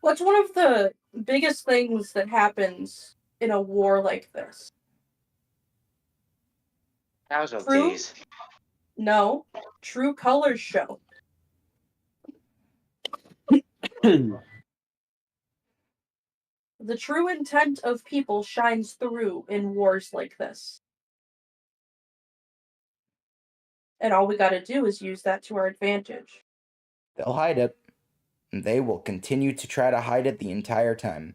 What's one of the biggest things that happens in a war like this? Casualties. No. True colors show. The true intent of people shines through in wars like this. And all we gotta do is use that to our advantage. They'll hide it. They will continue to try to hide it the entire time.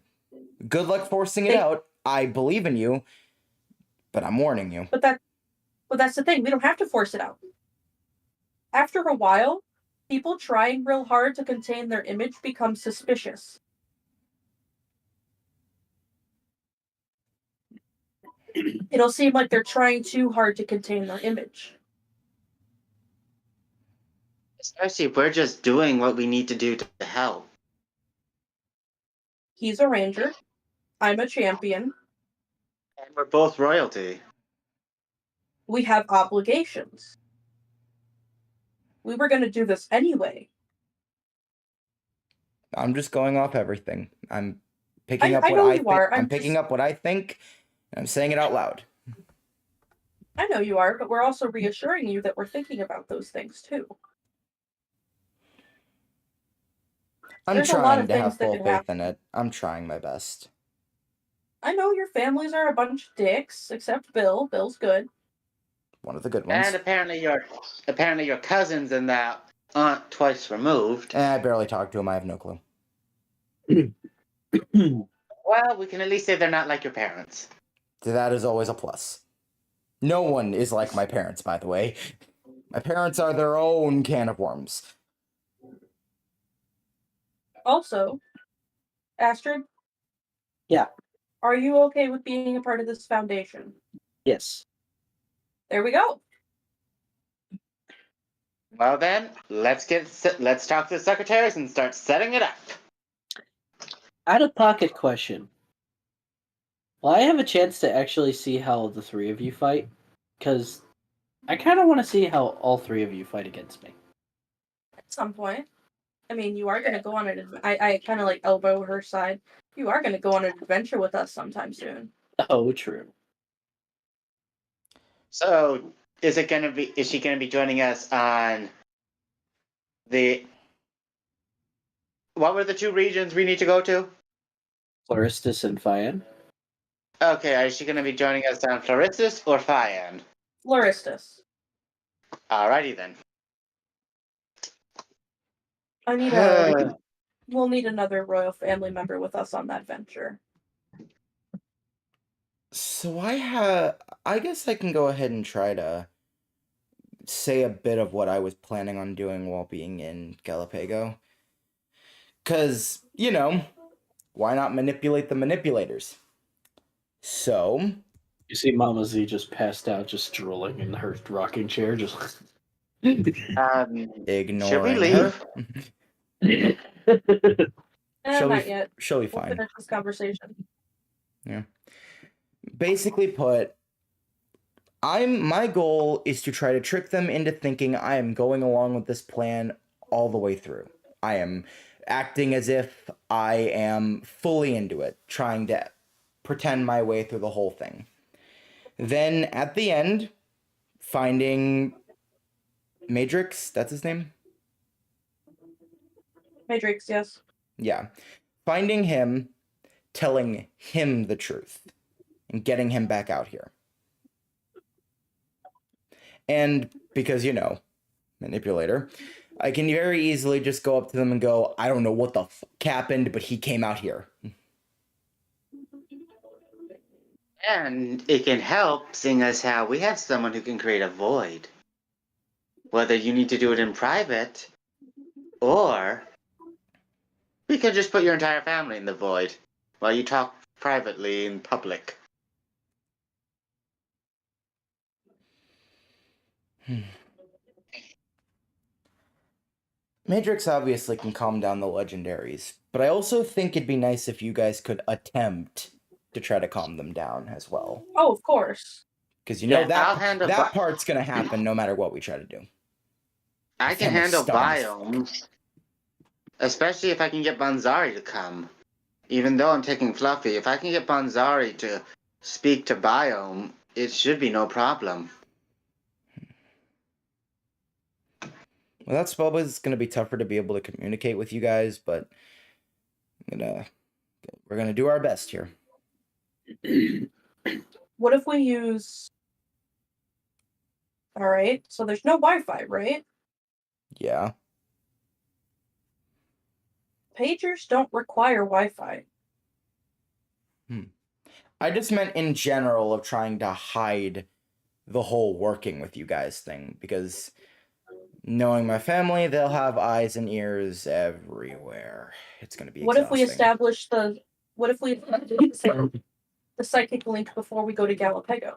Good luck forcing it out. I believe in you, but I'm warning you. But that's the thing. We don't have to force it out. After a while, people trying real hard to contain their image become suspicious. It'll seem like they're trying too hard to contain their image. Especially if we're just doing what we need to do to help. He's a ranger. I'm a champion. And we're both royalty. We have obligations. We were going to do this anyway. I'm just going off everything. I'm picking up I what know I you think. are. I'm picking up what I think, and I'm saying it out loud. I know you are, but we're also reassuring you that we're thinking about those things too. I'm There's a lot trying of to have things that full can faith happen. in it. I'm trying my best. I know your families are a bunch of dicks, except Bill. Bill's good. One of the good ones. And apparently your cousins and that aren't twice removed. I barely talk to him. I have no clue. Well, we can at least say they're not like your parents. That is always a plus. No one is like my parents, by the way. My parents are their own can of worms. Also, Astrid? Yeah. Are you okay with being a part of this foundation? Yes. There we go. Well then, let's talk to the secretaries and start setting it up. Out-of-pocket question. Will I have a chance to actually see how the three of you fight? Because I kind of want to see how all three of you fight against me. At some point. I mean, you are going to go on an I kind of like elbow her side. You are going to go on an adventure with us sometime soon. Oh, true. So, is she gonna be joining us on what were the two regions we need to go to? Floristus and Fian. Okay, is she gonna be joining us on Floristus or Fian? Floristus. Alrighty then. I need we'll need another royal family member with us on that venture. So I guess I can go ahead and try to say a bit of what I was planning on doing while being in Galapago. Because, why not manipulate the manipulators? So... You see Mama Z just passed out, just drooling in her rocking chair, just... ignoring should we leave? Not yet. She'll be We'll fine. finish this conversation. Yeah. Basically put, my goal is to try to trick them into thinking I am going along with this plan all the way through. I am acting as if I am fully into it, trying to pretend my way through the whole thing. Then at the end, finding Matrix, that's his name? Matrix, yes. Yeah. Finding him, telling him the truth, and getting him back out here. And because, manipulator, I can very easily just go up to them and go, I don't know what the fuck happened, but he came out here. And it can help, seeing as how we have someone who can create a void. Whether you need to do it in private, or we could just put your entire family in the void while you talk privately in public. Matrix obviously can calm down the legendaries, but I also think it'd be nice if you guys could attempt to try to calm them down as well. Oh, of course. Because you know I'll handle that part's gonna happen no matter what we try to do. I can Family's handle stubborn as biomes, especially if I can get Banzari to come. Even though I'm taking Fluffy, if I can get Banzari to speak to Biome, it should be no problem. Well, that's probably going to be tougher to be able to communicate with you guys, but we're gonna do our best here. What if we use... Alright, so there's no Wi-Fi, right? Yeah. Pagers don't require Wi-Fi. I just meant in general of trying to hide the whole working with you guys thing, because knowing my family, they'll have eyes and ears everywhere. It's going to be What if we exhausting. establish the psychic link before we go to Galapego?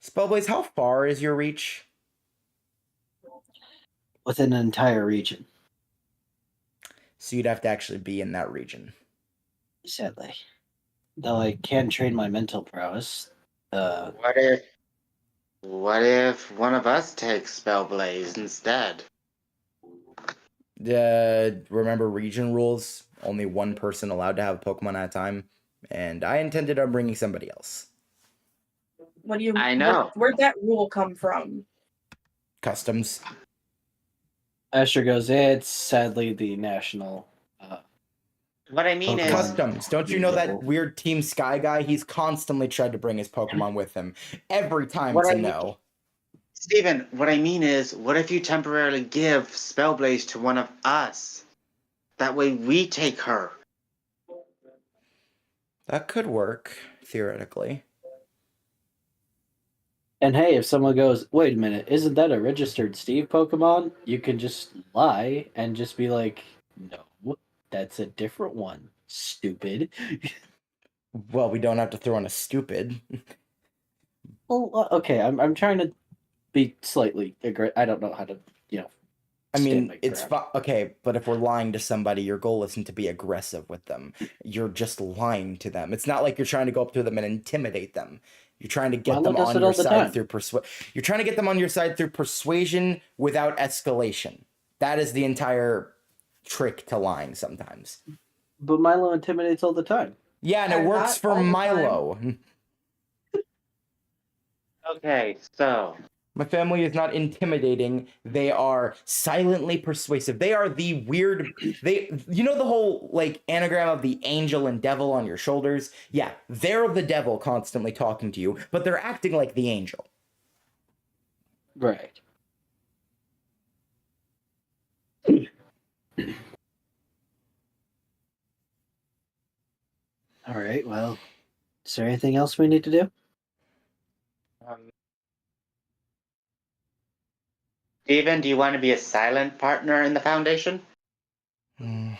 Spellblaze, how far is your reach? Within an entire region. So you'd have to actually be in that region. Sadly. Though I can train my mental prowess. What if one of us takes Spellblaze instead? Remember region rules? Only one person allowed to have a Pokemon at a time, and I intended on bringing somebody else. What do you? I know. Where'd that rule come from? Customs. Asher goes, it's sadly the national. What I mean is, Customs. Don't you know that weird Team Sky guy? He's constantly tried to bring his Pokemon with him. Every time it's a no. Steven, what I mean is, what if you temporarily give Spellblaze to one of us? That way we take her. That could work, theoretically. And hey, if someone goes, wait a minute, isn't that a registered Steve Pokemon? You can just lie and just be like, no, that's a different one, stupid. Well, we don't have to throw in a stupid. Well, okay, I'm trying to be slightly aggressive. I don't know how to, I mean, it's ground. okay, but if we're lying to somebody, your goal isn't to be aggressive with them. You're just lying to them. It's not like you're trying to go up to them and intimidate them. You're trying to get them on your side through You're trying to get them on your side through persuasion without escalation. That is the entire trick to lying sometimes. But Milo intimidates all the time. Yeah, and it works for Milo. Okay, so My family is not intimidating. They are silently persuasive. They are the weird... You know the whole, anagram of the angel and devil on your shoulders? Yeah, they're the devil constantly talking to you, but they're acting like the angel. Right. All right, well, is there anything else we need to do? Steven, do you want to be a silent partner in the Foundation? We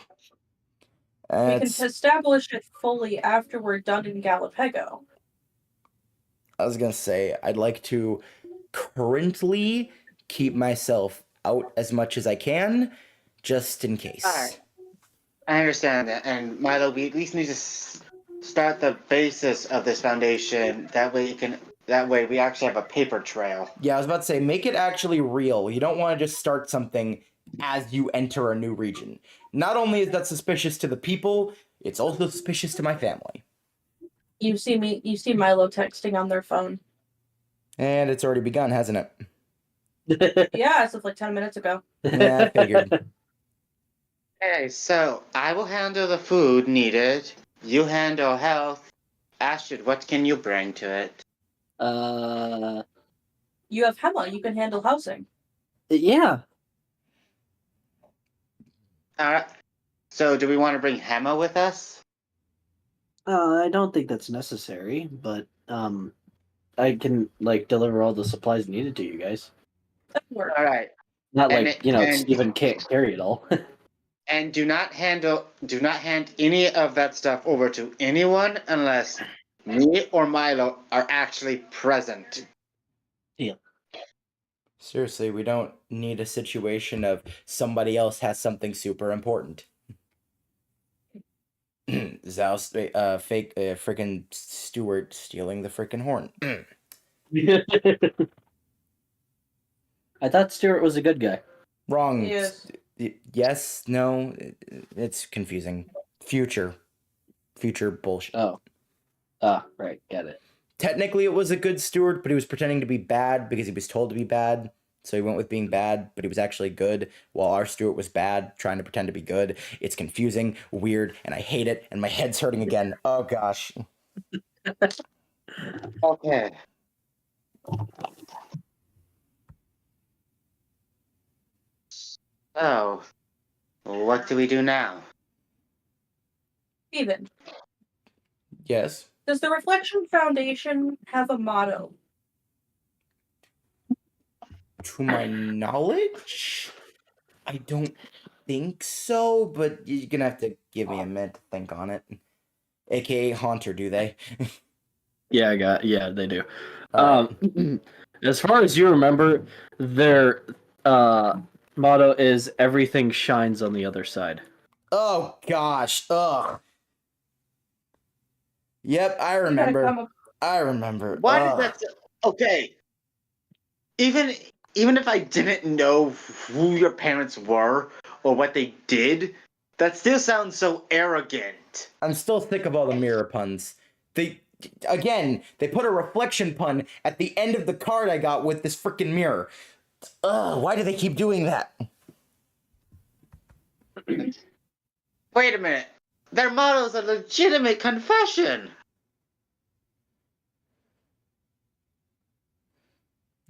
can establish it fully after we're done in Galapego. I was going to say, I'd like to currently keep myself out as much as I can, just in case. All right. I understand that. And Milo, we at least need to start the basis of this foundation. That way we actually have a paper trail. Yeah, I was about to say, make it actually real. You don't want to just start something as you enter a new region. Not only is that suspicious to the people, it's also suspicious to my family. You see Milo texting on their phone. And it's already begun, hasn't it? Yeah, as of 10 minutes ago. Yeah, I figured. Okay, so I will handle the food needed. You handle health. Astrid, what can you bring to it? You have Hema. You can handle housing. Yeah. Alright. So do we want to bring Hema with us? I don't think that's necessary, but I can like deliver all the supplies needed to you guys. That works. All right. Not And like it- and- Steven can't carry it all. And do not hand any of that stuff over to anyone unless me or Milo are actually present. Seriously, we don't need a situation of somebody else has something super important. Zhao's fake freaking Stewart stealing the freaking horn. I thought Stuart was a good guy. Wrong. Yes. Yes, no, it's confusing. Future bullshit. Oh. Right, get it. Technically, it was a good steward, but he was pretending to be bad because he was told to be bad. So he went with being bad, but he was actually good, while our Stuart was bad, trying to pretend to be good. It's confusing, weird, and I hate it, and my head's hurting again. Oh, gosh. Okay. So, what do we do now? Steven, Yes? does the Reflection Foundation have a motto? To my knowledge, I don't think so, but you're gonna have to give me a minute to think on it. AKA Haunter, do they? Yeah, they do. Alright. As far as you remember, their motto is "Everything shines on the other side." Oh, gosh. Ugh. Yep, I remember. I remember. Why Ugh. did that? Okay. Even if I didn't know who your parents were or what they did, that still sounds so arrogant. I'm still sick of all the mirror puns. They put a reflection pun at the end of the card I got with this freaking mirror. Ugh, why do they keep doing that? Wait a minute. Their motto is a legitimate confession.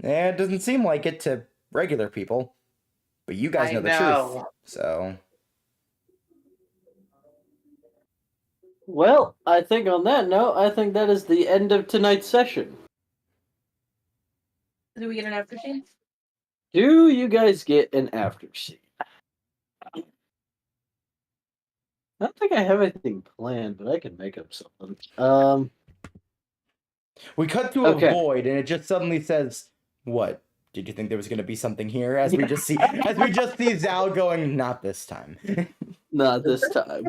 Yeah, it doesn't seem like it to regular people. But you guys I know the know. truth. So, Well, I think on that note, I think that is the end of tonight's session. Do we get an aftershave? Do you guys get an aftershave? I don't think I have anything planned, but I can make up something. we cut to Okay. a void and it just suddenly says, "What? Did you think there was going to be something here?" As we just see Zhao going, "Not this time." Not this time.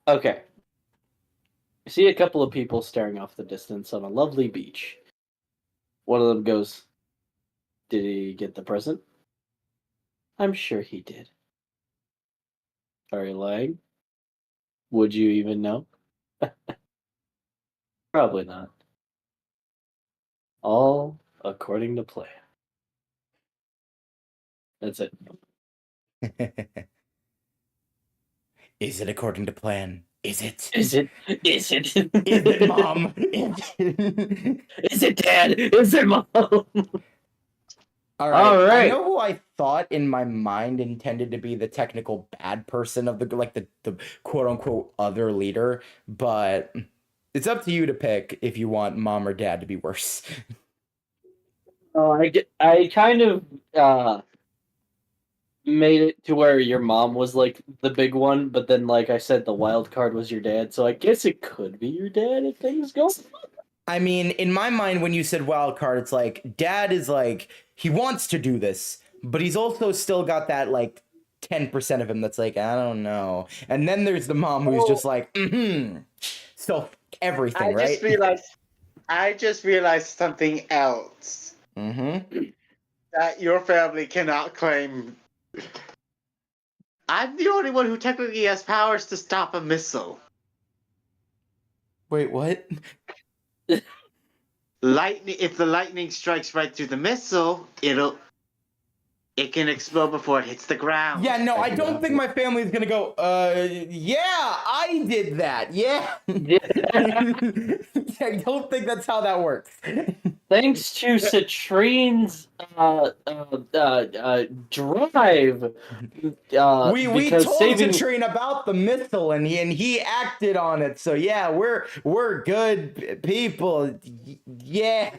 Okay. You see a couple of people staring off the distance on a lovely beach. One of them goes, "Did he get the present?" "I'm sure he did." "Are you lying?" "Would you even know?" "Probably not." "All according to plan." That's it. Is it according to plan? Is it? Is it? Is it? Is it, Mom? Is it, Dad? Is it, Mom? All All right. I know who I thought in my mind intended to be the technical bad person of the quote unquote other leader, but it's up to you to pick if you want Mom or Dad to be worse. I kind of made it to where your mom was like the big one, but then like I said, the wild card was your dad, so I guess it could be your dad if things go. I mean, in my mind, when you said wild card, it's like Dad is like he wants to do this, but he's also still got that like 10% of him that's like, I don't know. And then there's the mom who's just like, so everything, right? I just realized something else. That your family cannot claim. I'm the only one who technically has powers to stop a missile. Wait, what? Lightning. If the lightning strikes right through the missile, it can explode before it hits the ground. Yeah, no, I don't think my family is gonna go, yeah, I did that, yeah. I don't think that's how that works. Thanks to Citrine's drive, We because told saving Citrine about the missile and he acted on it. So yeah, we're good people. Yeah.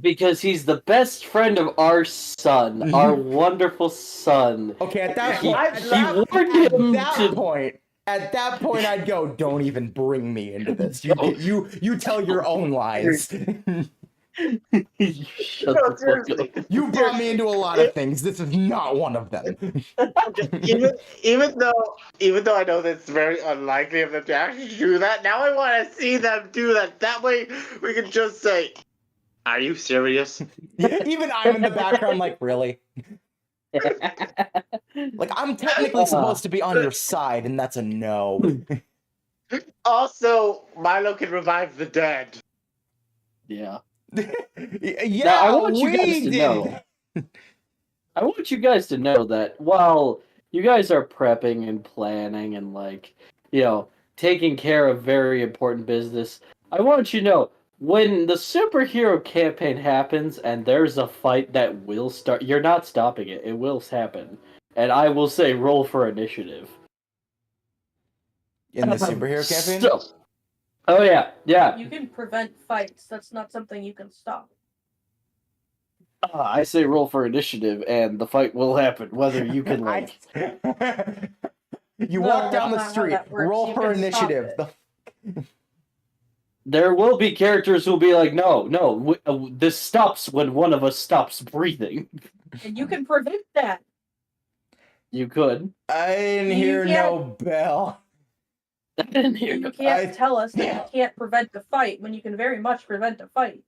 because he's the best friend of our son, our wonderful son. Okay, at that He- point, he warned him to- at that point, I'd go, don't even bring me into this. You tell your own lies. Shut No, the fuck seriously. up. You brought me into a lot of things. This is not one of them. even though I know that's very unlikely of them to actually do that, now I want to see them do that. That way, we can just say, "Are you serious?" Even I'm in the background, like, really? Like, I'm technically supposed to be on your side, and that's a no. Also, Milo can revive the dead. Yeah. Yeah, Now, I want you we guys to did. know. I want you guys to know that while you guys are prepping and planning and, like, taking care of very important business, I want you to know when the superhero campaign happens and there's a fight that will start, you're not stopping it. It will happen. And I will say, roll for initiative. In the superhero campaign? Oh, yeah. You can prevent fights. That's not something you can stop. I say roll for initiative, and the fight will happen, whether you can, like... You No, walk down that's the not how street, that works. roll You for can stop initiative. There will be characters who'll be like, no, this stops when one of us stops breathing. And you can prevent that. You could. I didn't You hear can't- no bell. I didn't hear You you. can't tell us that you can't prevent the fight when you can very much prevent a fight.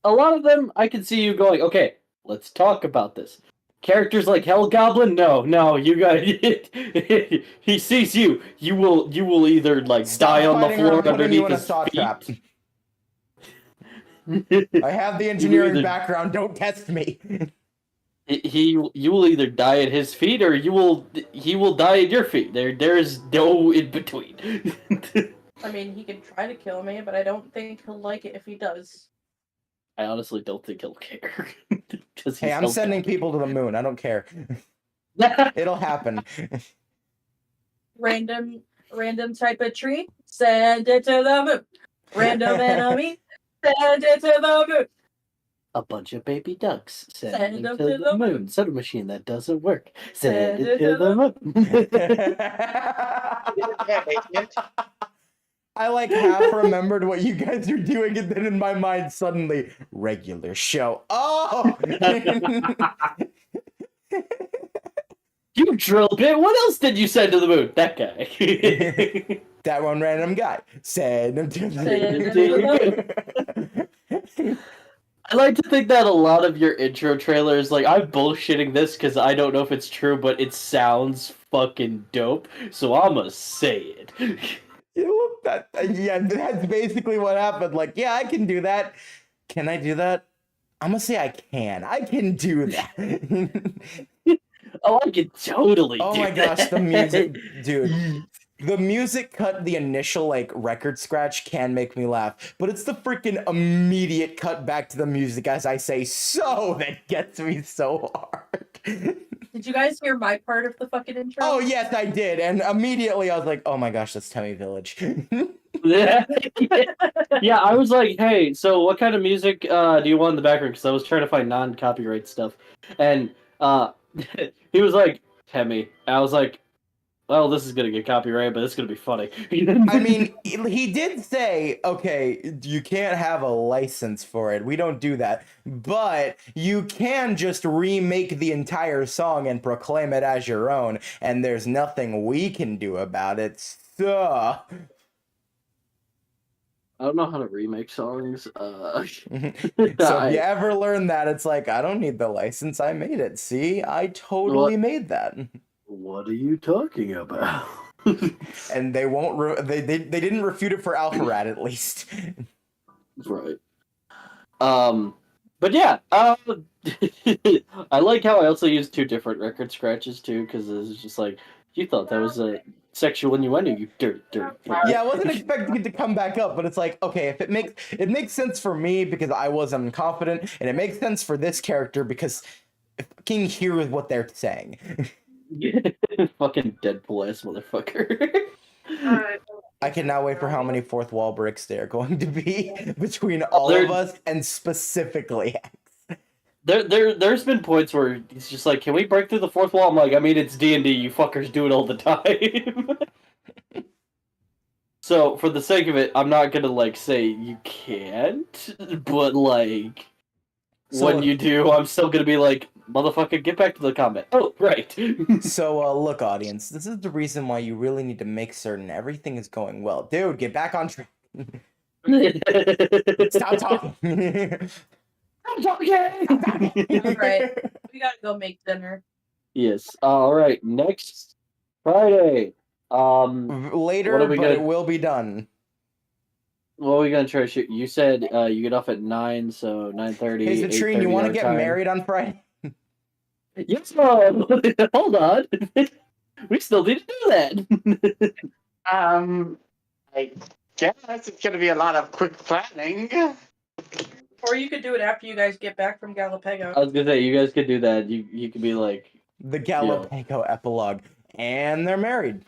A lot of them, I can see you going, okay, let's talk about this. Characters like Hell Goblin, no, you guys. He sees you. You will either like die on the fighting or floor I'm putting underneath you in a his saw feet. trap. I have the engineering background. Don't test me. You will either die at his feet or he will die at your feet. There's no in between. I mean, he could try to kill me, but I don't think he'll like it if he does. I honestly don't think he'll care. Hey, I'm sending people to the moon. I don't care. It'll happen. Random type of tree, send it to the moon. Random enemy, send it to the moon. A bunch of baby ducks Send sending them to the moon. Soda machine that doesn't work. Send it to the moon. I like half remembered what you guys are doing, and then in my mind suddenly regular show. Oh, You drill bit. What else did you send to the moon? That guy. that one random guy. Send him to Send the him to moon. I like to think that a lot of your intro trailers, like, I'm bullshitting this because I don't know if it's true, but it sounds fucking dope, so I'ma say it. Yeah, that's basically what happened. Like, yeah, I can do that. Can I do that? I'm gonna say I can. I can do that. Oh, I can totally Oh do my gosh, that. the music, dude. The music cut, the initial, like, record scratch can make me laugh, but it's the freaking immediate cut back to the music as I say so that gets me so hard. Did you guys hear my part of the fucking intro? Oh, yes, I did, and immediately I was like, oh my gosh, that's Temmie Village. Yeah, I was like, hey, so what kind of music do you want in the background? Because I was trying to find non-copyright stuff. And he was like, Temmie. I was like, well, this is going to get copyrighted, but it's going to be funny. I mean, he did say, okay, you can't have a license for it. We don't do that. But you can just remake the entire song and proclaim it as your own, and there's nothing we can do about it. So... I don't know how to remake songs. So if you ever learn that, it's like, I don't need the license. I made it. See? I totally made that. What are you talking about? And they won't. They didn't refute it for Alpharad, at least. Right. But yeah. I like how I also used two different record scratches too, because it's just like You thought that was a sexual innuendo, you dirty. Yeah, I wasn't expecting it to come back up, but it's like, okay, if it makes sense for me because I wasn't confident, and it makes sense for this character because fucking hear what they're saying. Fucking Deadpool ass motherfucker. Alright. I can now wait for how many fourth wall breaks there are going to be between all of us and specifically There's been points where he's just like, can we break through the fourth wall? I'm like, I mean, it's D&D, you fuckers do it all the time. So, for the sake of it, I'm not gonna, like, say you can't, but, like, So when look- you do, I'm still gonna be like, motherfucker, get back to the combat. Oh, right. So, look, audience, this is the reason why you really need to make certain everything is going well. Dude, get back on track. Stop talking. I'm talking! Alright. We gotta go make dinner. Yes. Alright, next Friday. Later, What are we but gonna- it will be done. What are we gonna try to shoot? You said you get off at 9, so 9:30. Hey, Citrine, you want to get time. married on Friday? Yes, hold on. We still need to do that. I guess it's gonna be a lot of quick planning. Or you could do it after you guys get back from Galapagos. I was gonna say you guys could do that. You could be like, The Galapago epilogue. And they're married.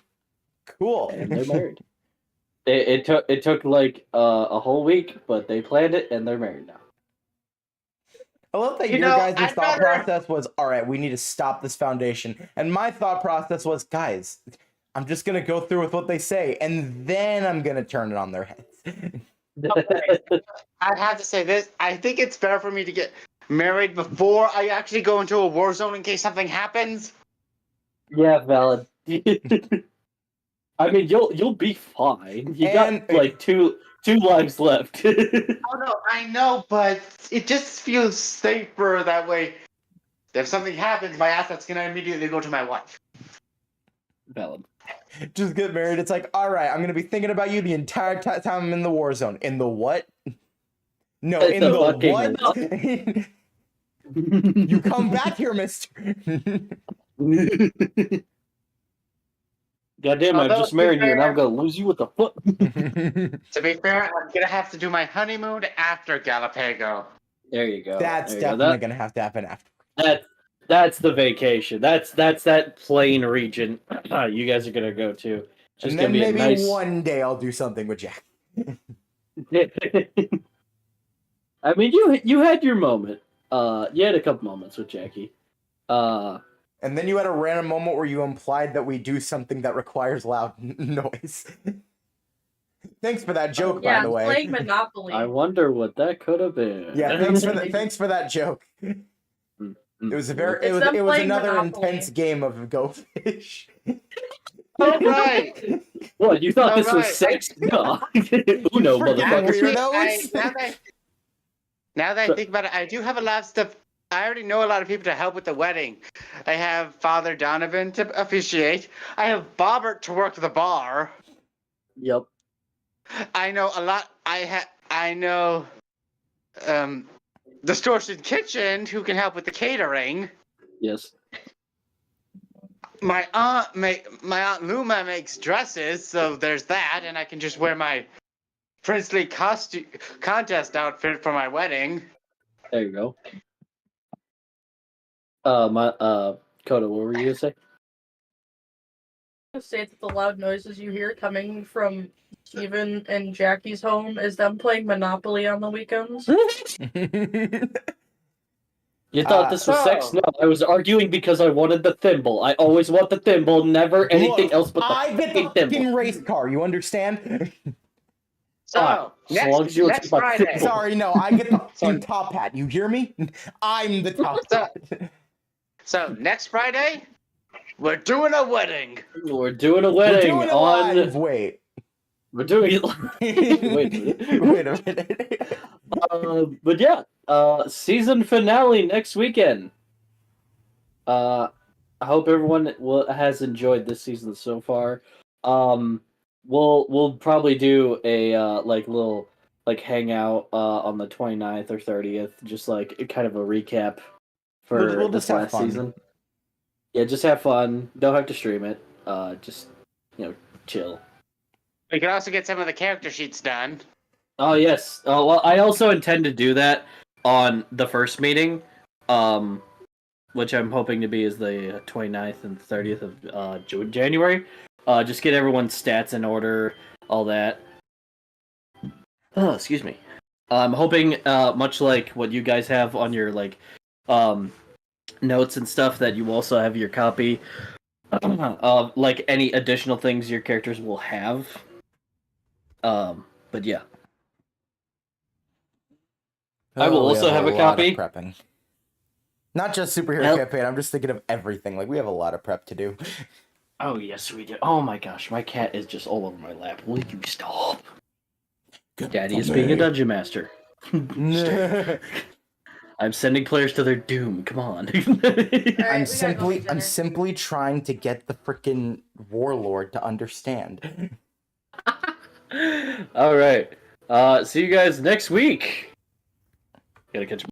Cool. and they're married. It took like a whole week, but they planned it and they're married now. I love that You your know, guys' I'd thought rather- process was, all right, we need to stop this foundation. And my thought process was, guys, I'm just going to go through with what they say, and then I'm going to turn it on their heads. I have to say this. I think it's better for me to get married before I actually go into a war zone in case something happens. Yeah, valid. I mean, you'll be fine. You And- got like two lives left. Oh no, I know, but it just feels safer that way. If something happens, my asset's gonna immediately go to my wife. Valid. Just get married. It's like, all right, I'm going to be thinking about you the entire time I'm in the war zone. In the what? No, It's in the the fucking what? You come back here, mister. Goddamn, I'm Although, just to be marrying you and fair- I'm gonna lose you with a foot. To be fair, I'm gonna have to do my honeymoon after Galapago. There you go. That's There you go. definitely going to have to happen after. That's the vacation. That's that plain region you guys are gonna go to. Just And gonna then be maybe a nice. one day I'll do something with Jack. I mean, you had your moment. You had a couple moments with Jackie. And then you had a random moment where you implied that we do something that requires loud noise. Thanks for that joke, Yeah, by the way. playing Monopoly. I wonder what that could have been. Yeah, thanks for that joke. It was a very It's it them was playing another Monopoly. intense game of Go Fish. All right. What, you thought All this was right. sex? No. Uno, Freaking motherfucker. weirdos. Now that I think about it, I do have a lot of stuff. I already know a lot of people to help with the wedding. I have Father Donovan to officiate. I have Bobbert to work the bar. Yep. I know a lot. I know Distortion Kitchen who can help with the catering. Yes. My aunt Luma makes dresses, so there's that, and I can just wear my princely contest outfit for my wedding. There you go. Coda, what were you gonna say? Say that the loud noises you hear coming from Steven and Jackie's home is them playing Monopoly on the weekends. You thought this was so- sex? No, I was arguing because I wanted the thimble. I always want the thimble, never anything Look, else but the I get fucking the thimble. fucking race car, you understand? So, As long as you next accept my Friday. thimble. Sorry, no, I get the Sorry. fucking top hat. You hear me? I'm the top So- hat. So next Friday, we're doing a wedding. We're doing a We're wedding doing it on. live. Wait. We're doing it. Wait a minute. Wait a minute. But yeah, season finale next weekend. I hope everyone has enjoyed this season so far. We'll probably do a little hangout on the 29th or 30th, just like kind of a recap for We'll this just have last fun. season. Yeah, just have fun. Don't have to stream it. just chill. We can also get some of the character sheets done. Oh yes. Well, I also intend to do that on the first meeting, which I'm hoping to be is the 29th and 30th of January. Just get everyone's stats in order, all that. Oh, excuse me. I'm hoping, much like what you guys have on your notes and stuff, that you also have your copy of any additional things your characters will have. But yeah. I will also have a lot copy. of prepping. Not just superhero campaign. I'm just thinking of everything. Like we have a lot of prep to do. Oh yes, we do. Oh my gosh, my cat is just all over my lap. Will you stop? Daddy is being a dungeon master. I'm sending players to their doom. Come on. I'm simply trying to get the freaking warlord to understand. All right. See you guys next week. Gotta catch.